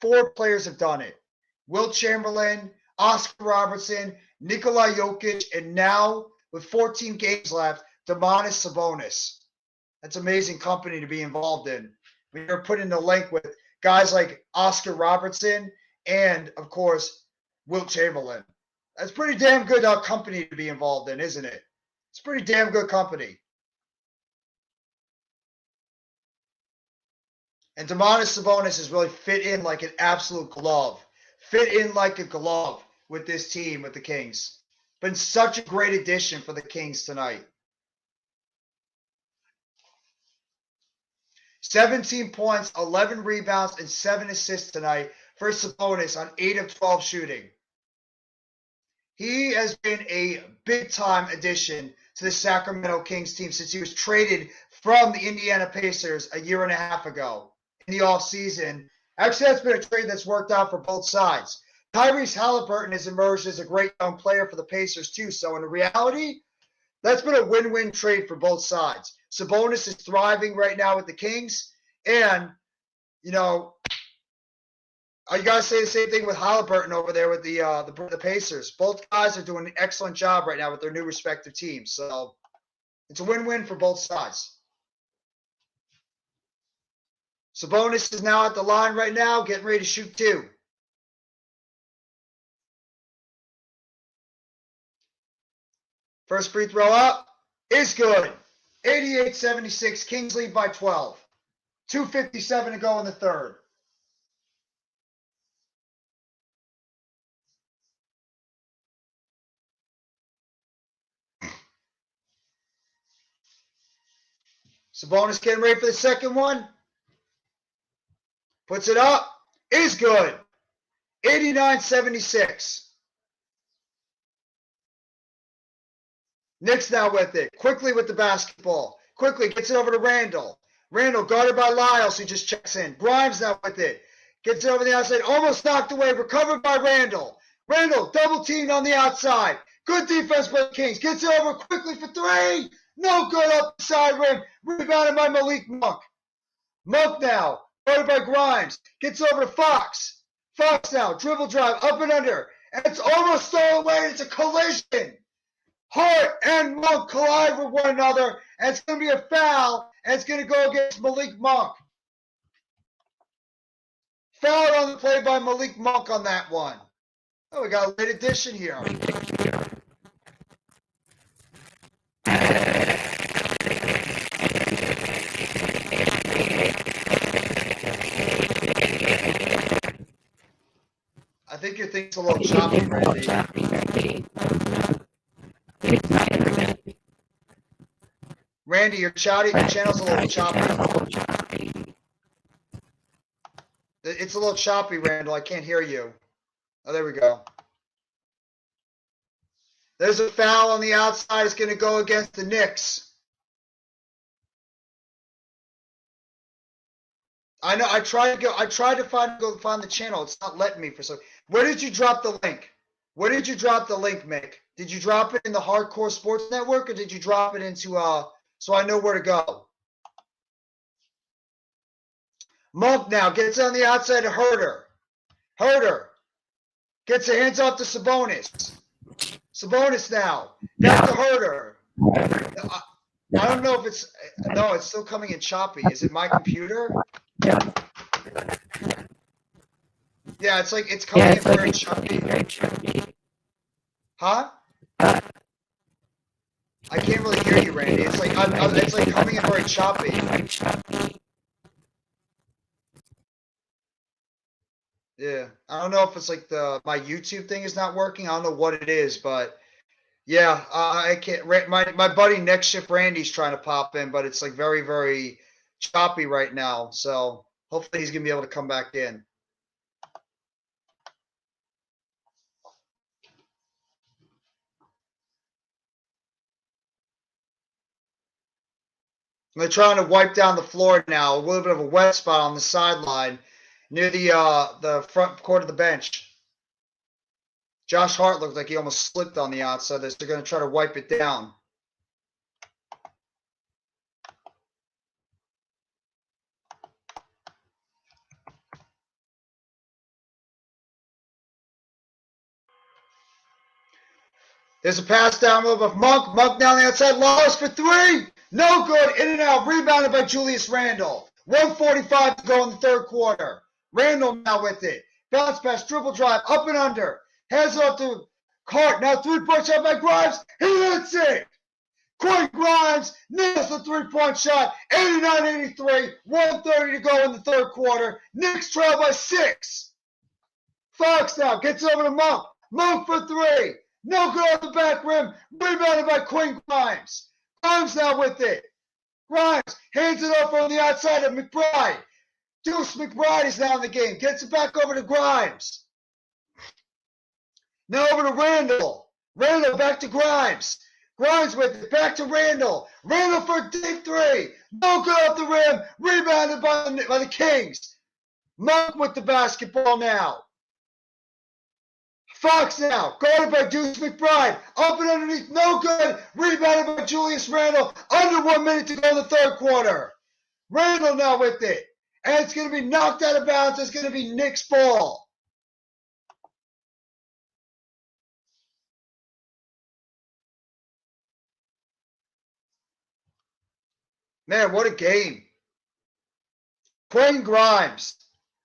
4 players have done it. Wilt Chamberlain, Oscar Robertson, Nikola Jokic, and now with 14 games left, Domantas Sabonis. That's amazing company to be involved in. We are put in the link with guys like Oscar Robertson and, of course, Wilt Chamberlain. That's pretty damn good company to be involved in, isn't it? It's pretty damn good company. And Domantas Sabonis has really fit in like an absolute glove. Fit in like a glove with this team, with the Kings. Been such a great addition for the Kings tonight. 17 points, 11 rebounds, and 7 assists tonight for Sabonis on 8 of 12 shooting. He has been a big-time addition to the Sacramento Kings team since he was traded from the Indiana Pacers a year and a half ago in the offseason. Actually, that's been a trade that's worked out for both sides. Tyrese Halliburton has emerged as a great young player for the Pacers too. So in reality, that's been a win-win trade for both sides. Sabonis is thriving right now with the Kings. And, you know, you got to say the same thing with Halliburton over there with the Pacers. Both guys are doing an excellent job right now with their new respective teams. So it's a win-win for both sides. Sabonis is now at the line right now, getting ready to shoot 2. First free throw up is good. 88-76. Kings lead by 12. 2:57 to go in the third. Sabonis getting ready for the second one. Puts it up. Is good. 89-76. Knicks now with it. Quickly with the basketball. Quickly gets it over to Randall. Randall guarded by Lyles, who just checks in. Grimes now with it. Gets it over the outside. Almost knocked away. Recovered by Randall. Randall double teamed on the outside. Good defense by the Kings. Gets it over quickly for 3. No good up the side rim. Rebounded by Malik Monk. Monk now. Guarded by Grimes. Gets over to Fox. Fox now. Dribble drive. Up and under. And it's almost stolen away. It's a collision. Hart and Monk collide with one another. And it's going to be a foul. And it's going to go against Malik Monk. Foul on the play by Malik Monk on that one. Oh, we got a late addition here. I think your thing's a little choppy, Randy. Randy, your channel's a little choppy. It's a little choppy, Randall. I can't hear you. Oh, there we go. There's a foul on the outside. It's going to go against the Knicks. I know. I tried to find the channel. It's not letting me for some. Where did you drop the link? Where did you drop the link, Mick? Did you drop it in the Hardcore Sports Network, or did you drop it into so I know where to go? Monk now gets on the outside to Herter. Herter gets the hands off to Sabonis. Sabonis now. Back to Herter. I don't know if it's no, it's still coming in choppy. Is it my computer? Yeah, it's like it's coming in very choppy. Huh? I can't really hear you, Randy. It's like it's like coming in very choppy. Yeah, I don't know if it's like my YouTube thing is not working. I don't know what it is, but yeah, I can't. My buddy Next Shift Randy's trying to pop in, but it's like very, very choppy right now. So hopefully he's gonna be able to come back in. They're trying to wipe down the floor now. A little bit of a wet spot on the sideline near the front court of the bench. Josh Hart looked like he almost slipped on the outside. They're going to try to wipe it down. There's a pass down low of Monk. Monk down the outside. Lost for 3. No good. In and out. Rebounded by Julius Randle. 1:45 to go in the third quarter. Randle now with it. Bounce pass. Dribble drive. Up and under. Hands off to Hart. Now 3-point shot by Grimes. He hits it. Quinn Grimes nails the 3-point shot. 89-83. 1:30 to go in the third quarter. Knicks trail by 6. Fox now gets over to Monk. Monk for 3. No good on the back rim. Rebounded by Quinn Grimes. Grimes now with it. Grimes hands it off on the outside of McBride. Deuce McBride is now in the game. Gets it back over to Grimes. Now over to Randall. Randall back to Grimes. Grimes with it. Back to Randall. Randall for deep three. No good off the rim. Rebounded by the Kings. Monk with the basketball now. Fox now. Guarded by Deuce McBride. Up and underneath. No good. Rebounded by Julius Randall. Under 1 minute to go in the third quarter. Randall now with it. And it's going to be knocked out of bounds. It's going to be Knicks ball. Man, what a game. Quentin Grimes.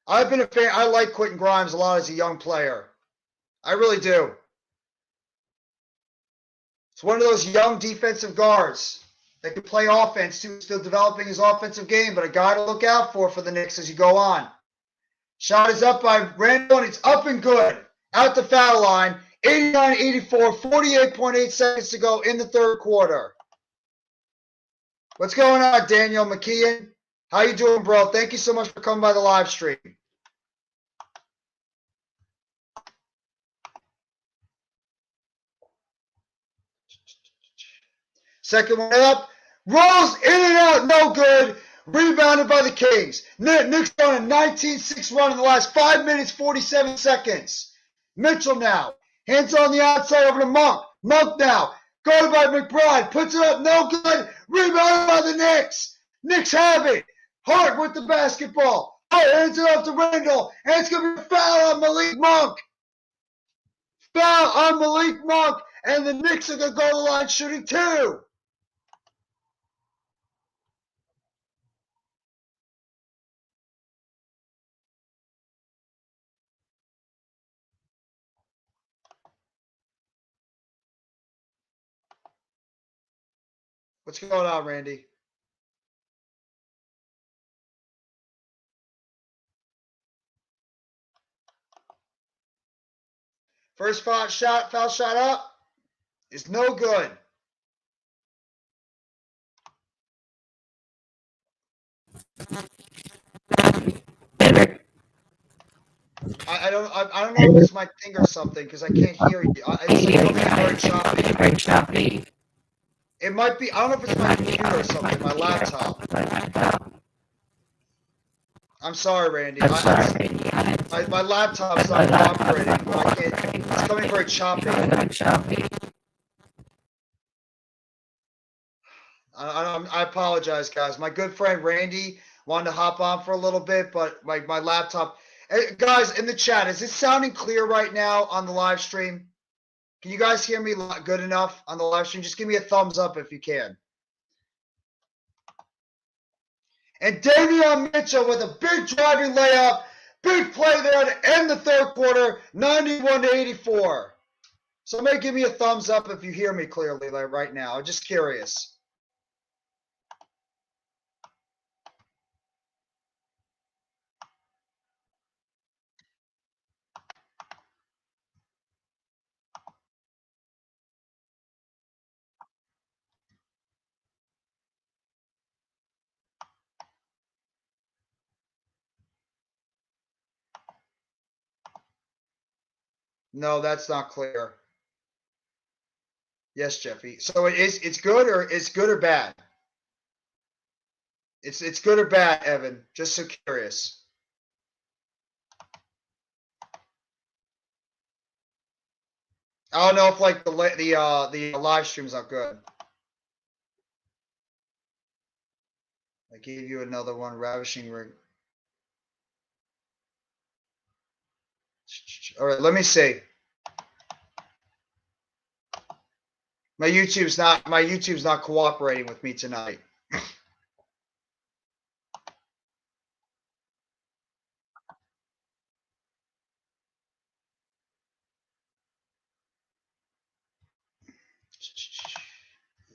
I've been a fan. I like Quentin Grimes a lot as a young player. I really do. It's one of those young defensive guards that can play offense too, still developing his offensive game, but a guy to look out for the Knicks as you go on. Shot is up by Randall, and it's up and good. Out the foul line. 89-84, 48.8 seconds to go in the third quarter. What's going on, Daniel McKeon? How you doing, bro? Thank you so much for coming by the live stream. Second one up. Rolls in and out. No good. Rebounded by the Kings. Knicks on a 19-6 run in the last 5 minutes, 47 seconds. Mitchell now. Hands on the outside over to Monk. Monk now. Guarded by McBride. Puts it up. No good. Rebounded by the Knicks. Knicks have it. Hart with the basketball. Hart hands it off to Randall. And it's going to be a foul on Malik Monk. Foul on Malik Monk. And the Knicks are going to go to the line shooting two. What's going on, Randy? First foul shot up is no good. I don't know if it's my thing or something because I can't hear you. It's like very choppy. It might be. I don't know if it's my computer or something. My laptop. I'm sorry, Randy. My laptop's not cooperating, but I can't. It's coming very choppy. I apologize, guys. My good friend Randy wanted to hop on for a little bit, but my laptop. Hey, guys, in the chat, is it sounding clear right now on the live stream? Can you guys hear me good enough on the live stream? Just give me a thumbs up if you can. And Davion Mitchell with a big driving layup. Big play there to end the third quarter, 91-84. Somebody give me a thumbs up if you hear me clearly right now. I'm just curious. No, that's not clear. Yes, Jeffy. So it's good or bad? It's good or bad, Evan. Just so curious. I don't know if like the live stream's not good. I gave you another one, ravishing ring. All right, let me see. My YouTube's not cooperating with me tonight.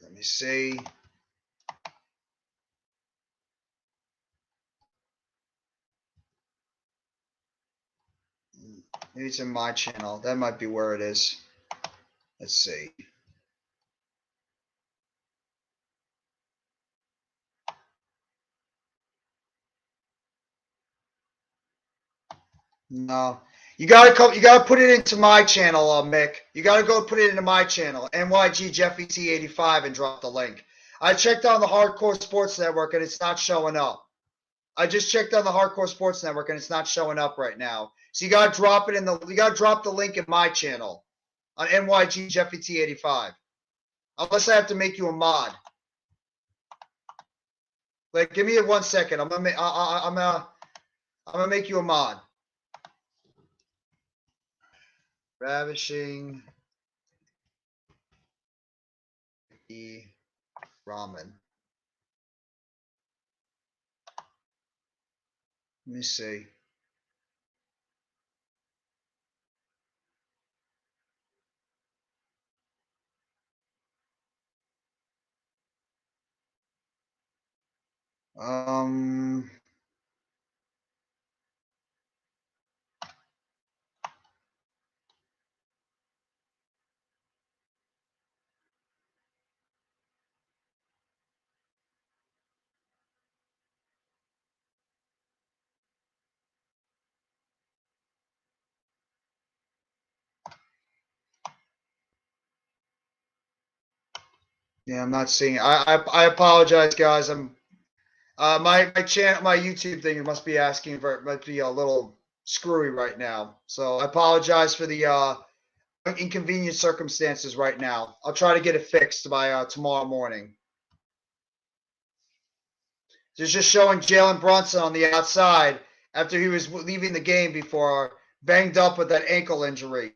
Let me see. Maybe it's in my channel. That might be where it is. Let's see. No. You gotta come. You gotta put it into my channel, Mick. You gotta go put it into my channel, NYG Jeffy T85, and drop the link. I checked on the Hardcore Sports Network and it's not showing up. I just checked on the Hardcore Sports Network and it's not showing up right now. So you gotta drop it in the. You gotta drop the link in my channel on NYG Jeffy T85. Unless I have to make you a mod. Like, give me 1 second. I'm gonna make you a mod. Ravishing the ramen. Let me see. Yeah, I'm not seeing it. I apologize, guys. I'm my channel, my YouTube thing must be asking for it. Might be a little screwy right now. So I apologize for the inconvenient circumstances right now. I'll try to get it fixed by tomorrow morning. It's just showing Jalen Brunson on the outside after he was leaving the game before banged up with that ankle injury.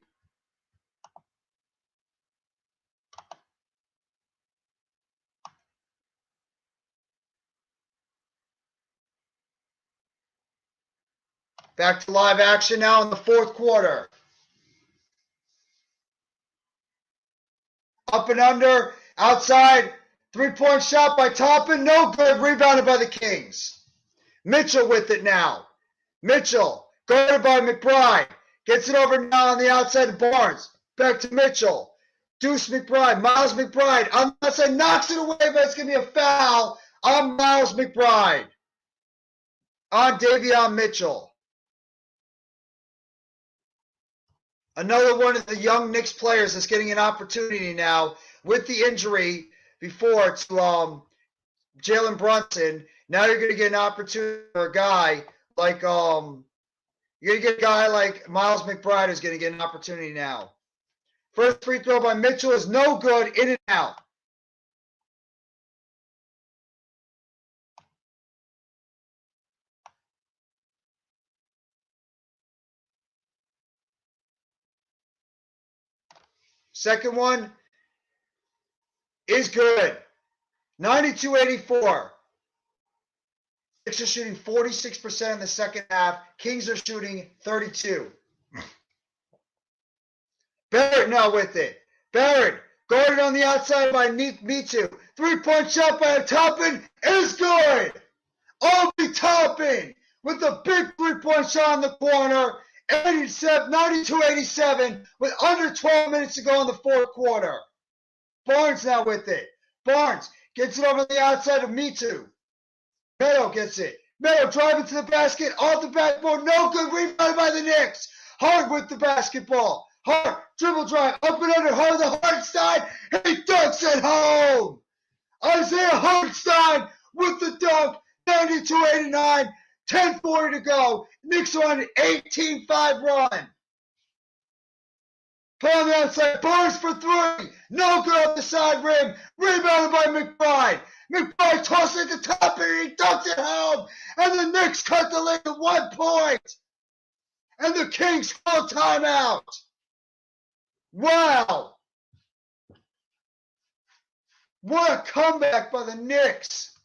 Back to live action now in the fourth quarter. Up and under, outside, three-point shot by Toppin, no good, rebounded by the Kings. Mitchell with it now. Mitchell, guarded by McBride, gets it over now on the outside of Barnes. Back to Mitchell. Deuce McBride, Miles McBride, on the outside, knocks it away, but it's going to be a foul on Miles McBride. On Davion Mitchell. Another one of the young Knicks players is getting an opportunity now with the injury before to Jalen Brunson. Now you're going to get an opportunity for a guy like you're going to get a guy like Miles McBride who's going to get an opportunity now. First free throw by Mitchell is no good, in and out. Second one is good. 92-84. Knicks are shooting 46% in the second half. Kings are shooting 32%. Barrett now with it. Barrett guarded on the outside by Mitu. Three-point shot by Toppin is good. Obi Toppin with a big three-point shot in the corner. 92-87 with under 12 minutes to go in the fourth quarter. Barnes now with it. Barnes gets it over the outside of Mitu. Meadow gets it. Meadow driving to the basket, off the backboard, no good, rebounded by the Knicks. Hart with the basketball. Hart, dribble drive, up and under, Hart, the Hartenstein, he dunks it home. Isaiah Hartenstein with the dunk, 92-89, 10:40 to go. Knicks are on an 18-5 run. Play on the outside, Barnes for three, no good off the side rim, rebounded by McBride. McBride tosses it to top and he dunks it home. And the Knicks cut the lead to 1 point. And the Kings call timeout. Wow. What a comeback by the Knicks.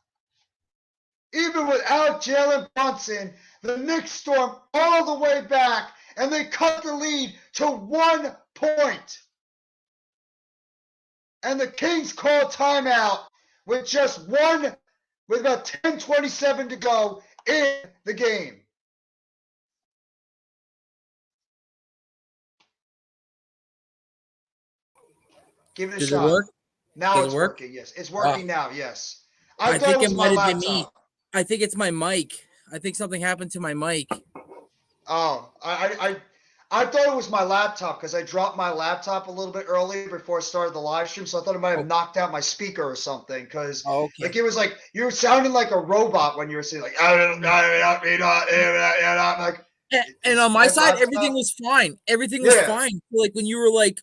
Even without Jalen Brunson, the Knicks storm all the way back and they cut the lead to 1 point. And the Kings call timeout with about 10:27 to go in the game. Give it a Does shot. it work? Now Does it's it work? working. Yes, it's working now. Yes. I thought think it was it my might have been me. laptop. I think it's my mic. I think something happened to my mic. Oh, I thought it was my laptop because I dropped my laptop a little bit earlier before I started the live stream, so I thought it might have Oh, knocked out my speaker or something. Because oh, okay. like it was like you were sounding like a robot when you were saying like like And it's on my my side, everything laptop. was fine. Everything was Yeah. fine. Like when you were like,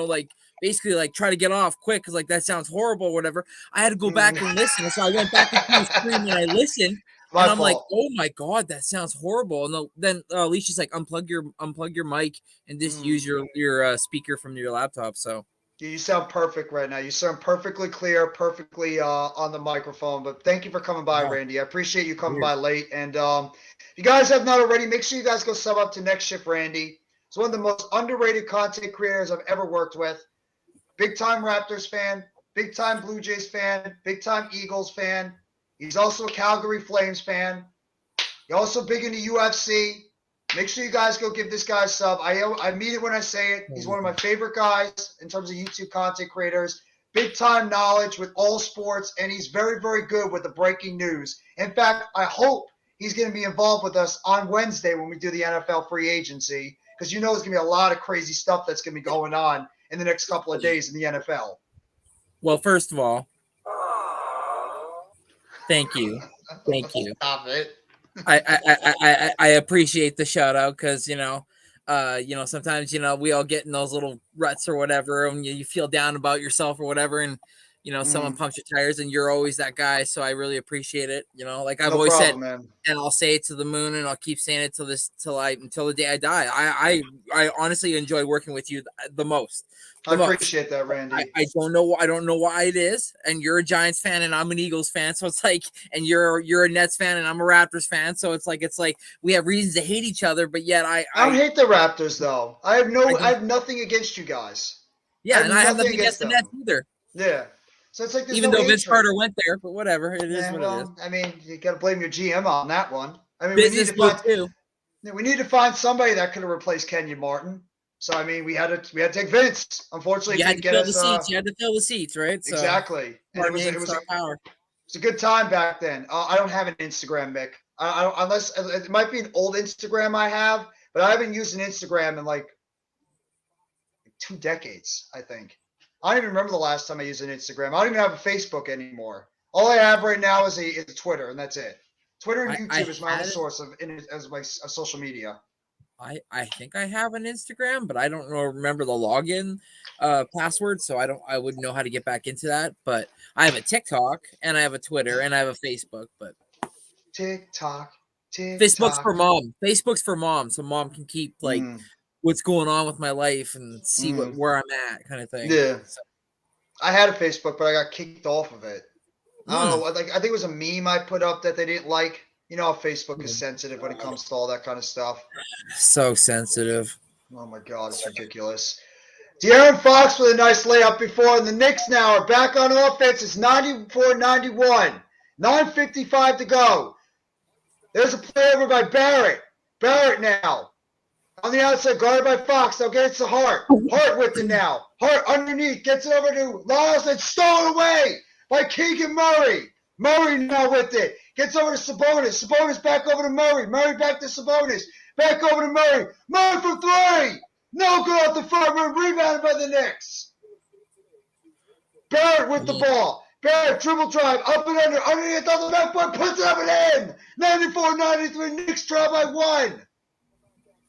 like basically like try to get off quick because like that sounds horrible or whatever. I had to go back and listen. So I went back into the stream and I listened, My and I'm like, fault. oh my god, that sounds horrible. And then Alicia's like, unplug your mic and just Mm. use your speaker from your laptop. So You sound perfect right now. You sound perfectly clear, perfectly on the microphone. But thank you for coming by, wow, Randy. I appreciate you coming weird. by late. And if you guys have not already, make sure you guys go sub up to Next Shift Randy. He's one of the most underrated content creators I've ever worked with. Big time Raptors fan, big time Blue Jays fan, big time Eagles fan. He's also a Calgary Flames fan. He's also big into UFC. Make sure you guys go give this guy a sub. I mean it when I say it. He's one of my favorite guys in terms of YouTube content creators. Big time knowledge with all sports, and he's very, very good with the breaking news. In fact, I hope he's going to be involved with us on Wednesday when we do the NFL free agency, because you know there's going to be a lot of crazy stuff that's going to be going on in the next couple of days in the NFL. Well, first of all, thank you. Stop it. I appreciate the shout out because sometimes we all get in those little ruts or whatever, and you feel down about yourself or whatever, and someone pumps your tires, and you're always that guy. So I really appreciate it. Like I've No always said, problem, man. and I'll say it to the moon, and I'll keep saying it until the day I die. I honestly enjoy working with you the most. I appreciate that, Randy. I don't know why it is. And you're a Giants fan and I'm an Eagles fan. So it's like, and you're a Nets fan and I'm a Raptors fan. So it's like we have reasons to hate each other, but yet I don't hate the Raptors though. I have nothing against you guys. Yeah, and I have nothing against the Nets either. Yeah. So it's like there's even no though Vince hatred. Carter went there, but whatever. It is what it is. I mean, you gotta blame your GM on that one. I mean, Business move too. We need to find somebody that could have replaced Kenyon Martin. So I mean, we had to take Vince. Unfortunately, you had to fill the seats. You had to fill the seats, right? So, exactly. And it was a good time back then. I don't have an Instagram, Mick. I don't, unless it might be an old Instagram I have, but I haven't used an Instagram in like 2 decades, I think. I don't even remember the last time I used an Instagram. I don't even have a Facebook anymore. All I have right now is a Twitter, and that's it. Twitter and YouTube is my only source as my social media. I think I have an Instagram, but I don't remember the login password, so I wouldn't know how to get back into that. But I have a TikTok and I have a Twitter and I have a Facebook. But TikTok. Facebook's for mom. Facebook's for mom, so mom can keep like what's going on with my life and see where I'm at, kind of thing. Yeah. So. I had a Facebook, but I got kicked off of it. I don't know. Like I think it was a meme I put up that they didn't like. You know how Facebook is sensitive when it comes to all that kind of stuff. So sensitive. Oh my God, it's ridiculous. AaronFox with a nice layup before, and the Knicks now are back on offense. It's 94-91. 9:55 to go. There's a play over by Barrett. Barrett now. On the outside, guarded by Fox. They'll get it to Hart. Hart with it now. Hart underneath. Gets it over to Lyles and stolen away by Keegan Murray. Murray now with it. Gets over to Sabonis. Sabonis back over to Murray. Murray back to Sabonis. Back over to Murray. Murray for three. No good off the front rim. Rebounded by the Knicks. Barrett with the ball. Barrett dribble drive. Up and under. Underneath on the backboard. Puts it up and in. 94-93. Knicks draw by 1.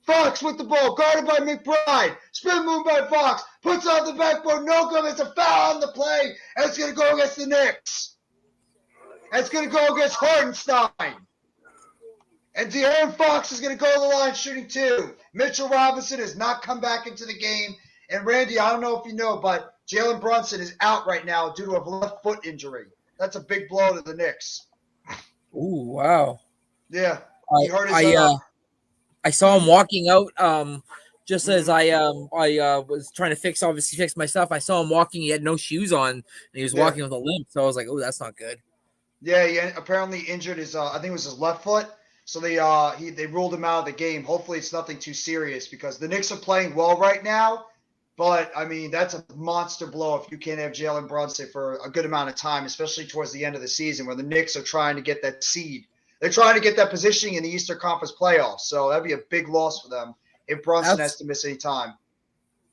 Fox with the ball, guarded by McBride. Spin move by Fox. Puts on the backboard. No good. It's a foul on the play. And it's going to go against the Knicks. And it's going to go against Hartenstein. And AaronFox is going to go to the line shooting 2. Mitchell Robinson has not come back into the game. And Randy, I don't know if you know, but Jalen Brunson is out right now due to a left foot injury. That's a big blow to the Knicks. Ooh, wow. Yeah. He hurt his I saw him walking out just as I was trying to fix my stuff. I saw him walking. He had no shoes on, and he was walking with a limp. So I was like, oh, that's not good. Yeah, he apparently injured his I think it was his left foot. So they ruled him out of the game. Hopefully it's nothing too serious because the Knicks are playing well right now. But, I mean, that's a monster blow if you can't have Jalen Brunson for a good amount of time, especially towards the end of the season where the Knicks are trying to get that seed They're trying to get that positioning in the Eastern Conference playoffs. So that'd be a big loss for them if Brunson has to miss any time.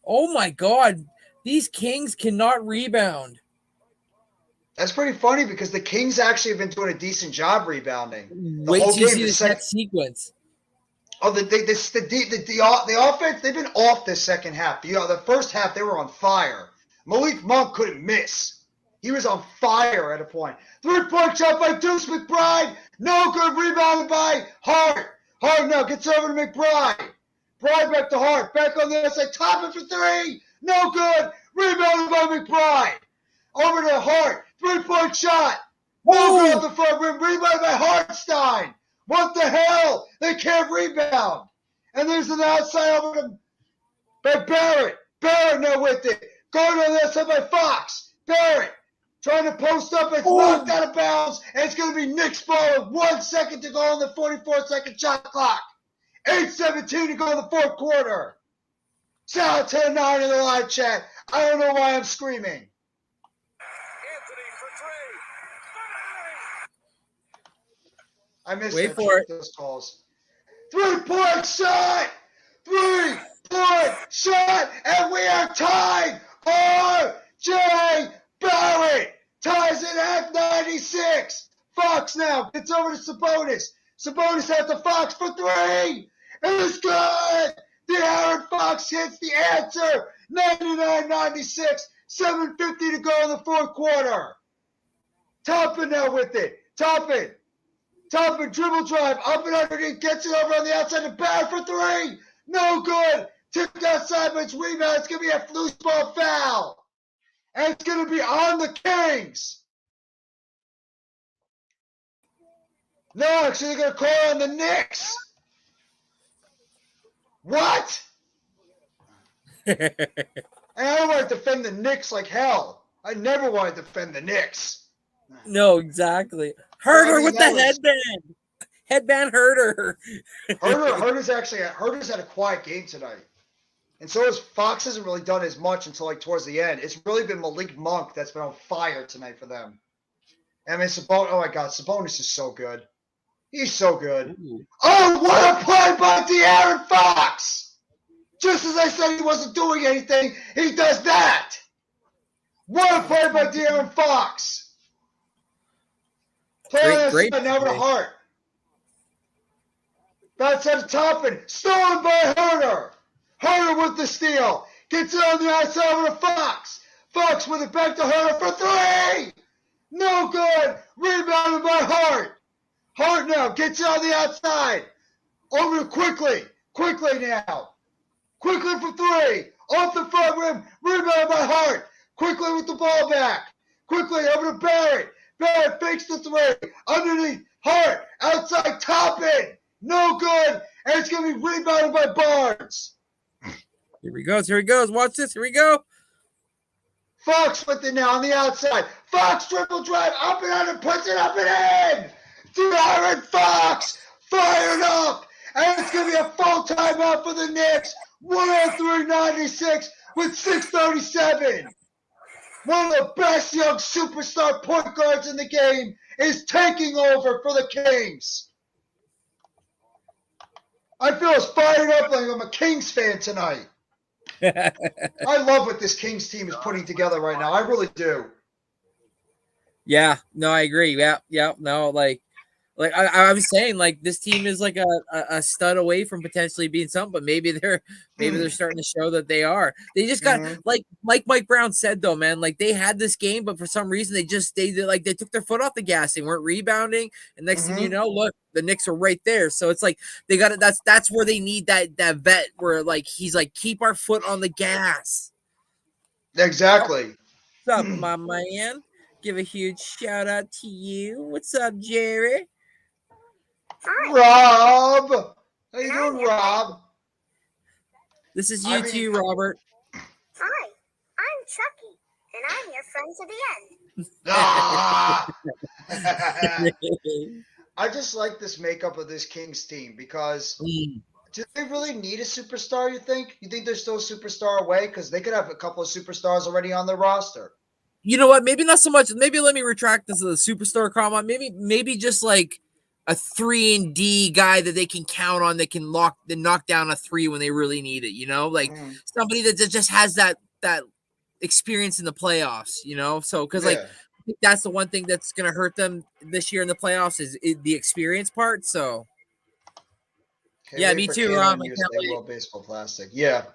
Oh my God. These Kings cannot rebound. That's pretty funny because the Kings actually have been doing a decent job rebounding. The Wait whole till you game, see this next sequence. Oh, the offense, they've been off this second half. The first half, they were on fire. Malik Monk couldn't miss. He was on fire at a point. 3-point shot by Deuce McBride. No good. Rebounded by Hart. Hart now gets over to McBride. Bride back to Hart. Back on the other side. Toppin for three. No good. Rebounded by McBride. Over to Hart. 3-point shot. No good off the front rim. Rebounded by Hartstein. What the hell? They can't rebound. And there's an outside over to Barrett. Barrett now with it. Going on the outside by Fox. Barrett trying to post up. It's knocked out of bounds. And it's going to be Knicks ball with 1 second to go on the 44-second shot clock. 8:17 to go in the fourth quarter. Shout out to the 9 in the live chat. I don't know why I'm screaming. I missed Wait for it. Those calls. 3-point shot! 3-point shot! And we are tied! R.J. Barrett ties it at 96. Fox now gets over to Sabonis. Sabonis has to Fox for three. It's good! The AaronFox hits the answer. 99-96. 7:50 to go in the fourth quarter. Toppin now with it. Toppin dribble drive, up and underneath, gets it over on the outside to Barrett for three. No good. Tipped outside, but it's rebound. It's going to be a loose ball foul. And it's going to be on the Kings. No, actually, they're going to call on the Knicks. What? And I don't want to defend the Knicks like hell. I never want to defend the Knicks. No, exactly. Herder with the headband. Headband Herder. Herder's had a quiet game tonight. And so has Fox hasn't really done as much until like towards the end. It's really been Malik Monk that's been on fire tonight for them. I mean, oh my God, Sabonis is so good. He's so good. Ooh. Oh, what a play by AaronFox! Just as I said he wasn't doing anything, he does that. What a play by AaronFox! Great now over to Hart. That's at the top and stolen by Herder. Herder with the steal. Gets it on the outside over to Fox. Fox with it back to Herder for three. No good. Rebounded by Hart. Hart now gets it on the outside. Over to Quickly. Quickly now. Quickly for three. Off the front rim. Rebounded by Hart. Quickly with the ball back. Quickly over to Barrett. Barrett fakes the three. Underneath. Hart. Outside. Toppin. No good. And it's going to be rebounded by Barnes. Here he goes. Here he goes. Watch this. Here we go. Fox with it now on the outside. Fox triple drive. Up and under. Puts it up and in. AaronFox. Fired up. And it's going to be a full timeout for the Knicks. 103-96 with 6:37. One of the best young superstar point guards in the game is taking over for the Kings. I feel as fired up like I'm a Kings fan tonight. I love what this Kings team is putting together right now. I really do. Yeah, no, I agree. Yeah, no, like I was saying, like this team is like a stud away from potentially being something, but maybe they're starting to show that they are. They just got like Mike Brown said though, man, like they had this game, but for some reason they took their foot off the gas. They weren't rebounding, and next thing you know, look, the Knicks are right there. So it's like they got it. That's where they need that vet where like he's like keep our foot on the gas. Exactly. What's up, my man? Give a huge shout out to you. What's up, Jerry? Hi. Rob. How you doing, Rob? This is you too, Robert. Hi, I'm Chucky, and I'm your friend to the end. I just like this makeup of this Kings team because do they really need a superstar, you think? You think they're still a superstar away? Because they could have a couple of superstars already on their roster. You know what? Maybe not so much. Maybe let me retract this as a superstar comment. Maybe just like a 3-and-D guy that they can count on, that can knock down a three when they really need it, like somebody that just has that experience in the playoffs, so because Yeah. I think that's the one thing that's going to hurt them this year in the playoffs is the experience part. So Can't yeah, wait me for too, Canada Rob. and I USA can't wait. World Baseball Classic. Yeah.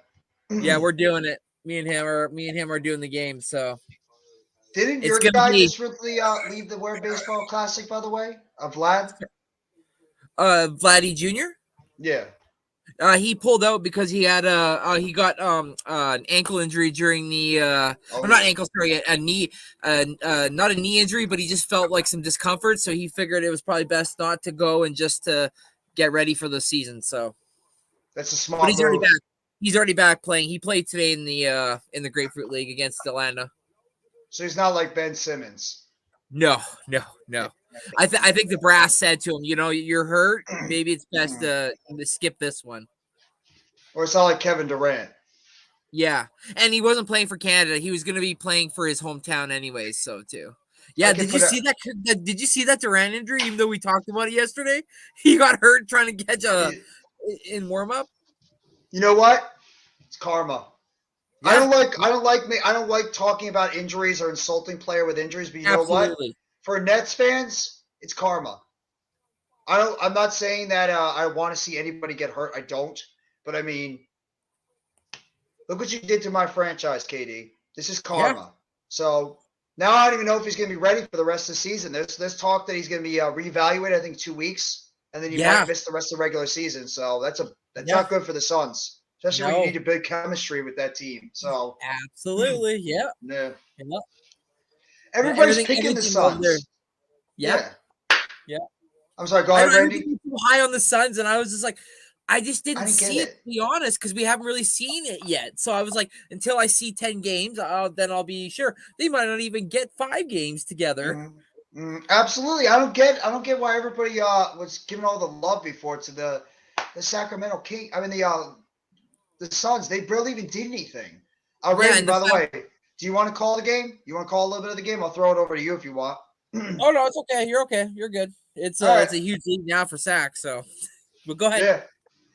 Yeah, we're doing it. Me and him are doing the game. So Didn't it's your gonna guy be just really leave the World Baseball Classic, by the way? Vlad? Vladdy Jr. Yeah. He pulled out because he had he got an ankle injury during the Oh, or not yeah. ankle, sorry, a knee not a knee injury, but he just felt like some discomfort, so he figured it was probably best not to go and just to get ready for the season. So That's a but smart he's already move. back. He's already back playing. He played today in the Grapefruit League against Atlanta. So he's not like Ben Simmons. No. I think the brass said to him, you're hurt. Maybe it's best to skip this one. Or it's not like Kevin Durant. Yeah, and he wasn't playing for Canada. He was going to be playing for his hometown anyways. So too. I Yeah, can did you put see that? Did you see that Durant injury? Even though we talked about it yesterday, he got hurt trying to catch in warm up. You know what? It's karma. Yeah, I don't like talking about injuries or insulting player with injuries, but you know what? absolutely. For Nets fans, it's karma. I'm not saying that I want to see anybody get hurt. I don't. But I mean, look what you did to my franchise, KD. This is karma. Yeah. So now I don't even know if he's going to be ready for the rest of the season. There's talk that he's going to be reevaluated, I think 2 weeks, and then he might miss the rest of the regular season. So that's not good for the Suns, especially when you need to build chemistry with that team. So absolutely, yeah. Everybody's picking the Suns. Yeah. I'm sorry. Go ahead, Randy. I didn't too high on the Suns, and I was just like, I just didn't see it, to be honest, because we haven't really seen it yet. So I was like, until I see 10 games, then I'll be sure. They might not even get 5 games together. Absolutely. I don't get why everybody was giving all the love before to the Sacramento King. I mean the Suns. They barely even did anything. Randy, by the way, do you want to call the game? You want to call a little bit of the game? I'll throw it over to you if you want. Oh no, it's okay. You're okay. You're good. It's it's a huge lead now for Sac. So, but go ahead.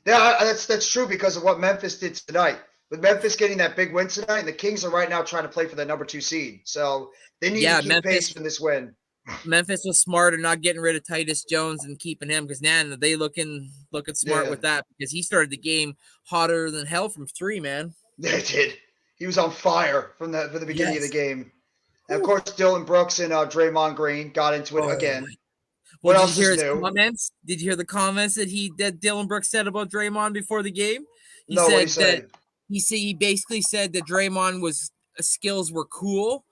Yeah, that's true because of what Memphis did tonight. With Memphis getting that big win tonight, and the Kings are right now trying to play for the number 2 seed. So they need to keep pace for this win. Memphis was smart in not getting rid of Titus Jones and keeping him because now they looking smart with that because he started the game hotter than hell from 3, man. They did. He was on fire from the beginning of the game. And of course, Dylan Brooks and Draymond Green got into it again. Well, did you hear his comments? Did you hear the comments that Dylan Brooks said about Draymond before the game? He basically said that Draymond skills were cool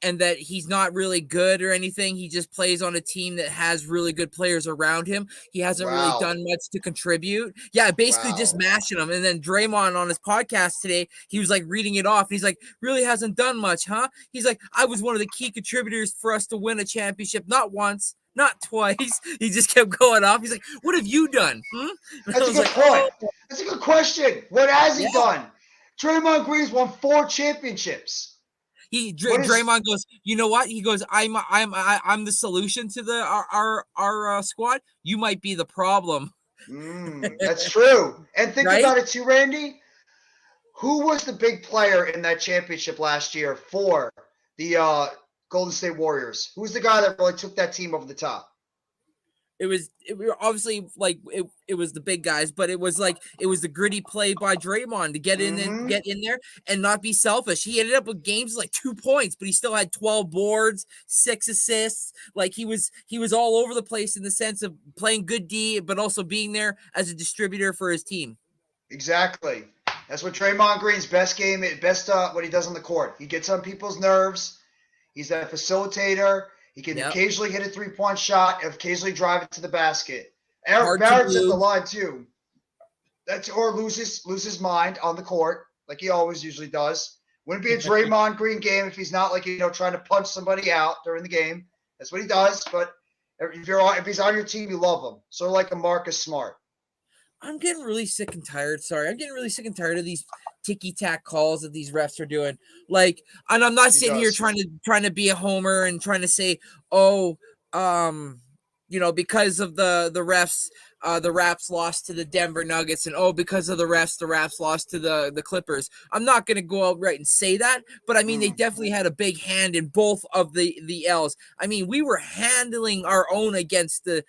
and that he's not really good or anything. He just plays on a team that has really good players around him. He hasn't really done much to contribute. Yeah, basically just mashing him. And then Draymond on his podcast today, he was like reading it off. He's like, really hasn't done much, huh? He's like, I was one of the key contributors for us to win a championship, not once, not twice. He just kept going off. He's like, what have you done? That's a good point. That's a good question. What has he done? Draymond Green's won 4 championships. Draymond goes, you know what? He goes, I'm the solution to our squad. You might be the problem. That's true. And think about it too, Randy. Who was the big player in that championship last year for the Golden State Warriors? Who was the guy that really took that team over the top? It was obviously like it was the big guys, but it was the gritty play by Draymond to get in there and not be selfish. He ended up with games like 2 points, but he still had 12 boards, 6 assists. Like he was all over the place in the sense of playing good D, but also being there as a distributor for his team. Exactly. That's what Draymond Green's best what he does on the court. He gets on people's nerves. He's that facilitator. He can occasionally hit a 3-point shot, occasionally drive it to the basket. Eric Barrett's at the line too. Or lose his mind on the court, like he always usually does. Wouldn't be a Draymond Green game if he's not trying to punch somebody out during the game. That's what he does. But if he's on your team, you love him. Sort of like a Marcus Smart. I'm getting really sick and tired. Sorry, I'm getting really sick and tired of these ticky-tack calls that these refs are doing. Like, and I'm not sitting here trying to be a homer and trying to say, because of the refs, the Raps lost to the Denver Nuggets, and because of the Raps lost to the Clippers. I'm not going to go out right and say that, but I mean, they definitely had a big hand in both of the L's. I mean, we were handling our own against the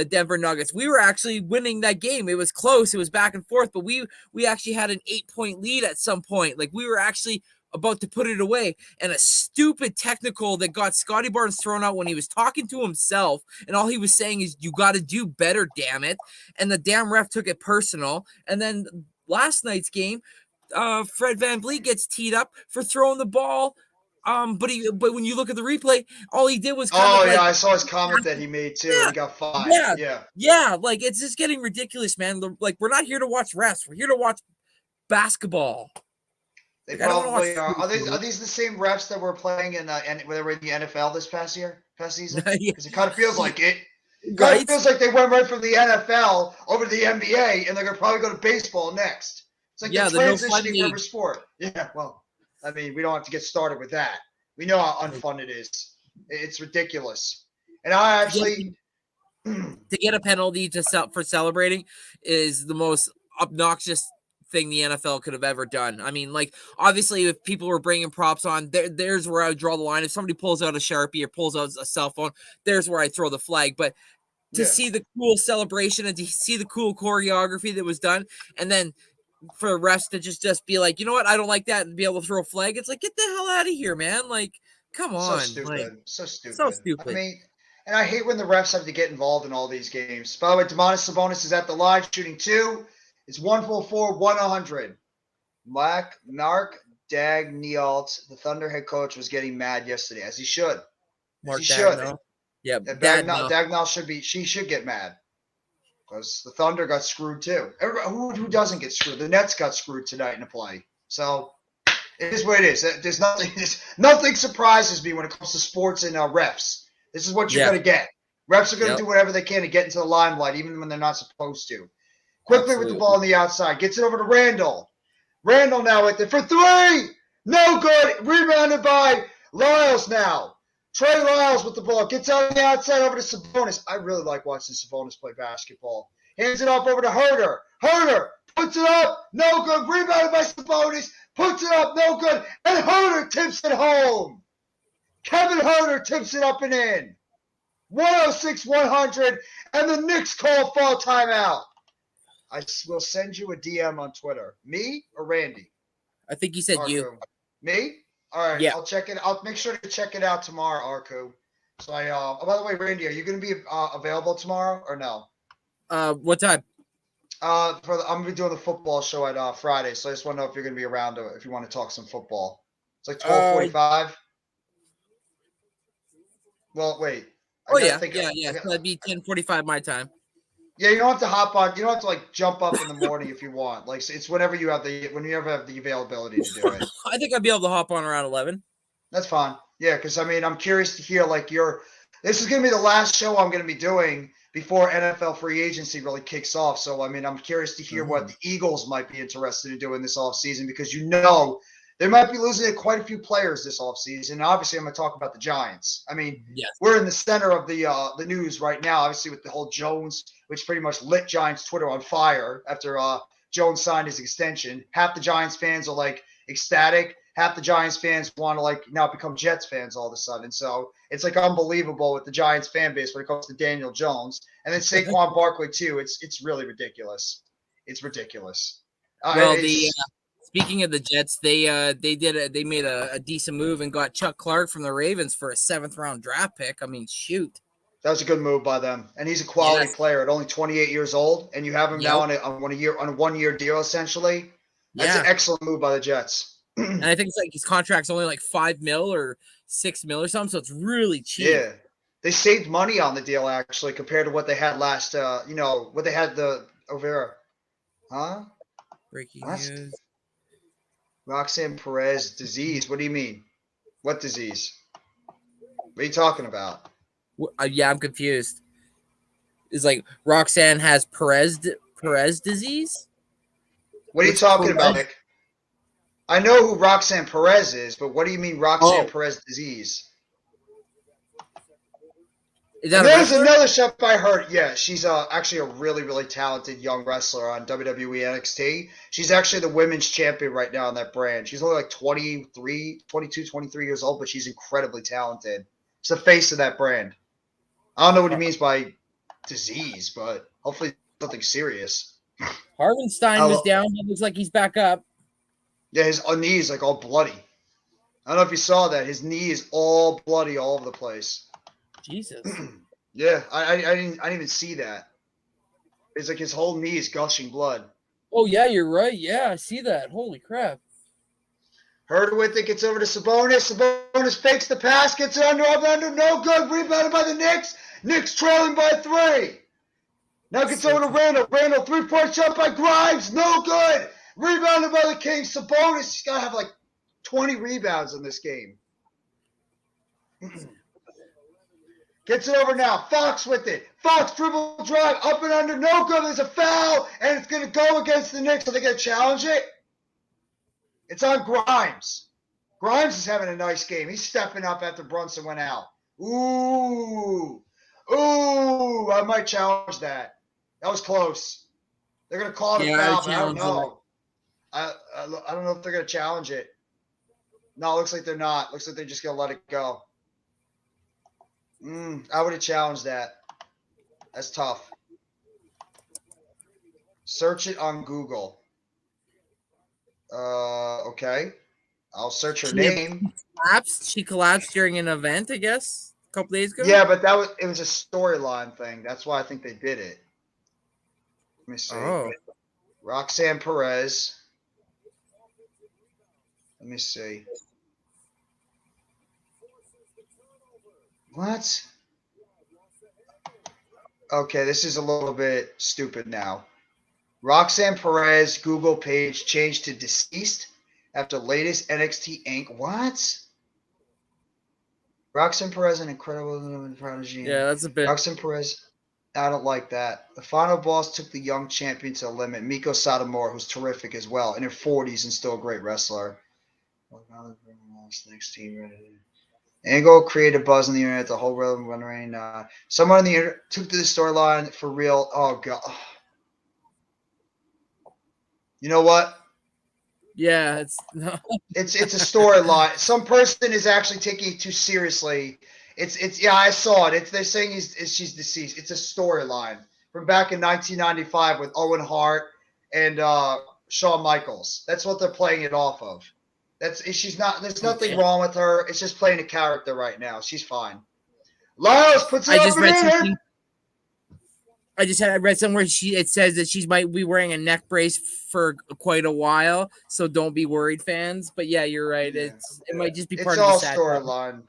Denver Nuggets. We were actually winning that game. It was close. It was back and forth, but we actually had an 8-point lead at some point. Like, we were actually about to put it away, and a stupid technical that got Scotty Barnes thrown out when he was talking to himself, and all he was saying is, you got to do better, damn it. And the damn ref took it personal. And then last night's game, Fred VanVleet gets teed up for throwing the ball. But when you look at the replay, all he did was I saw his comment that he made too. Yeah, he got fined. Yeah. Like, it's just getting ridiculous, man. Like, we're not here to watch refs. We're here to watch basketball. They probably are. Are these the same refs that were playing in when they were in the NFL this past season? Because it kind of feels like it. It kind of feels like they went right from the NFL over to the NBA, and they're gonna probably go to baseball next. It's like they're transitioning from every sport. Yeah, well, I mean, we don't have to get started with that. We know how unfun it is. It's ridiculous. And I actually to get a penalty for celebrating is the most obnoxious thing the NFL could have ever done. I mean, like, obviously, if people were bringing props on, there's where I would draw the line. If somebody pulls out a Sharpie or pulls out a cell phone, there's where I throw the flag. But to see the cool celebration and to see the cool choreography that was done, and then for refs to just be like, you know what, I don't like that, and be able to throw a flag, it's like, get the hell out of here, man. Like, come on. So stupid. Like, so stupid. So stupid. I mean, and I hate when the refs have to get involved in all these games. By the way, Domantas Sabonis is at the line shooting 2. It's 144, 100. Mark Daigneault, the Thunder head coach, was getting mad yesterday, as he should. Mark Daigneault. Yeah, Daigneault should get mad because the Thunder got screwed too. Who doesn't get screwed? The Nets got screwed tonight in the play. So it is what it is. There's nothing surprises me when it comes to sports and refs. This is what you're going to get. Refs are going to do whatever they can to get into the limelight, even when they're not supposed to. Quickly with the ball on the outside. Gets it over to Randall. Randall now with it for 3. No good. Rebounded by Lyles now. Trey Lyles with the ball. Gets out on the outside over to Sabonis. I really like watching Sabonis play basketball. Hands it off over to Herter. Herter puts it up. No good. Rebounded by Sabonis. Puts it up. No good. And Herter tips it home. Kevin Herter tips it up and in. 106-100. And the Knicks call fall timeout. I will send you a DM on Twitter. Me or Randy? I think you said Arku. you. Me? All right. Yeah. I'll check it. I'll make sure to check it out tomorrow, Arku. So by the way, Randy, are you going to be available tomorrow or no? What time? I'm going to be doing the football show at Friday, so I just want to know if you're going to be around if you want to talk some football. It's like 12:45. Well, wait. Yeah. So that'd be 10:45 my time. Yeah, you don't have to hop on. You don't have to jump up in the morning if you want. Like, it's whenever you have the availability to do it. I think I'd be able to hop on around 11. That's fine. Yeah, because I mean, I'm curious to hear this is going to be the last show I'm going to be doing before NFL free agency really kicks off. So I mean, I'm curious to hear what the Eagles might be interested in doing this offseason because they might be losing quite a few players this offseason. And obviously, I'm going to talk about the Giants. I mean, We're in the center of the news right now, obviously, with the whole Jones, which pretty much lit Giants Twitter on fire after Jones signed his extension. Half the Giants fans are ecstatic. Half the Giants fans want to now become Jets fans all of a sudden. So it's unbelievable with the Giants fan base when it comes to Daniel Jones. And then Saquon Barkley too. It's really ridiculous. It's ridiculous. Speaking of the Jets, they made a decent move and got Chuck Clark from the Ravens for a 7th round draft pick. I mean, shoot. That was a good move by them. And he's a quality player at only 28 years old. And you have him now on a 1-year deal, essentially. That's an excellent move by the Jets. And I think his contract's only $5 million or $6 million or something. So it's really cheap. Yeah. They saved money on the deal, actually, compared to what they had last, what they had over there. Huh? Breaking news. Roxanne Perez disease. What do you mean? What disease? What are you talking about? Yeah, I'm confused. It's Roxanne has Perez disease? What are you talking about, Nick? I know who Roxanne Perez is, but what do you mean Roxanne Perez disease? Is that And a there's wrestler? another chef I heard. Yeah, she's actually a really, really talented young wrestler on WWE NXT. She's actually the women's champion right now on that brand. She's only like 22, 23 years old, but she's incredibly talented. It's the face of that brand. I don't know what he means by disease, but hopefully something serious. Hardenstein was down. It looks like he's back up. Yeah, his knee is like all bloody. I don't know if you saw that. His knee is all bloody all over the place. Jesus. Yeah, I didn't even see that. It's like his whole knee is gushing blood. Oh yeah, you're right. Yeah, I see that. Holy crap. Heard with it, gets over to Sabonis. Sabonis fakes the pass, gets it under, no good. Rebounded by the Knicks. Knicks trailing by 3. Now gets over to Randall. Randall, 3-point shot by Grimes, no good. Rebounded by the Kings. Sabonis, he's got to have like 20 rebounds in this game. Gets it over now. Fox with it. Fox dribble drive, up and under, no good. There's a foul, and it's going to go against the Knicks. Are they going to challenge it? It's on Grimes. Grimes is having a nice game. He's stepping up after Brunson went out. Ooh. I might challenge that. That was close. They're going to call it a foul, but I don't know. I don't know if they're going to challenge it. No, it looks like they're not. Looks like they're just going to let it go. I would have challenged that. That's tough. Search it on Google. Okay. I'll search her name. She collapsed during an event, I guess, a couple days ago. Yeah, but it was a storyline thing. That's why I think they did it. Let me see. Oh. Roxanne Perez. Let me see. What? Okay, this is a little bit stupid now. Roxanne Perez Google page changed to deceased after latest NXT Inc. What? Roxanne Perez, an incredible prodigy. Yeah, that's a bit. Roxanne Perez, I don't like that. The final boss took the young champion to the limit. Miko Satomura, who's terrific as well, in her 40s and still a great wrestler. Next team. Angle created buzz on the internet. The whole world wondering. Someone on the internet took to the storyline for real. Oh god. You know what? Yeah, it's It's a storyline. Some person is actually taking it too seriously. It's yeah, I saw it. They're saying she's deceased. It's a storyline from back in 1995 with Owen Hart and Shawn Michaels. That's what they're playing it off of. She's not. There's nothing wrong with her. It's just playing a character right now. She's fine. Lyles puts it up and in. I read somewhere it says that she might be wearing a neck brace for quite a while, so don't be worried, fans. But yeah, you're right. Yeah. It might just be part of the storyline.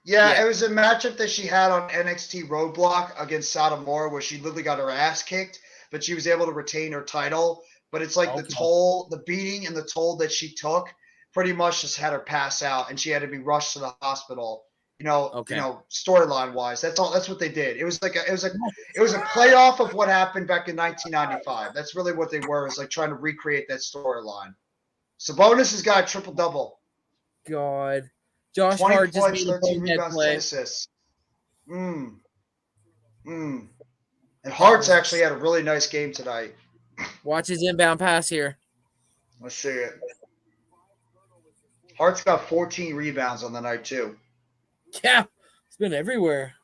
Yeah, it was a matchup that she had on NXT Roadblock against Satomura, where she literally got her ass kicked, but she was able to retain her title. But it's like the beating and the toll that she took pretty much just had her pass out, and she had to be rushed to the hospital. Storyline wise, that's all. That's what they did. It was a playoff of what happened back in 1995. That's really what they were. Is like trying to recreate that storyline. Sabonis has got a triple double. God, Josh 20 Hart points, just 13 rebounds, 10 assists. And Hart's actually had a really nice game tonight. Watch his inbound pass here. Let's see it. Hart's got 14 rebounds on the night too. Yeah, it's been everywhere.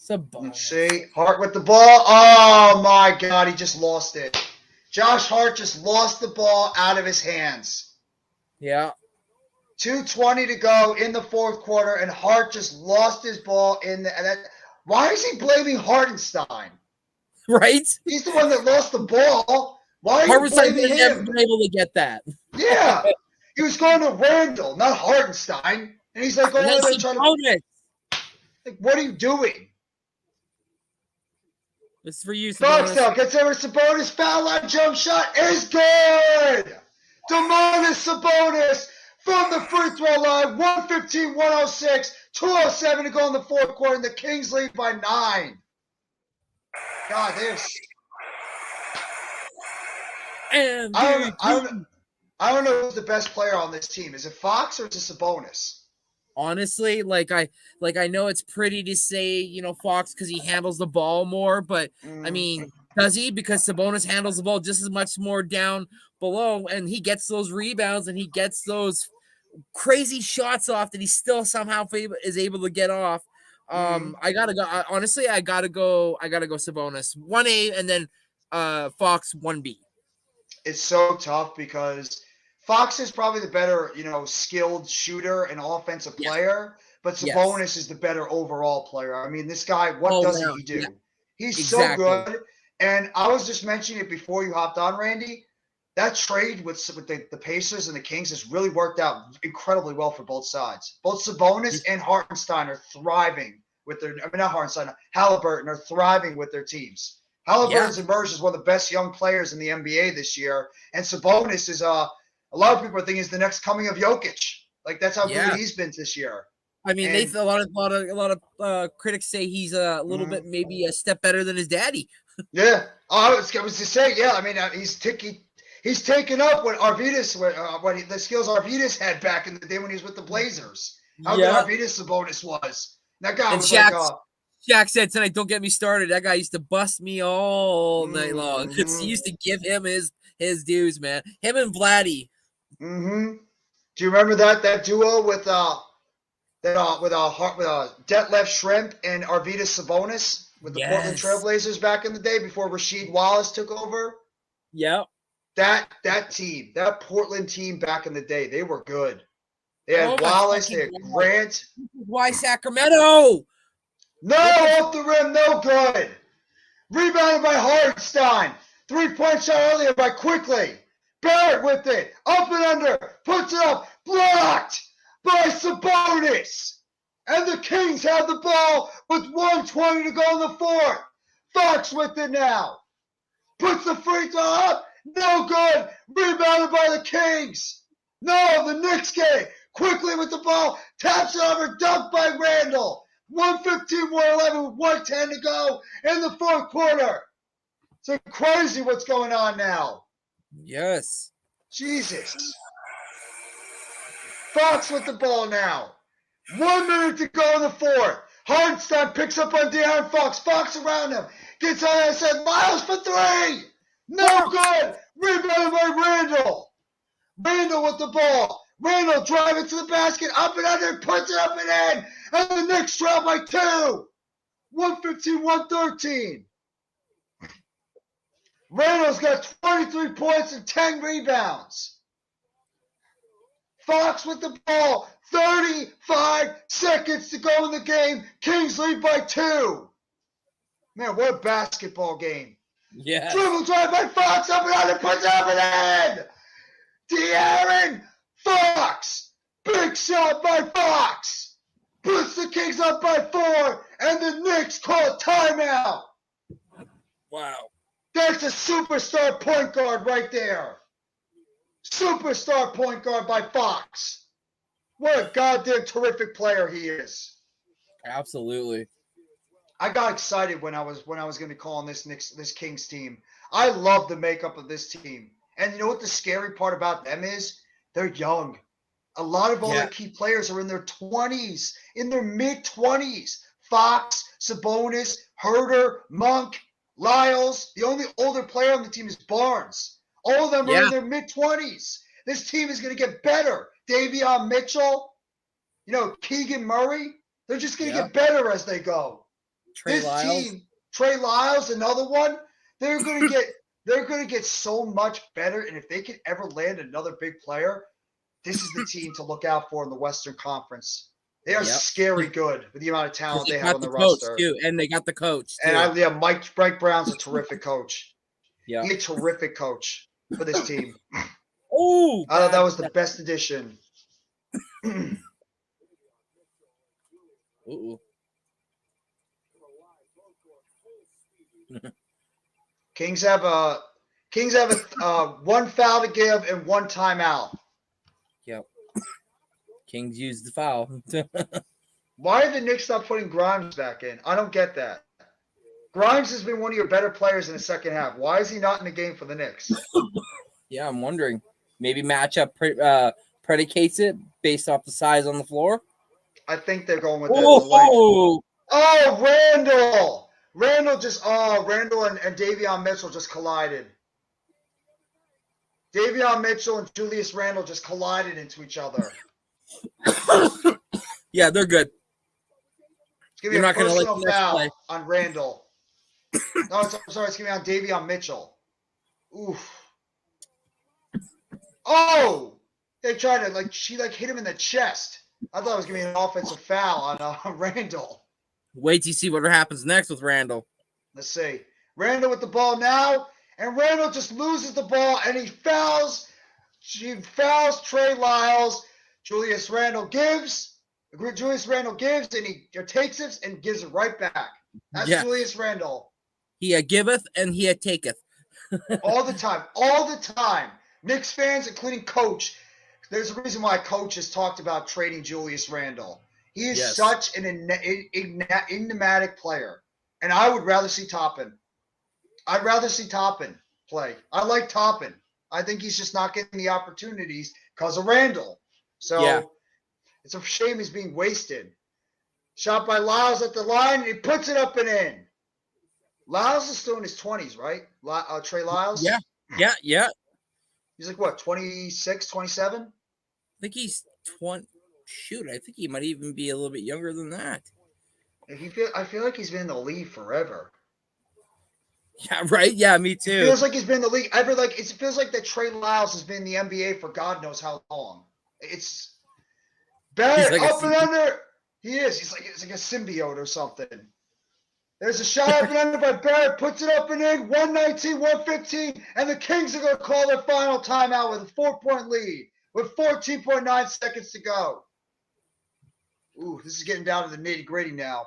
Let's see. Hart with the ball. Oh, my God. He just lost it. Josh Hart just lost the ball out of his hands. Yeah. 2:20 to go in the fourth quarter, and Hart just lost his ball in the – why is he blaming Hartenstein? Right? He's the one that lost the ball. Why are you blaming him? Never been able to get that. Yeah. He was going to Randall, not Hartenstein. And he's like, oh, they're trying to – like, what are you doing? This is for you, Fox now gets over Sabonis. Foul line jump shot is good. Domantas Sabonis from the free throw line. 115, 106, 207 to go in the fourth quarter. And the Kings lead by 9. God, I don't know who's the best player on this team. Is it Fox or is it Sabonis? honestly, like I know it's pretty to say, Fox because he handles the ball more, but I mean, does he? Because Sabonis handles the ball just as much more down below, and he gets those rebounds and he gets those crazy shots off that he still somehow is able to get off. I gotta go. Honestly, I gotta go Sabonis 1A and then Fox 1B. It's so tough because Fox is probably the better, skilled shooter and offensive player, but Sabonis is the better overall player. I mean, this guy, what doesn't he do? Yeah. He's so good. And I was just mentioning it before you hopped on, Randy. That trade with the Pacers and the Kings has really worked out incredibly well for both sides. Both Sabonis and Hartenstein are thriving with their – I mean, not Hartenstein, Halliburton are thriving with their teams. Halliburton's emerged as one of the best young players in the NBA this year, and Sabonis is a lot of people are thinking is the next coming of Jokic. Like that's how good he's been this year. I mean, a lot of critics say he's a little bit maybe a step better than his daddy. Yeah, I was to say, yeah. I mean, he's taken up what the skills Arvidas had back in the day when he was with the Blazers. How good Arvidas Sabonis was. That guy was Shaq said tonight, don't get me started. That guy used to bust me all night long because he used to give him his dues, man. Him and Vladdy. Do you remember that duo with Detlef Shrimp and Arvidas Sabonis with the Portland Trailblazers back in the day before Rasheed Wallace took over? Yep. That team, that Portland team back in the day, they were good. They had Wallace, they had Grant. Why Sacramento? No, off the rim, no good. Rebounded by Hartenstein. 3-point shot earlier by Quickly. Barrett with it. Up and under. Puts it up. Blocked by Sabonis. And the Kings have the ball with 1:20 to go in the fourth. Fox with it now. Puts the free throw up. No good. Rebounded by the Kings. No, the Knicks game. Quickly with the ball. Taps it over. Dunked by Randall. 115, 111 with 110 to go in the fourth quarter. It's crazy what's going on now. Yes. Jesus. Fox with the ball now. 1 minute to go in the fourth. Hartenstein picks up on AaronFox. Fox around him. Gets on and says, Miles for three. No good. Rebounded by Randall. Randall with the ball. Randall driving to the basket. Up and under. Puts it up and in. And the Knicks trail by 2. 115, 113. Randall's got 23 points and 10 rebounds. Fox with the ball. 35 seconds to go in the game. Kings lead by 2. Man, what a basketball game. Yeah. Dribble drive by Fox. Up and under. Puts it up and in. De'Aaron Fox. Big shot by Fox. Puts the Kings up by 4, and the Knicks call a timeout. Wow. That's a superstar point guard right there. Superstar point guard by Fox. What a goddamn terrific player he is. Absolutely. I got excited when I was going to call on this Kings team. I love the makeup of this team. And you know what the scary part about them is? They're young. A lot of all their key players are in their 20s, in their mid-20s. Fox, Sabonis, Herter, Monk, Lyles. The only older player on the team is Barnes. All of them are in their mid-20s. This team is going to get better. Davion Mitchell, Keegan Murray. They're just going to get better as they go. Trey Lyles, another one. They're going to get so much better. And if they can ever land another big player, this is the team to look out for in the Western Conference. They are scary good with the amount of talent they have on the roster. Too, and they got the coach, too. And Mike Brown's a terrific coach. Yeah. He's a terrific coach for this team. Oh, I thought that was the best addition. Kings have a one foul to give and one timeout. Yep. Kings used the foul. Why are the Knicks not putting Grimes back in? I don't get that. Grimes has been one of your better players in the second half. Why is he not in the game for the Knicks? Yeah, I'm wondering. Maybe matchup predicates it based off the size on the floor. I think they're going with the length. Oh, Randall! Randall and Davion Mitchell just collided. Davion Mitchell and Julius Randle just collided into each other. Yeah, they're good. It's going to be a personal foul on Randall. No, I'm sorry. It's going to be on Davion Mitchell. Oof. Oh! They tried to, she hit him in the chest. I thought it was going to be an offensive foul on Randall. Wait till you see what happens next with Randall. Let's see. Randall with the ball now, and Randall just loses the ball, and he fouls. She fouls Trey Lyles. Julius Randle gives, and he takes it and gives it right back. That's Julius Randle. He giveth and he taketh. All the time. Knicks fans, including Coach, there's a reason why Coach has talked about trading Julius Randle. He is such an enigmatic player, and I would rather see Toppin. I'd rather see Toppin play. I like Toppin. I think he's just not getting the opportunities because of Randall. So it's a shame he's being wasted. Shot by Lyles at the line, and he puts it up and in. Lyles is still in his 20s, right? Trey Lyles? Yeah. He's like, what, 26, 27? I think he's 20. Shoot, I think he might even be a little bit younger than that. I feel like he's been in the league forever. Yeah, right? Yeah, me too. It feels like he's been in the league ever. It feels like that Trey Lyles has been in the NBA for God knows how long. It's Barrett like up and under. He is. It's like a symbiote or something. There's a shot up and under by Barrett. Puts it up and in. 119-115. And the Kings are going to call their final timeout with a 4-point lead with 14.9 seconds to go. Ooh, this is getting down to the nitty-gritty now.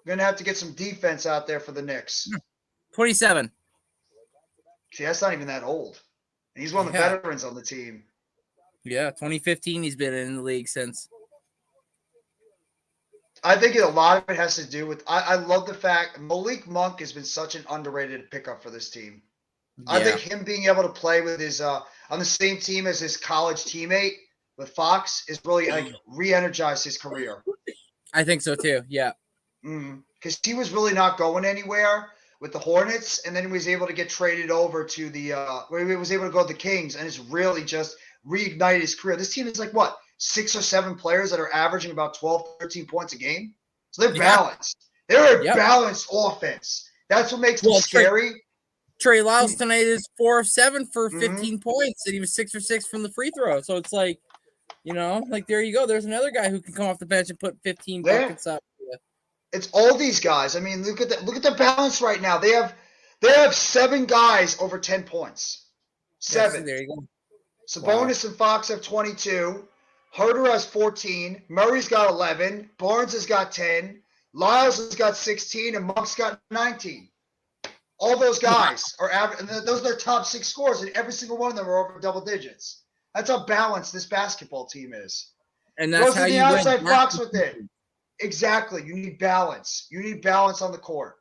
We're going to have to get some defense out there for the Knicks. 27. See, that's not even that old. And he's one of the veterans on the team. Yeah, 2015 he's been in the league since. I think a lot of it has to do with I love the fact Malik Monk has been such an underrated pickup for this team. Yeah. I think him being able to play with his on the same team as his college teammate with Fox is really re-energized his career. I think so too. Yeah. Because he was really not going anywhere with the Hornets, and then he was able to get traded over to the where he was able to go to the Kings, and it's really just reignited his career. This team is like what? 6 or 7 players that are averaging about 12, 13 points a game. So they're balanced. They're a balanced offense. That's what makes them scary. Trey Lyles tonight is 4 of 7 for 15 points, and he was 6 for 6 from the free throw. So it's like, there you go. There's another guy who can come off the bench and put 15 buckets up. It's all these guys. I mean, look at the balance right now. They have 7 guys over 10 points. 7. Yes, there you go. Sabonis and Fox have 22. Herter has 14. Murray's got 11. Barnes has got 10. Lyles has got 16, and Monk's got 19. All those guys are average, and those are their top 6 scores, and every single one of them are over double digits. That's how balanced this basketball team is. And that's how you outside Fox with it. Exactly. You need balance. You need balance on the court.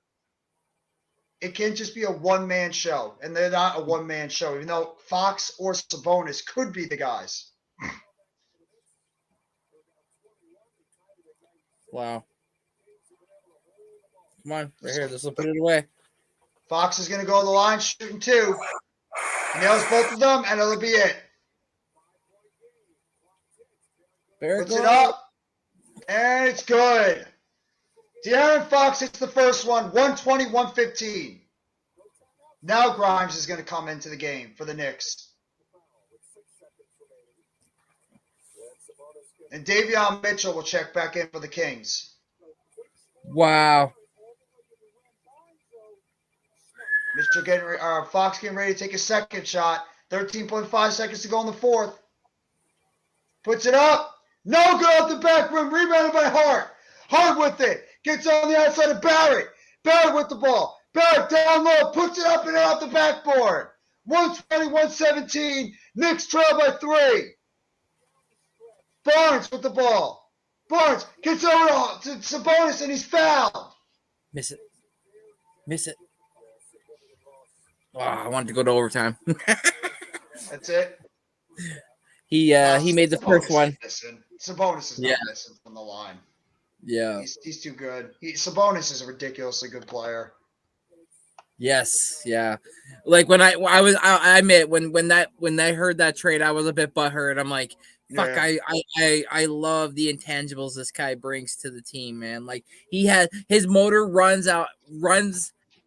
It can't just be a one-man show, and they're not a one-man show, even though Fox or Sabonis could be the guys. Wow. Come on, right here. This will put it away. Fox is going to go to the line shooting 2. Nails both of them, and it'll be it. Puts it up, and it's good. AaronFox hits the first one, 120-115. Now Grimes is going to come into the game for the Knicks. And Davion Mitchell will check back in for the Kings. Wow. Fox getting ready to take a second shot. 13.5 seconds to go in the fourth. Puts it up. No good off the back rim. Rebounded by Hart. Hart with it. Gets on the outside of Barrett. Barrett with the ball. Barrett down low. Puts it up and out the backboard. 120-117. Knicks trail by 3. Barnes with the ball. Barnes gets over to Sabonis, and he's fouled. Miss it. Oh, I wanted to go to overtime. That's it. He made the first one. Sabonis is Yeah. not missing from the line. Yeah. He's too good. Sabonis is a ridiculously good player. Yes. Yeah. Like when I admit when I heard that trade, I was a bit butthurt. I'm like, fuck, Yeah. I love the intangibles this guy brings to the team, man. Like his motor runs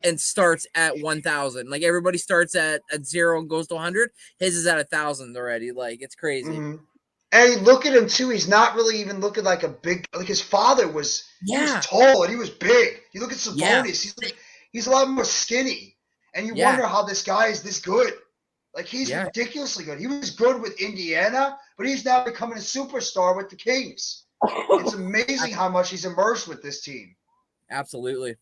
and starts at 1,000. Like everybody starts at 0 and goes to 100. His is at 1,000 already. Like it's crazy. Mm-hmm. And look at him too. He's not really even looking like a big. Like his father was. He was tall and he was big. You look at Sabonis. Yeah. He's a lot more skinny, and you wonder how this guy is this good. Like he's ridiculously good. He was good with Indiana, but he's now becoming a superstar with the Kings. It's amazing how much he's immersed with this team. Absolutely.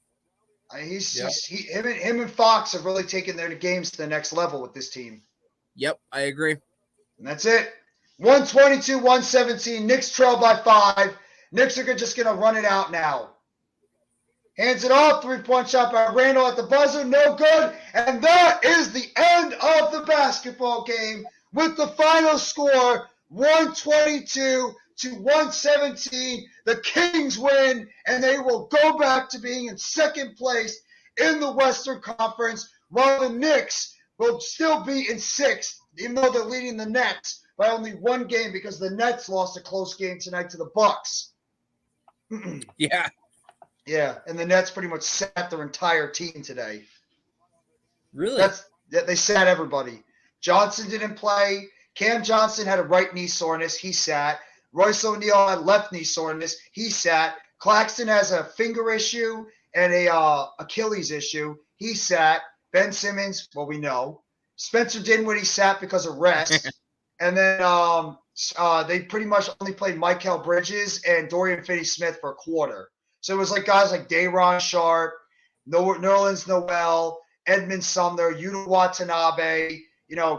Him and Fox have really taken their games to the next level with this team. Yep, I agree. And that's it. 122-117. Knicks trail by 5. Knicks are just going to run it out now. Hands it off. 3-point shot by Randall at the buzzer. No good. And that is the end of the basketball game with the final score, 122-117. The Kings win, and they will go back to being in second place in the Western Conference, while the Knicks will still be in 6th, even though they're leading the Nets by only 1 game because the Nets lost a close game tonight to the Bucks. Yeah. Yeah, and the Nets pretty much sat their entire team today. Really? They sat everybody. Johnson didn't play. Cam Johnson had a right knee soreness. He sat. Royce O'Neal had left knee soreness. He sat. Claxton has a finger issue and a Achilles issue. He sat. Ben Simmons, well, we know. Spencer Dinwiddie sat because of rest. And then they pretty much only played Mikal Bridges and Dorian Finney-Smith for a quarter. So it was like guys like Day'Ron Sharp, Nerlens Noel, Edmund Sumner, Yuta Watanabe,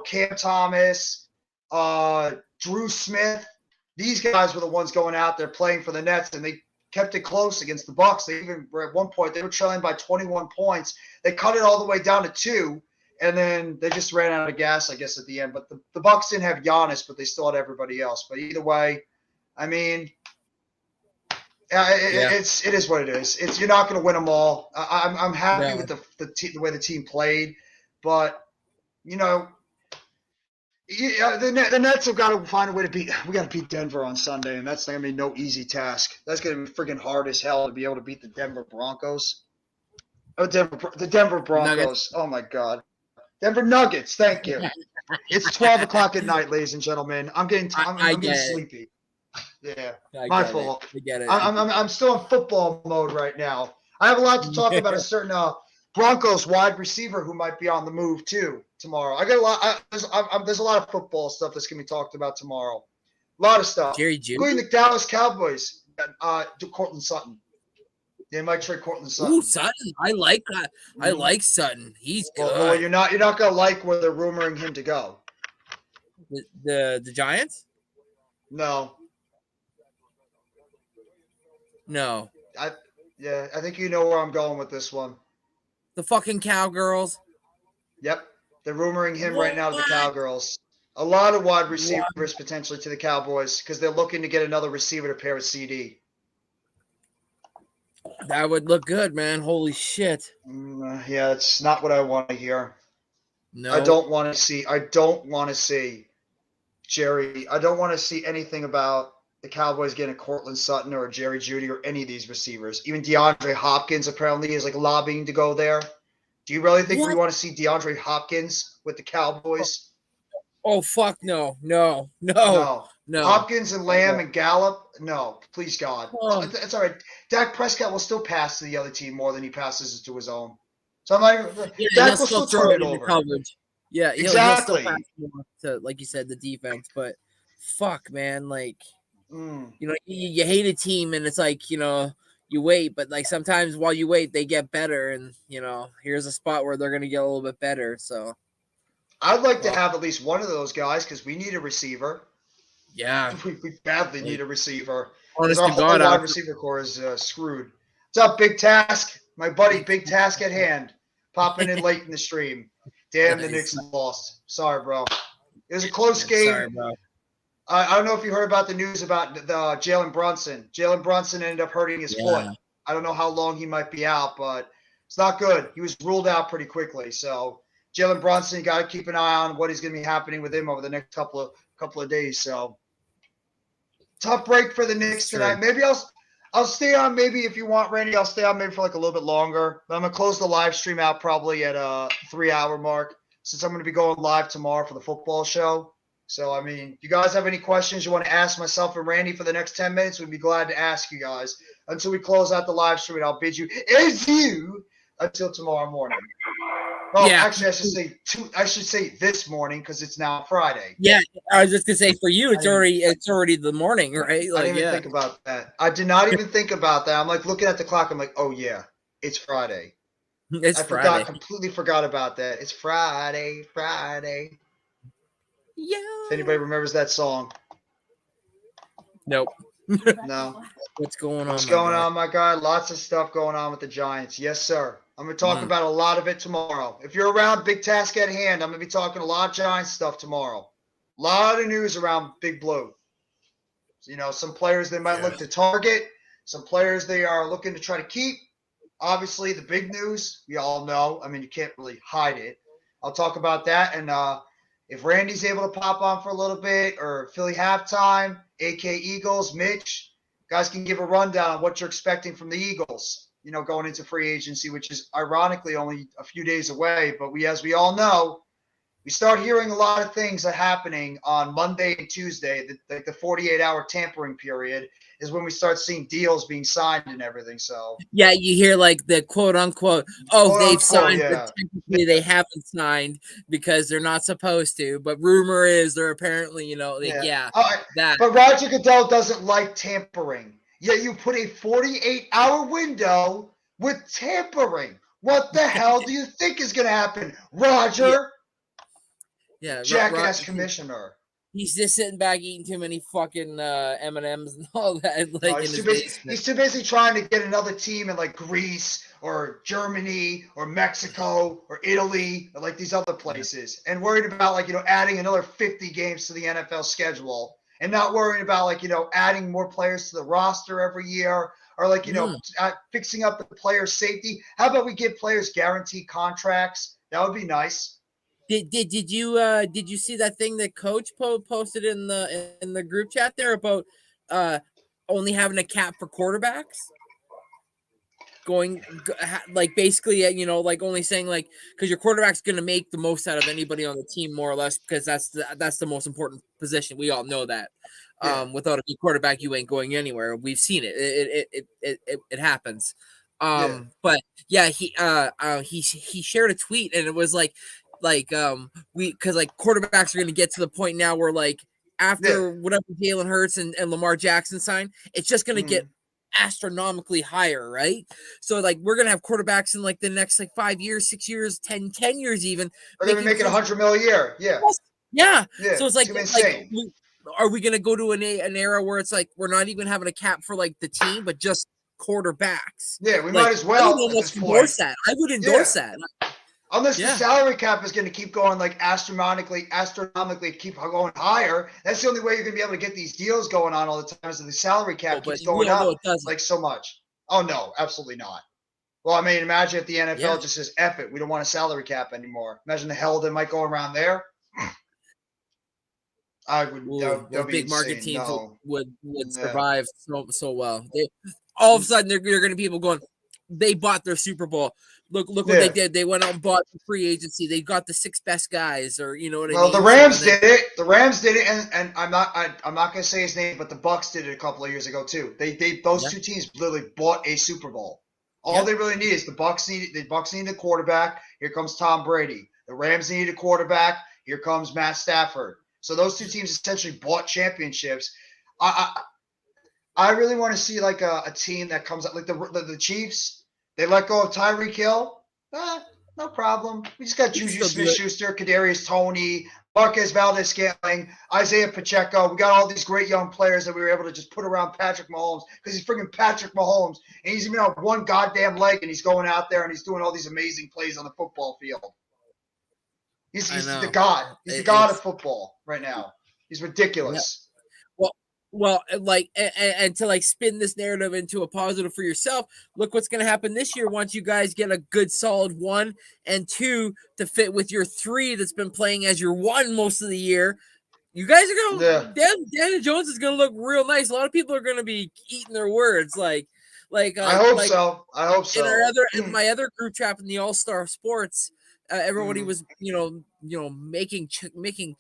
Cam Thomas, Drew Smith. These guys were the ones going out there playing for the Nets, and they kept it close against the Bucks. They even at one point they were trailing by 21 points. They cut it all the way down to 2, and then they just ran out of gas, I guess, at the end. But the Bucks didn't have Giannis, but they still had everybody else. But either way, I mean, it is what it is. You're not going to win them all. I'm happy with the way the team played, but the Nets have got to find a way to beat. We got to beat Denver on Sunday, and that's not going to be no easy task. That's going to be freaking hard as hell to be able to beat the Denver Broncos. Oh, the Denver Broncos. Nuggets. Oh my God, Denver Nuggets. Thank you. It's 12 o'clock at night, ladies and gentlemen. I'm getting sleepy. Yeah, my fault. I get it. I'm still in football mode right now. I have a lot to talk about a certain Broncos wide receiver who might be on the move too tomorrow. I got a lot. There's a lot of football stuff that's gonna be talked about tomorrow. A lot of stuff. Jerry Judy? Including the Dallas Cowboys. Cortland Sutton. They might trade Cortland Sutton. Ooh, Sutton. I like that. I like Sutton. He's good. Well, you're not gonna like where they're rumoring him to go. The Giants? No. No. I think you know where I'm going with this one. The fucking Cowgirls. Yep. They're rumoring him right now to the Cowgirls. A lot of wide receivers potentially to the Cowboys because they're looking to get another receiver to pair with CD. That would look good, man. Holy shit. Yeah, it's not what I want to hear. No. I don't want to see Jerry. I don't want to see anything about the Cowboys getting a Cortland Sutton or a Jerry Judy or any of these receivers. Even DeAndre Hopkins apparently is lobbying to go there. Do you really think we want to see DeAndre Hopkins with the Cowboys? Oh, fuck no. No. Hopkins and Lamb and Gallup? No, please God. It's all right. Dak Prescott will still pass to the other team more than he passes to his own. So I'm like, Dak will still turn it over. Coverage. Yeah, exactly. He'll still pass more to, like you said, the defense. But fuck, man, you hate a team and it's you wait, but sometimes while you wait, they get better, and here's a spot where they're gonna get a little bit better. So I'd like to have at least one of those guys because we need a receiver. Yeah, we badly need a receiver. Honest our to God, whole wide receiver core is screwed. What's up, Big Task? My buddy, Big Task at hand, popping in late in the stream. Damn, the Knicks lost. Sorry, bro. It was a close game. Sorry, bro. I don't know if you heard about the news about the Jalen Brunson. Jalen Brunson ended up hurting his foot. I don't know how long he might be out, but it's not good. He was ruled out pretty quickly. So Jalen Brunson, you got to keep an eye on what is going to be happening with him over the next couple of days. So tough break for the Knicks tonight. Maybe I'll stay on. Maybe if you want, Randy, I'll stay on maybe for like a little bit longer. But I'm gonna close the live stream out probably at a 3-hour mark since I'm gonna be going live tomorrow for the football show. So I mean, if you guys have any questions you want to ask myself and Randy for the next 10 minutes, we'd be glad to ask you guys until we close out the live stream. And I'll bid you adieu until tomorrow morning. Well, actually, I should say this morning because it's now Friday. Yeah, I was just gonna say for you, it's already the morning, right? Like, I didn't even think about that. I did not even think about that. I'm like looking at the clock. I'm like, oh yeah, it's Friday. Completely forgot about that. It's Friday. Yeah. If anybody remembers that song. Nope. No. What's going on? What's going on, my guy? Lots of stuff going on with the Giants. Yes, sir. I'm going to talk about a lot of it tomorrow. If you're around, big task at hand. I'm going to be talking a lot of Giants stuff tomorrow. A lot of news around Big Blue. You know, some players they might look to target. Some players they are looking to try to keep. Obviously, the big news, we all know. I mean, you can't really hide it. I'll talk about that. And if Randy's able to pop on for a little bit or Philly halftime, AK Eagles, Mitch, guys can give a rundown on what you're expecting from the Eagles. You know, going into free agency, which is ironically only a few days away. But as we all know, we start hearing a lot of things are happening on Monday and Tuesday. The 48-hour tampering period is when we start seeing deals being signed and everything. So yeah, you hear like the quote unquote, they've signed, but technically they haven't signed because they're not supposed to. But rumor is they're apparently, that. But Roger Goodell doesn't like tampering. Yet you put a 48-hour window with tampering. What the hell do you think is going to happen, Roger? Yeah, jackass commissioner. He's just sitting back eating too many fucking M&Ms and all that. Like he's too busy trying to get another team in like Greece or Germany or Mexico or Italy or like these other places, and worried about like adding another 50 games to the NFL schedule. And not worrying about like, adding more players to the roster every year or like, fixing up the player safety. How about we give players guaranteed contracts? That would be nice. Did you see that thing that Coach posted in the group chat there about only having a cap for quarterbacks? Going like basically, like only saying like because your quarterback's going to make the most out of anybody on the team more or less because that's the most important position. We all know that. Without a good quarterback, you ain't going anywhere. We've seen it. It happens. But yeah, he shared a tweet and it was like because like quarterbacks are going to get to the point now where like after whatever Jalen Hurts and Lamar Jackson sign, it's just going to get astronomically higher, right? So like we're gonna have quarterbacks in like the next like 5 years, 6 years, 10 years even. They're gonna make it $100 million a year. Yeah. So it's like are we gonna go to an era where it's like we're not even having a cap for like the team, but just quarterbacks? Yeah, we might as well. I would almost endorse that. I would endorse that. Unless the salary cap is going to keep going like astronomically keep going higher. That's the only way you're going to be able to get these deals going on all the time is that the salary cap keeps going up like so much. Oh, no, absolutely not. Well, I mean, imagine if the NFL just says, F it, we don't want a salary cap anymore. Imagine the hell that might go around there. I would. Those big market teams would survive so well. All of a sudden, they're going to be people going, they bought their Super Bowl. Look what they did. They went out and bought the free agency. They got the 6 best guys, or you know what I mean. Well, the Rams did it. The Rams did it, and I'm not going to say his name, but the Bucks did it a couple of years ago too. Those two teams literally bought a Super Bowl. All they really need is the Bucks need a quarterback. Here comes Tom Brady. The Rams need a quarterback. Here comes Matt Stafford. So those two teams essentially bought championships. I really want to see like a team that comes up like the Chiefs. They let go of Tyreek Hill. No problem. We just got Juju Smith-Schuster, Kadarius Toney, Marquez Valdez-Scantling, Isaiah Pacheco. We got all these great young players that we were able to just put around Patrick Mahomes because he's freaking Patrick Mahomes. And he's even on one goddamn leg, and he's going out there and he's doing all these amazing plays on the football field. He's the god. He's the god of football right now. He's ridiculous. Well, like, and to like spin this narrative into a positive for yourself, look what's going to happen this year once you guys get a good solid 1 and 2 to fit with your 3 that's been playing as your 1 most of the year. You guys are Yeah. going. Daniel Jones is going to look real nice. A lot of people are going to be eating their words, I hope like so. I hope in so. in my other group chat in the All Star Sports, everybody was making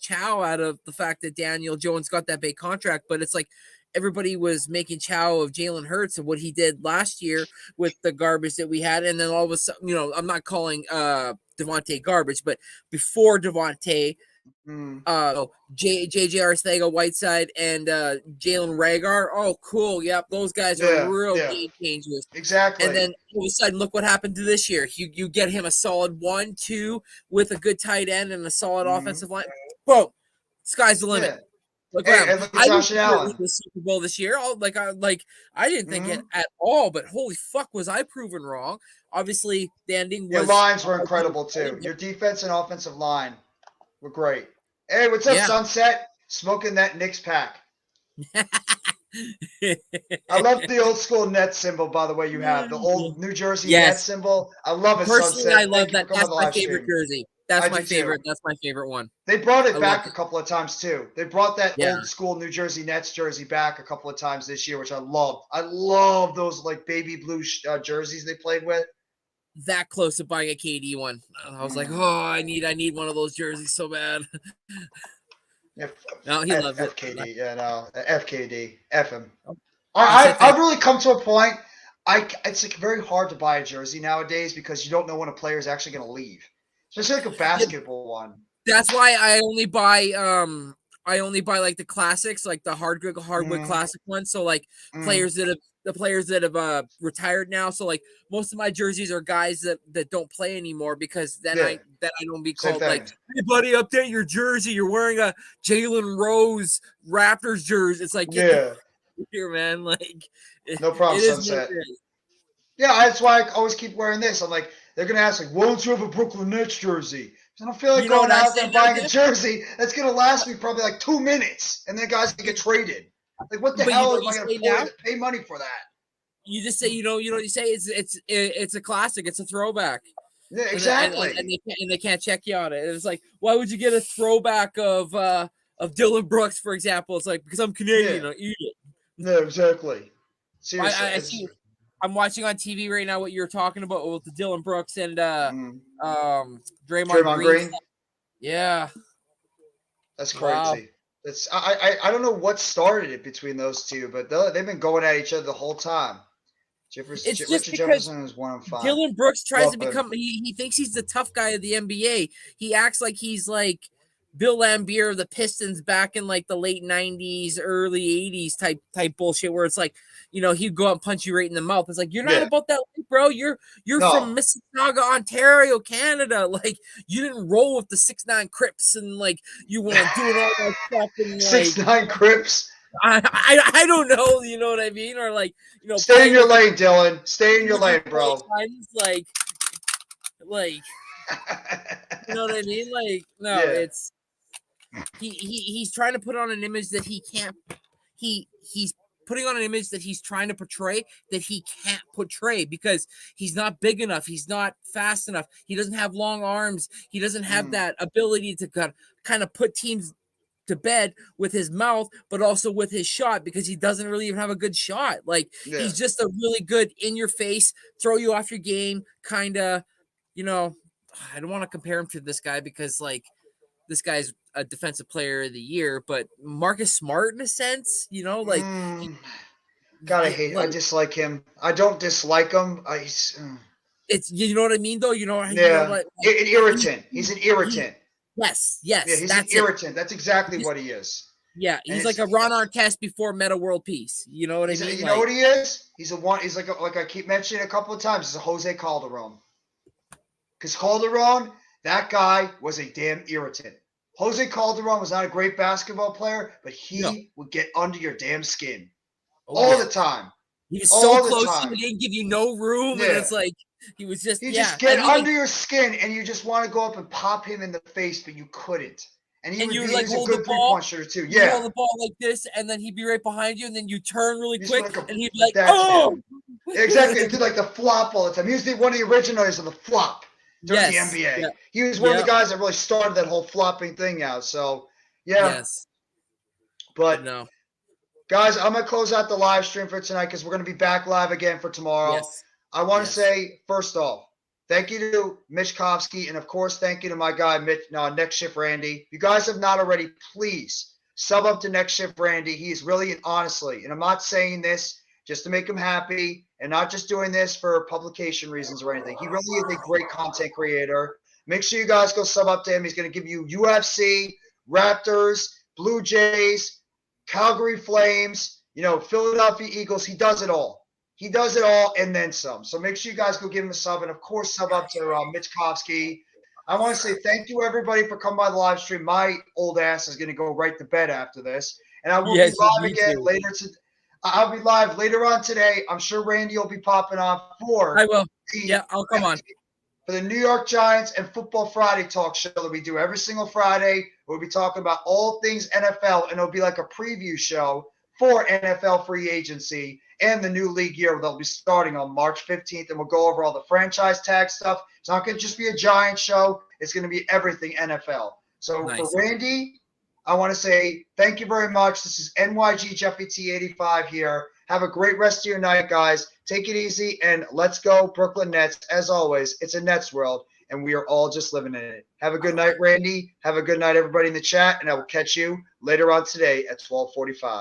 chow out of the fact that Daniel Jones got that big contract, but it's like everybody was making chow of Jalen Hurts and what he did last year with the garbage that we had, and then all of a sudden, I'm not calling Devontae garbage, but before Devontae. JJ Arcega Whiteside and Jalen Rager. Oh, cool. Yep, those guys are real game changers. Exactly. And then all of a sudden, look what happened to this year. You get him a solid 1, 2 with a good tight end and a solid offensive line. Boom, sky's the limit. Yeah. Look Hey, what and look at I Josh didn't Allen. the Super Bowl this year. I didn't think it at all. But holy fuck, was I proven wrong? Obviously, the ending was. Your lines were incredible too. Your defense and offensive line were great. Hey, what's up, Sunset? Smoking that Knicks pack. I love the old school net symbol, by the way, you have. The old New Jersey net symbol. I love it, Personally, Sunset. I love that. That's my favorite stream. jersey. That's my favorite. That's my favorite one. They brought it back a couple of times too. They brought that Yeah. old school New Jersey Nets jersey back a couple of times this year, which I loved. I love those like baby blue jerseys they played with. That close to buying a KD one. I was like, oh, I need one of those jerseys so bad. No, he loves it. FKD, yeah, no, FKD, F him. I've really come to a point. It's like very hard to buy a jersey nowadays because you don't know when a player is actually going to leave, especially like a basketball one. That's why I only buy like the classics, like the hardwood classic ones. So like players that have retired now. So like most of my jerseys are guys that don't play anymore because then I don't be called like, hey buddy, update your jersey. You're wearing a Jalen Rose Raptors jersey. It's like here, man. Like no problem, Sunset. Yeah, that's why I always keep wearing this. I'm like, they're gonna ask like, why don't you have a Brooklyn Nets jersey? I don't feel like going out there and buying a jersey that's going to last me probably like 2 minutes, and then guys can get traded. Like, what the hell am I going to pay money for that? You just say, you say it's a classic, it's a throwback. Yeah, exactly. And they can't check you on it. It's like, why would you get a throwback of Dylan Brooks, for example? It's like, because I'm Canadian, I'll eat it. Yeah, exactly. Seriously. I'm watching on TV right now what you're talking about with the Dylan Brooks and Draymond Green. Yeah, that's crazy. That's I don't know what started it between those two, but they've been going at each other the whole time. Richard Jefferson is 1-5. Dylan Brooks tries to become. He thinks he's the tough guy of the NBA. He acts like he's like Bill Laimbeer of the Pistons back in like the late 90s, early 80s type bullshit where it's like, he'd go out and punch you right in the mouth. It's like, you're not about that life, bro. You're from Mississauga, Ontario, Canada. Like, you didn't roll with the 6'9" Crips and like you want to doing all that stuff. And, 6'9" Crips. I don't know, you know what I mean? Or like, stay in your lane, Dylan. Stay in your lane, bro. Like, you know what I mean? Like, no, it's he's trying to put on an image that he can't. He's putting on an image that he's trying to portray that he can't portray because he's not big enough. He's not fast enough. He doesn't have long arms. He doesn't have that ability to kind of put teams to bed with his mouth, but also with his shot because he doesn't really even have a good shot. Like he's just a really good in your face, throw you off your game kind of, I don't want to compare him to this guy because like this guy's a defensive player of the year, but Marcus Smart in a sense, like God, I dislike him. I don't dislike him. It's what I mean though. An irritant. He's an irritant. Yes. Yeah, he's an irritant. That's exactly what he is. Yeah, he's like a Ron Artest before Meta World Peace. You know what I mean? You know what he is? He's like I keep mentioning a couple of times. He's a Jose Calderon. Because Calderon, that guy was a damn irritant. Jose Calderon was not a great basketball player, but he would get under your damn skin all the time. He was so close, he didn't give you no room, and it's like he was just just get under your skin, and you just want to go up and pop him in the face, but you couldn't. And he And would you be would, like, he's a hold the good ball. three-point shooter too. You hold Yeah. the ball like this, and then he'd be right behind you, and then you turn really He's quick, like a- and he'd be like, that's "Oh!" Exactly. He did like the flop all the time. He was one of the originators of the flop during the Yes. NBA. Yeah. He was one of Yep. the guys that really started that whole flopping thing out. So yeah. Yes. But No. guys, I'm gonna close out the live stream for tonight because we're gonna be back live again for tomorrow. Yes. I want to Yes. say first off, thank you to Mitch Kovsky, and of course, thank you to my guy Next Shift Randy. If you guys have not already, please sub up to Next Shift Randy. He's really, honestly, and I'm not saying this just to make him happy and not just doing this for publication reasons or anything. He really is a great content creator. Make sure you guys go sub up to him. He's going to give you UFC, Raptors, Blue Jays, Calgary Flames, Philadelphia Eagles. He does it all. He does it all and then some. So make sure you guys go give him a sub. And, of course, sub up to Mitch Kovsky. I want to say thank you, everybody, for coming by the live stream. My old ass is going to go right to bed after this. And I will Yes, be live me again too. later. I'll be live later on today. I'm sure Randy will be popping on for I will. Yeah, I'll come on. For the New York Giants and Football Friday talk show that we do every single Friday. We'll be talking about all things NFL, and it'll be like a preview show for NFL free agency and the new league year. They'll be starting on March 15th, and we'll go over all the franchise tag stuff. It's not going to just be a Giants show. It's going to be everything NFL. So Nice. for Randy, I want to say thank you very much. This is NYG Jeffy T85 here. Have a great rest of your night, guys. Take it easy, and let's go Brooklyn Nets. As always, it's a Nets world, and we are all just living in it. Have a good night, Randy. Have a good night, everybody in the chat, and I will catch you later on today at 12:45.